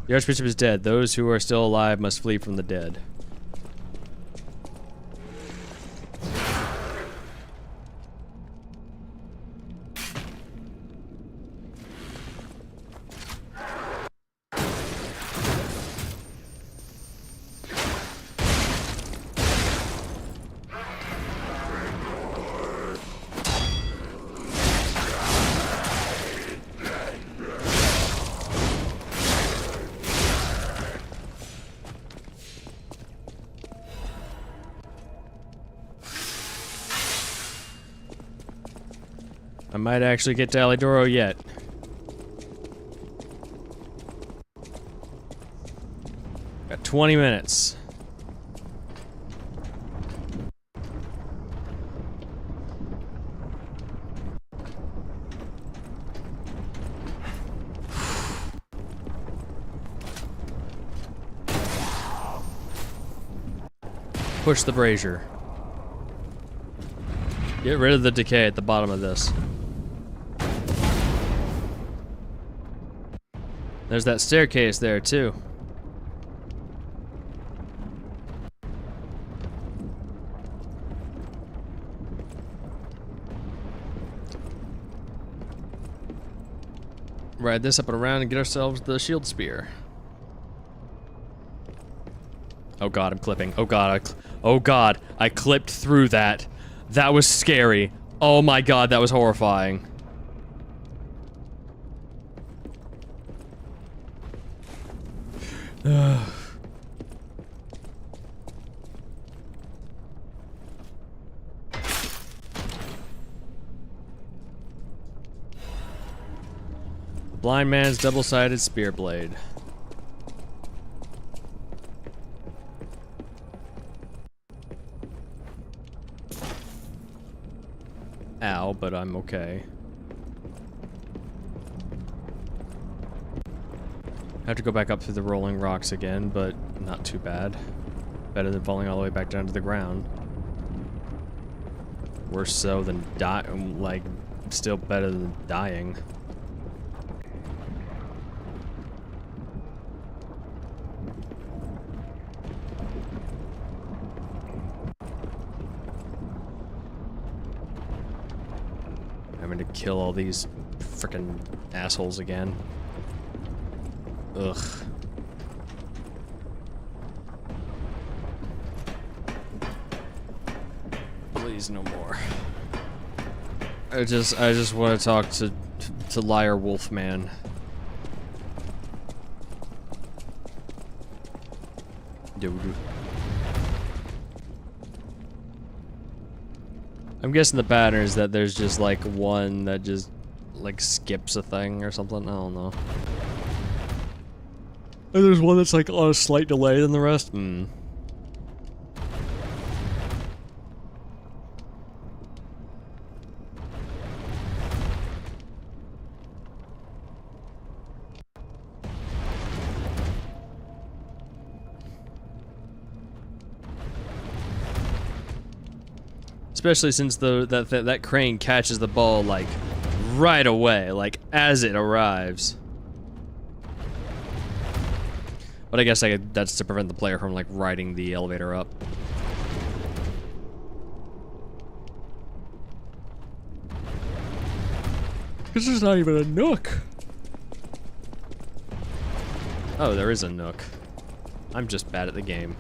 S1: The Archbishop is dead. Those who are still alive must flee from the dead. I might actually get to Alidoro yet. Got 20 minutes. Push the brazier. Get rid of the decay at the bottom of this. There's that staircase there, too. Ride this up and around and get ourselves the shield spear. Oh god, I'm clipping. Oh god, oh god, I clipped through that. That was scary. Oh my god, that was horrifying. Blind man's double-sided spear blade. Ow, but I'm okay. I have to go back up through the rolling rocks again, but not too bad. Better than falling all the way back down to the ground. Worse so than like, still better than dying. Having to kill all these frickin' assholes again. Ugh. Please, no more. I just want to talk to Liar Wolfman. Dude. I'm guessing the pattern is that there's just like one that just like skips a thing or something. I don't know. And there's one that's like on a slight delay than the rest. Especially since that crane catches the ball like right away, like as it arrives. But I guess that's to prevent the player from, like, riding the elevator up. This is not even a nook. Oh, there is a nook. I'm just bad at the game.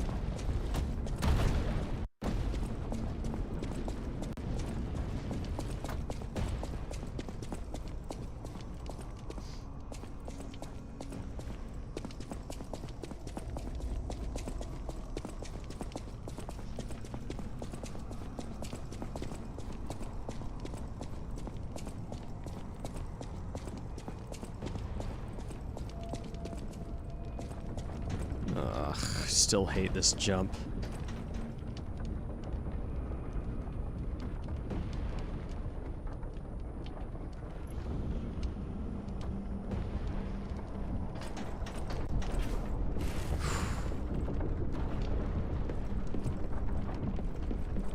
S1: Ugh, still hate this jump.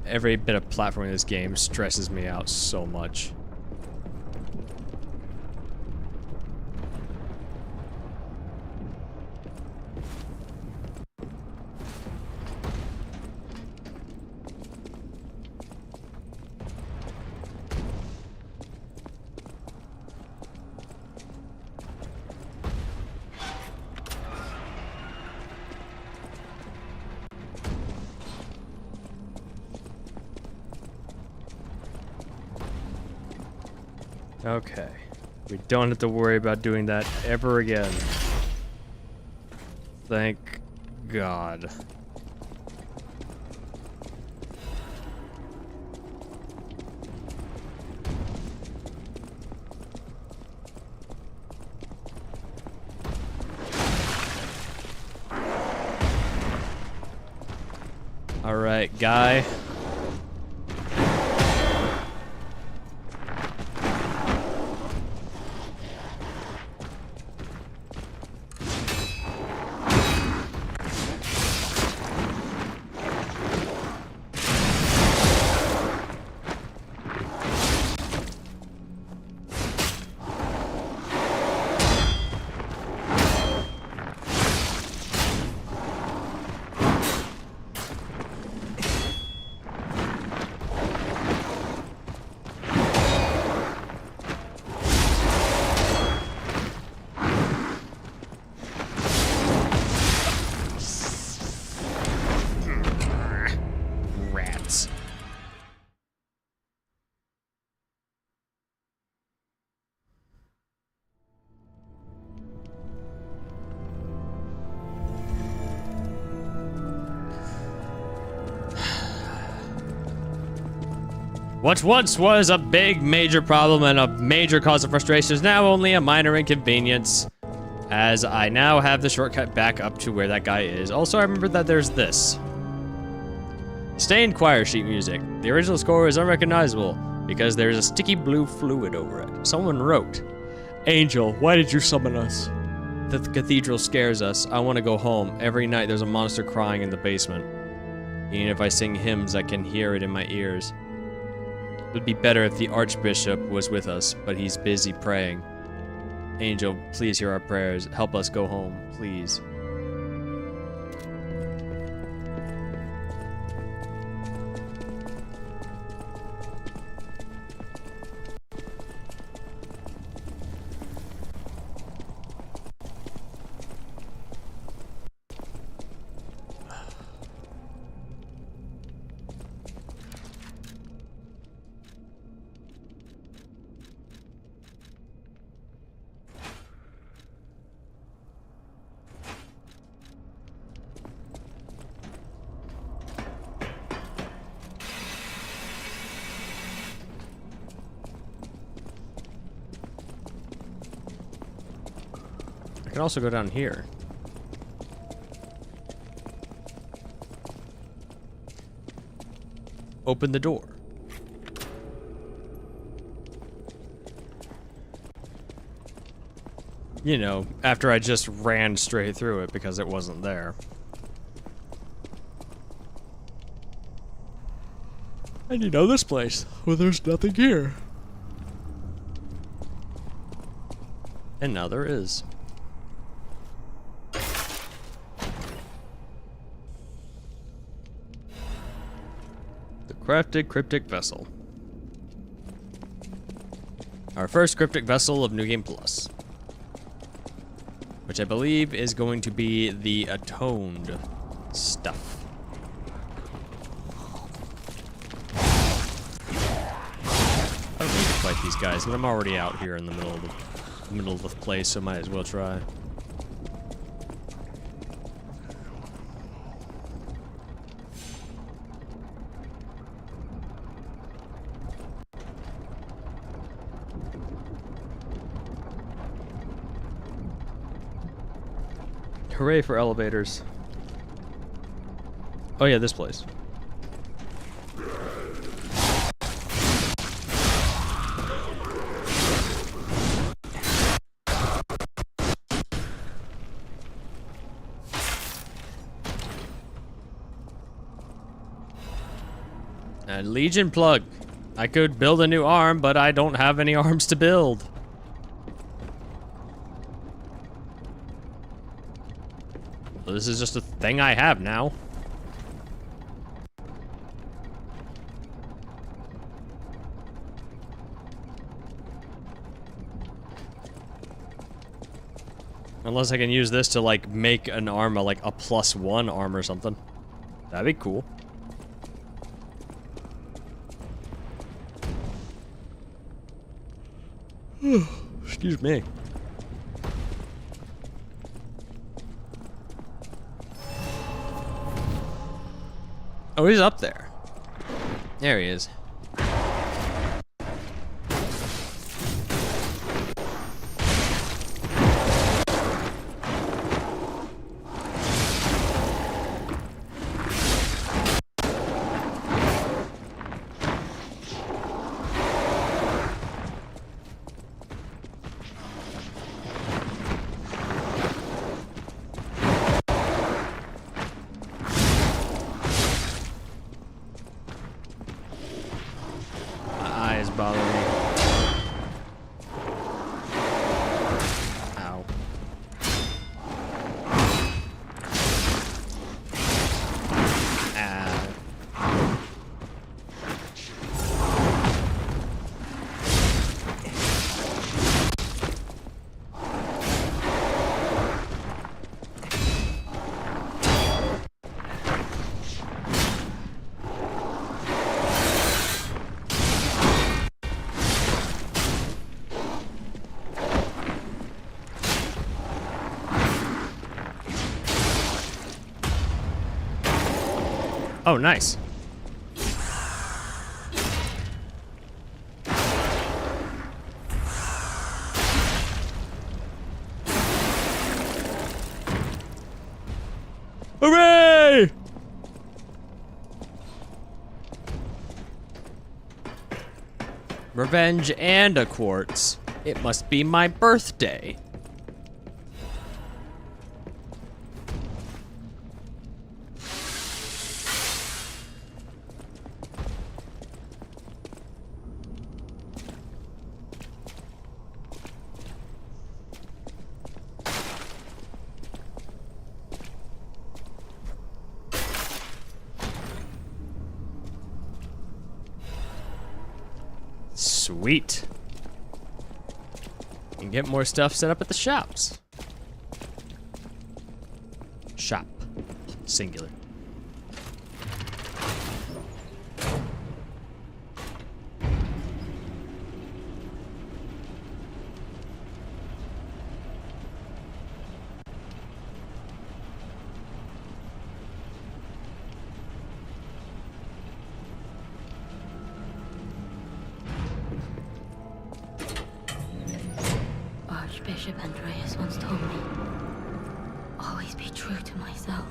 S1: Every bit of platforming in this game stresses me out so much. Okay. We don't have to worry about doing that ever again. Thank God. All right, guy. Rats. What once was a big major problem and a major cause of frustration is now only a minor inconvenience, as I now have the shortcut back up to where that guy is. Also, I remember that there's this. Stained choir sheet music. The original score is unrecognizable because there's a sticky blue fluid over it. Someone wrote, "Angel, why did you summon us? The cathedral scares us. I want to go home. Every night there's a monster crying in the basement. Even if I sing hymns, I can hear it in my ears. It would be better if the Archbishop was with us, but he's busy praying. Angel, please hear our prayers. Help us go home, please." I can also go down here. Open the door. You know, after I just ran straight through it because it wasn't there. And you know this place, well, there's nothing here. And now there is. Crafted cryptic vessel. Our first cryptic vessel of New Game Plus. Which I believe is going to be the atoned stuff. I don't need to fight these guys, but I'm already out here in the middle of the place, so might as well try. Hooray for elevators. Oh yeah, this place. Legion plug. I could build a new arm, but I don't have any arms to build. So this is just a thing I have now. Unless I can use this to like make an arm like a +1 arm or something. That'd be cool. Excuse me. Oh, he's up there. There he is. Bother me. Ow. Ah. Oh, nice. Hooray! Revenge and a quartz. It must be my birthday. Sweet. And get more stuff set up at the shops. Shop. Singular.
S5: Archbishop Andreas once told me, always be true to myself.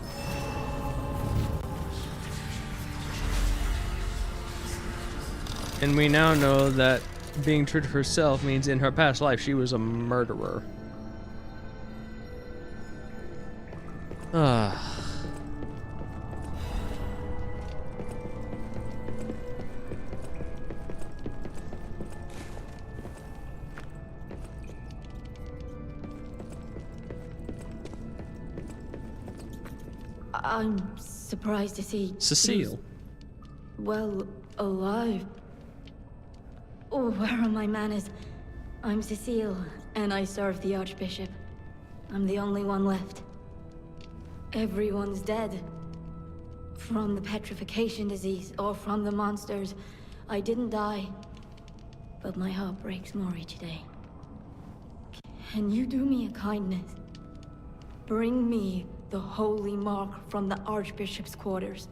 S1: And we now know that being true to herself means in her past life she was a murderer. Ah.
S5: I'm surprised to see...
S1: Cecile.
S5: Well,
S13: alive. Oh, where are my manners? I'm Cecile, and I serve the Archbishop. I'm the only one left. Everyone's dead. From the petrification disease, or from the monsters. I didn't die. But my heart breaks more each day. Can you do me a kindness? Bring me the holy mark from the Archbishop's quarters.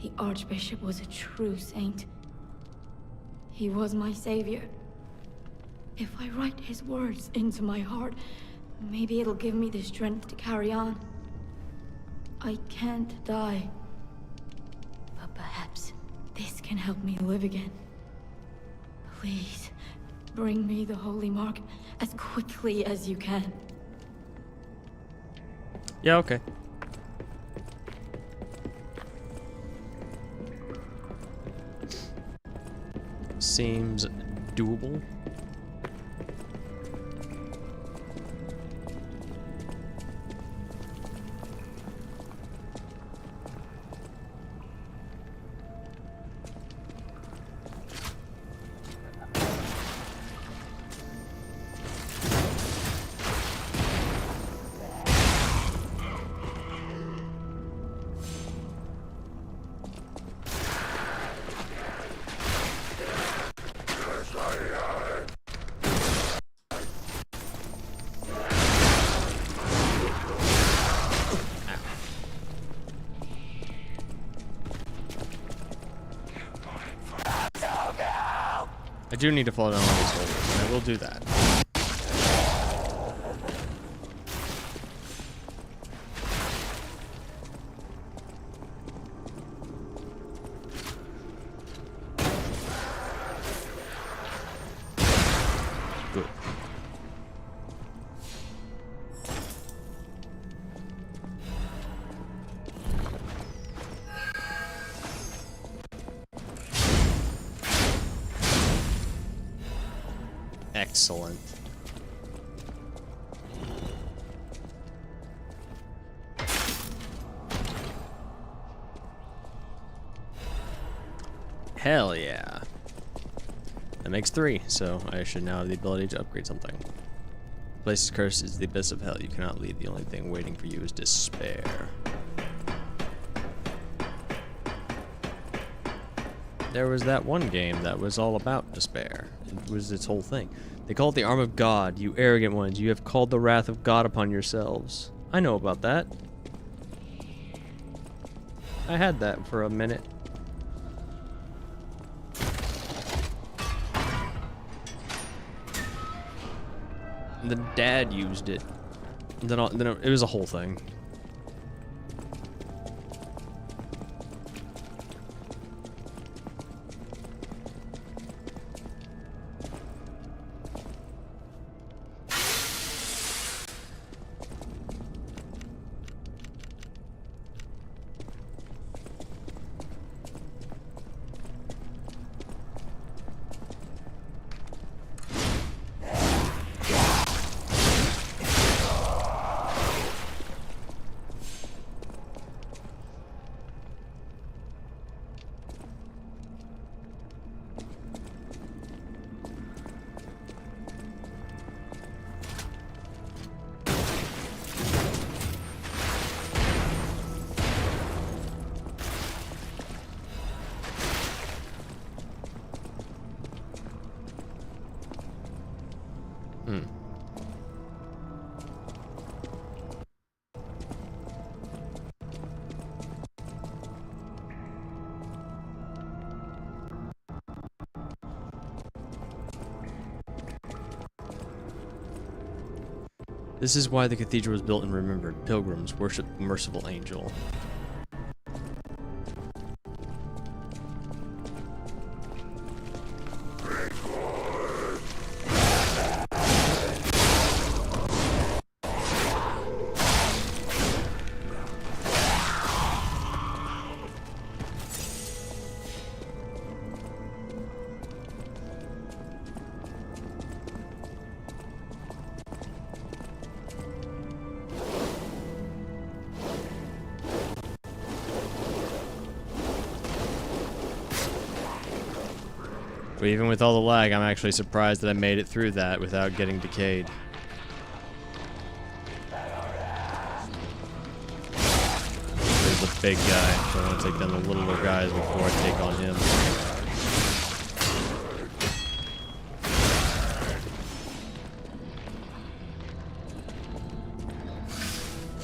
S13: The Archbishop was a true saint. He was my savior. If I write his words into my heart, maybe it'll give me the strength to carry on. I can't die. But perhaps this can help me live again. Please, bring me the holy mark as quickly as you can.
S1: Yeah, okay. Seems doable. I do need to fall down on these holes, and I will do that. Good. Excellent. Hell yeah. That makes 3, so I should now have the ability to upgrade something. The place's curse is the abyss of hell. You cannot leave. The only thing waiting for you is despair. There was that one game that was all about despair. It was its whole thing. They call it the arm of God. You arrogant ones, you have called the wrath of God upon yourselves. I know about that. I had that for a minute. And then Dad used it. And then it was a whole thing. This is why the cathedral was built and remembered. Pilgrims worship the merciful angel. But even with all the lag, I'm actually surprised that I made it through that without getting decayed. There's the big guy, so I want to take down the littler guys before I take on him.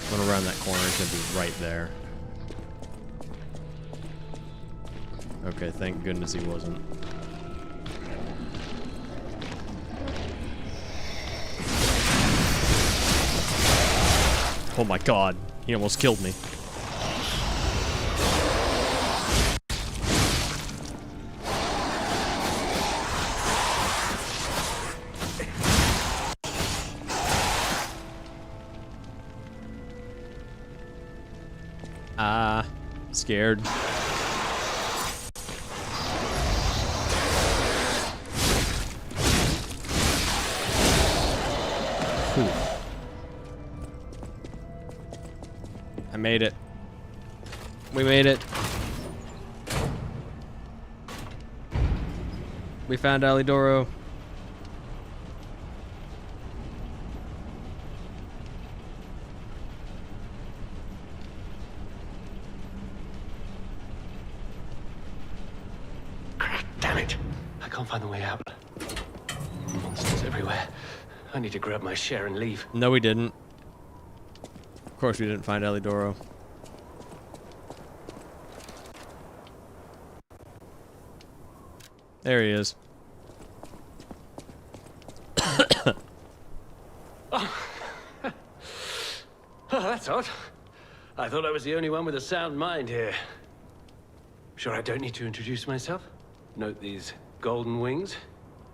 S1: Going around that corner, it's gonna be right there. Okay, thank goodness he wasn't. Oh my god, he almost killed me. Scared. Whew. I made it. We made it. We found Alidoro.
S9: Damn it! I can't find the way out. Monsters everywhere. I need to grab my share and leave.
S1: No, we didn't. Of course we didn't find Alidoro. There he is.
S9: Oh, that's odd. I thought I was the only one with a sound mind here. Sure I don't need to introduce myself? Note these golden wings?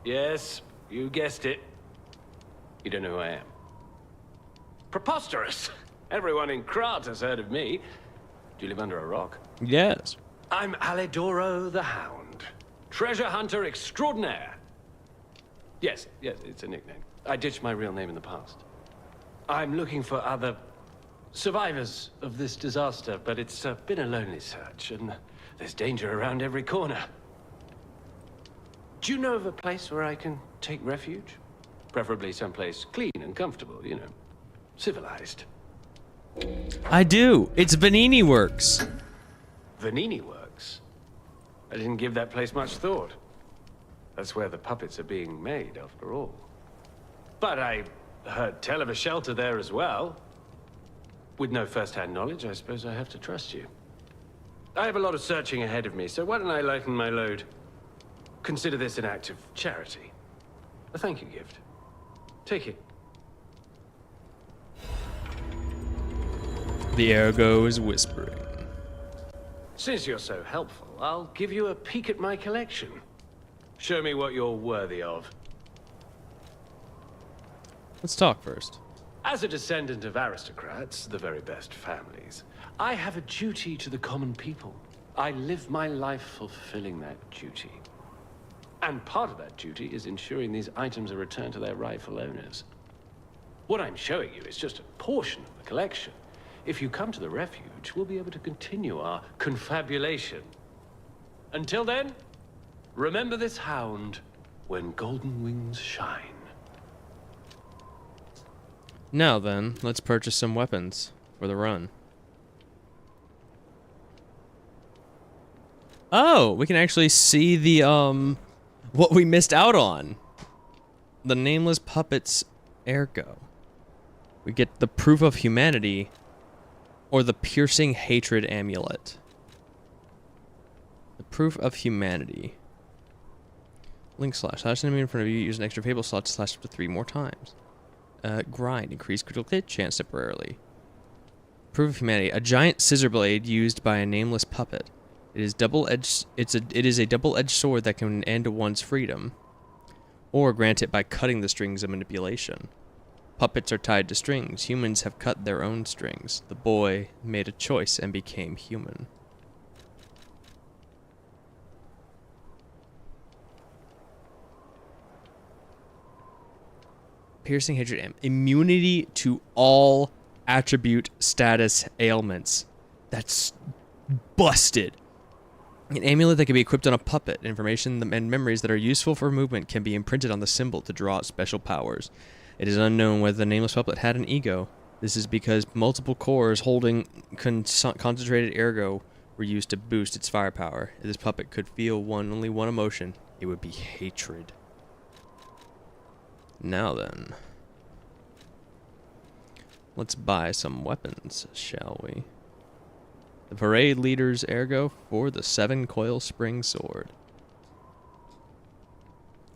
S9: Yes, you guessed it. You don't know who I am. Preposterous! Everyone in Krat has heard of me. Do you live under a rock?
S1: Yes.
S9: I'm Alidoro the Hound. Treasure hunter extraordinaire. Yes, it's a nickname. I ditched my real name in the past. I'm looking for other survivors of this disaster, but it's been a lonely search, and there's danger around every corner. Do you know of a place where I can take refuge? Preferably someplace clean and comfortable, you know, civilized.
S1: I do. It's Vanini Works.
S9: Vanini Works? I didn't give that place much thought. That's where the puppets are being made, after all. But I heard tell of a shelter there as well. With no first-hand knowledge, I suppose I have to trust you. I have a lot of searching ahead of me, so why don't I lighten my load? Consider this an act of charity. A thank you gift. Take it.
S1: The Ergo is whispering.
S9: Since you're so helpful, I'll give you a peek at my collection. Show me what you're worthy of.
S1: Let's talk first.
S9: As a descendant of aristocrats, the very best families, I have a duty to the common people. I live my life fulfilling that duty. And part of that duty is ensuring these items are returned to their rightful owners. What I'm showing you is just a portion of the collection. If you come to the refuge, we'll be able to continue our confabulation. Until then, remember this hound when golden wings shine.
S1: Now then, let's purchase some weapons for the run. Oh, we can actually see the, what we missed out on. The Nameless Puppets Ergo. We get the Proof of Humanity or the Piercing Hatred Amulet. The Proof of Humanity. Link slash an enemy in front of you, use an extra fable slot to slash up to 3 more times. Grind, increase critical hit chance temporarily. Proof of Humanity, a giant scissor blade used by a nameless puppet. It is double-edged. It is a double-edged sword that can end one's freedom, or grant it by cutting the strings of manipulation. Puppets are tied to strings. Humans have cut their own strings. The boy made a choice and became human. Piercing Hatred, immunity to all attribute status ailments. That's busted. An amulet that can be equipped on a puppet. Information and memories that are useful for movement can be imprinted on the symbol to draw out special powers. It is unknown whether the nameless puppet had an ego. This is because multiple cores holding concentrated ergo were used to boost its firepower. If this puppet could feel only one emotion, it would be hatred. Now then, let's buy some weapons, shall we? The parade leader's ergo for the 7-coil spring sword.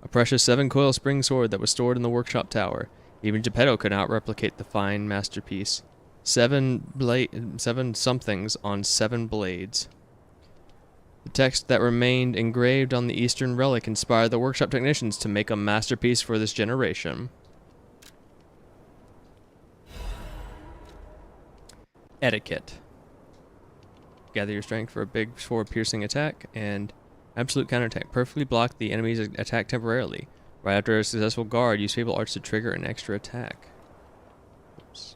S1: A precious 7-coil spring sword that was stored in the workshop tower. Even Geppetto could not replicate the fine masterpiece. 7 somethings on 7 blades. The text that remained engraved on the Eastern relic inspired the workshop technicians to make a masterpiece for this generation. Etiquette. Gather your strength for a big sword-piercing attack, and absolute counterattack. Perfectly block the enemy's attack temporarily. Right after a successful guard, use Fable Arts to trigger an extra attack. Oops.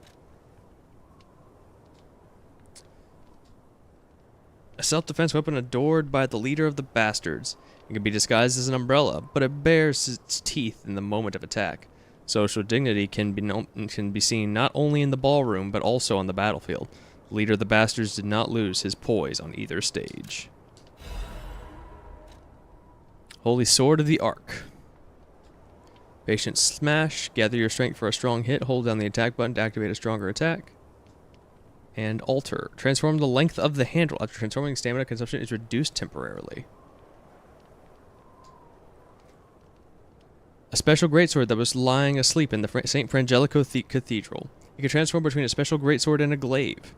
S1: A self-defense weapon adored by the leader of the bastards. It can be disguised as an umbrella, but it bares its teeth in the moment of attack. Social dignity can be seen not only in the ballroom, but also on the battlefield. The leader of the bastards did not lose his poise on either stage. Holy Sword of the Ark. Patient Smash. Gather your strength for a strong hit. Hold down the attack button to activate a stronger attack. And Alter. Transform the length of the handle. After transforming, stamina consumption is reduced temporarily. A special greatsword that was lying asleep in the St. Frangelico Cathedral. You can transform between a special greatsword and a glaive.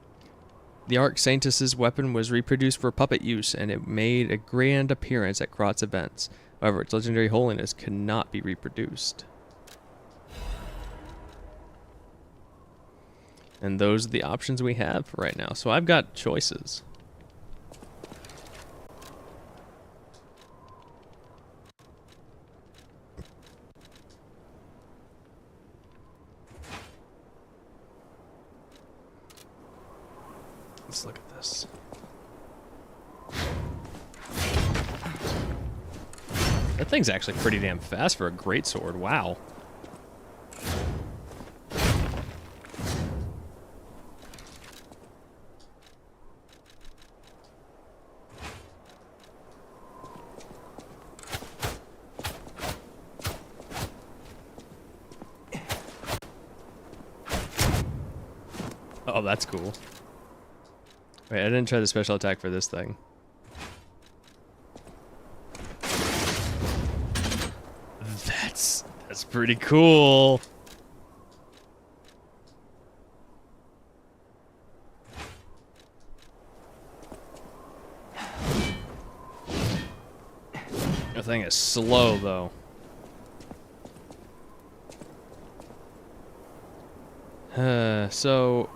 S1: The Arch Saintess's weapon was reproduced for puppet use, and it made a grand appearance at Krot's events. However, its legendary holiness cannot be reproduced. And those are the options we have for right now. So I've got choices. Let's look at this. That thing's actually pretty damn fast for a greatsword. Wow. Oh, that's cool. Wait, I didn't try the special attack for this thing. That's pretty cool. The thing is slow, though. So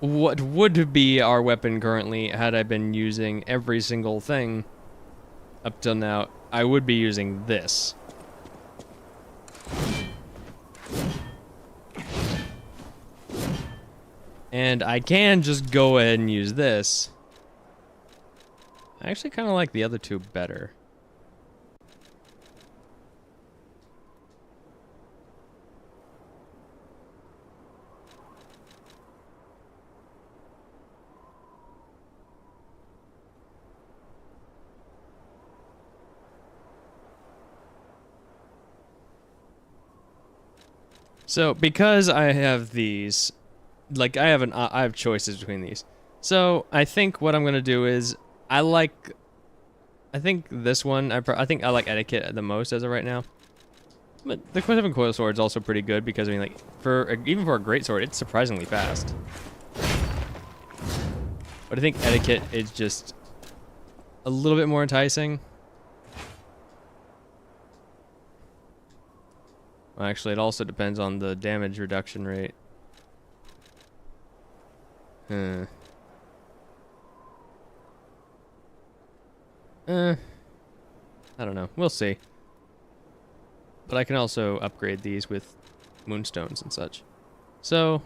S1: what would be our weapon currently had I been using every single thing up till now? I would be using this. And I can just go ahead and use this. I actually kind of like the other two better. So, because I have these, like, I have choices between these. So, I think what I'm gonna do is, I think this one, I think I like Etiquette the most as of right now. But the 7 coil sword is also pretty good because, I mean, like, even for a great sword, it's surprisingly fast. But I think Etiquette is just a little bit more enticing. Well, actually, it also depends on the damage reduction rate. I don't know. We'll see. But I can also upgrade these with moonstones and such. So...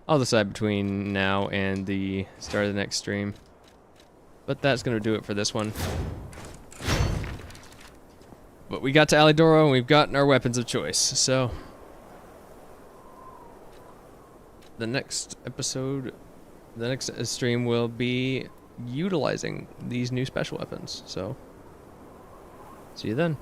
S1: I'll decide between now and the start of the next stream. But that's going to do it for this one. But we got to Alidoro and we've gotten our weapons of choice, so... The next episode, the next stream will be utilizing these new special weapons, so... See you then.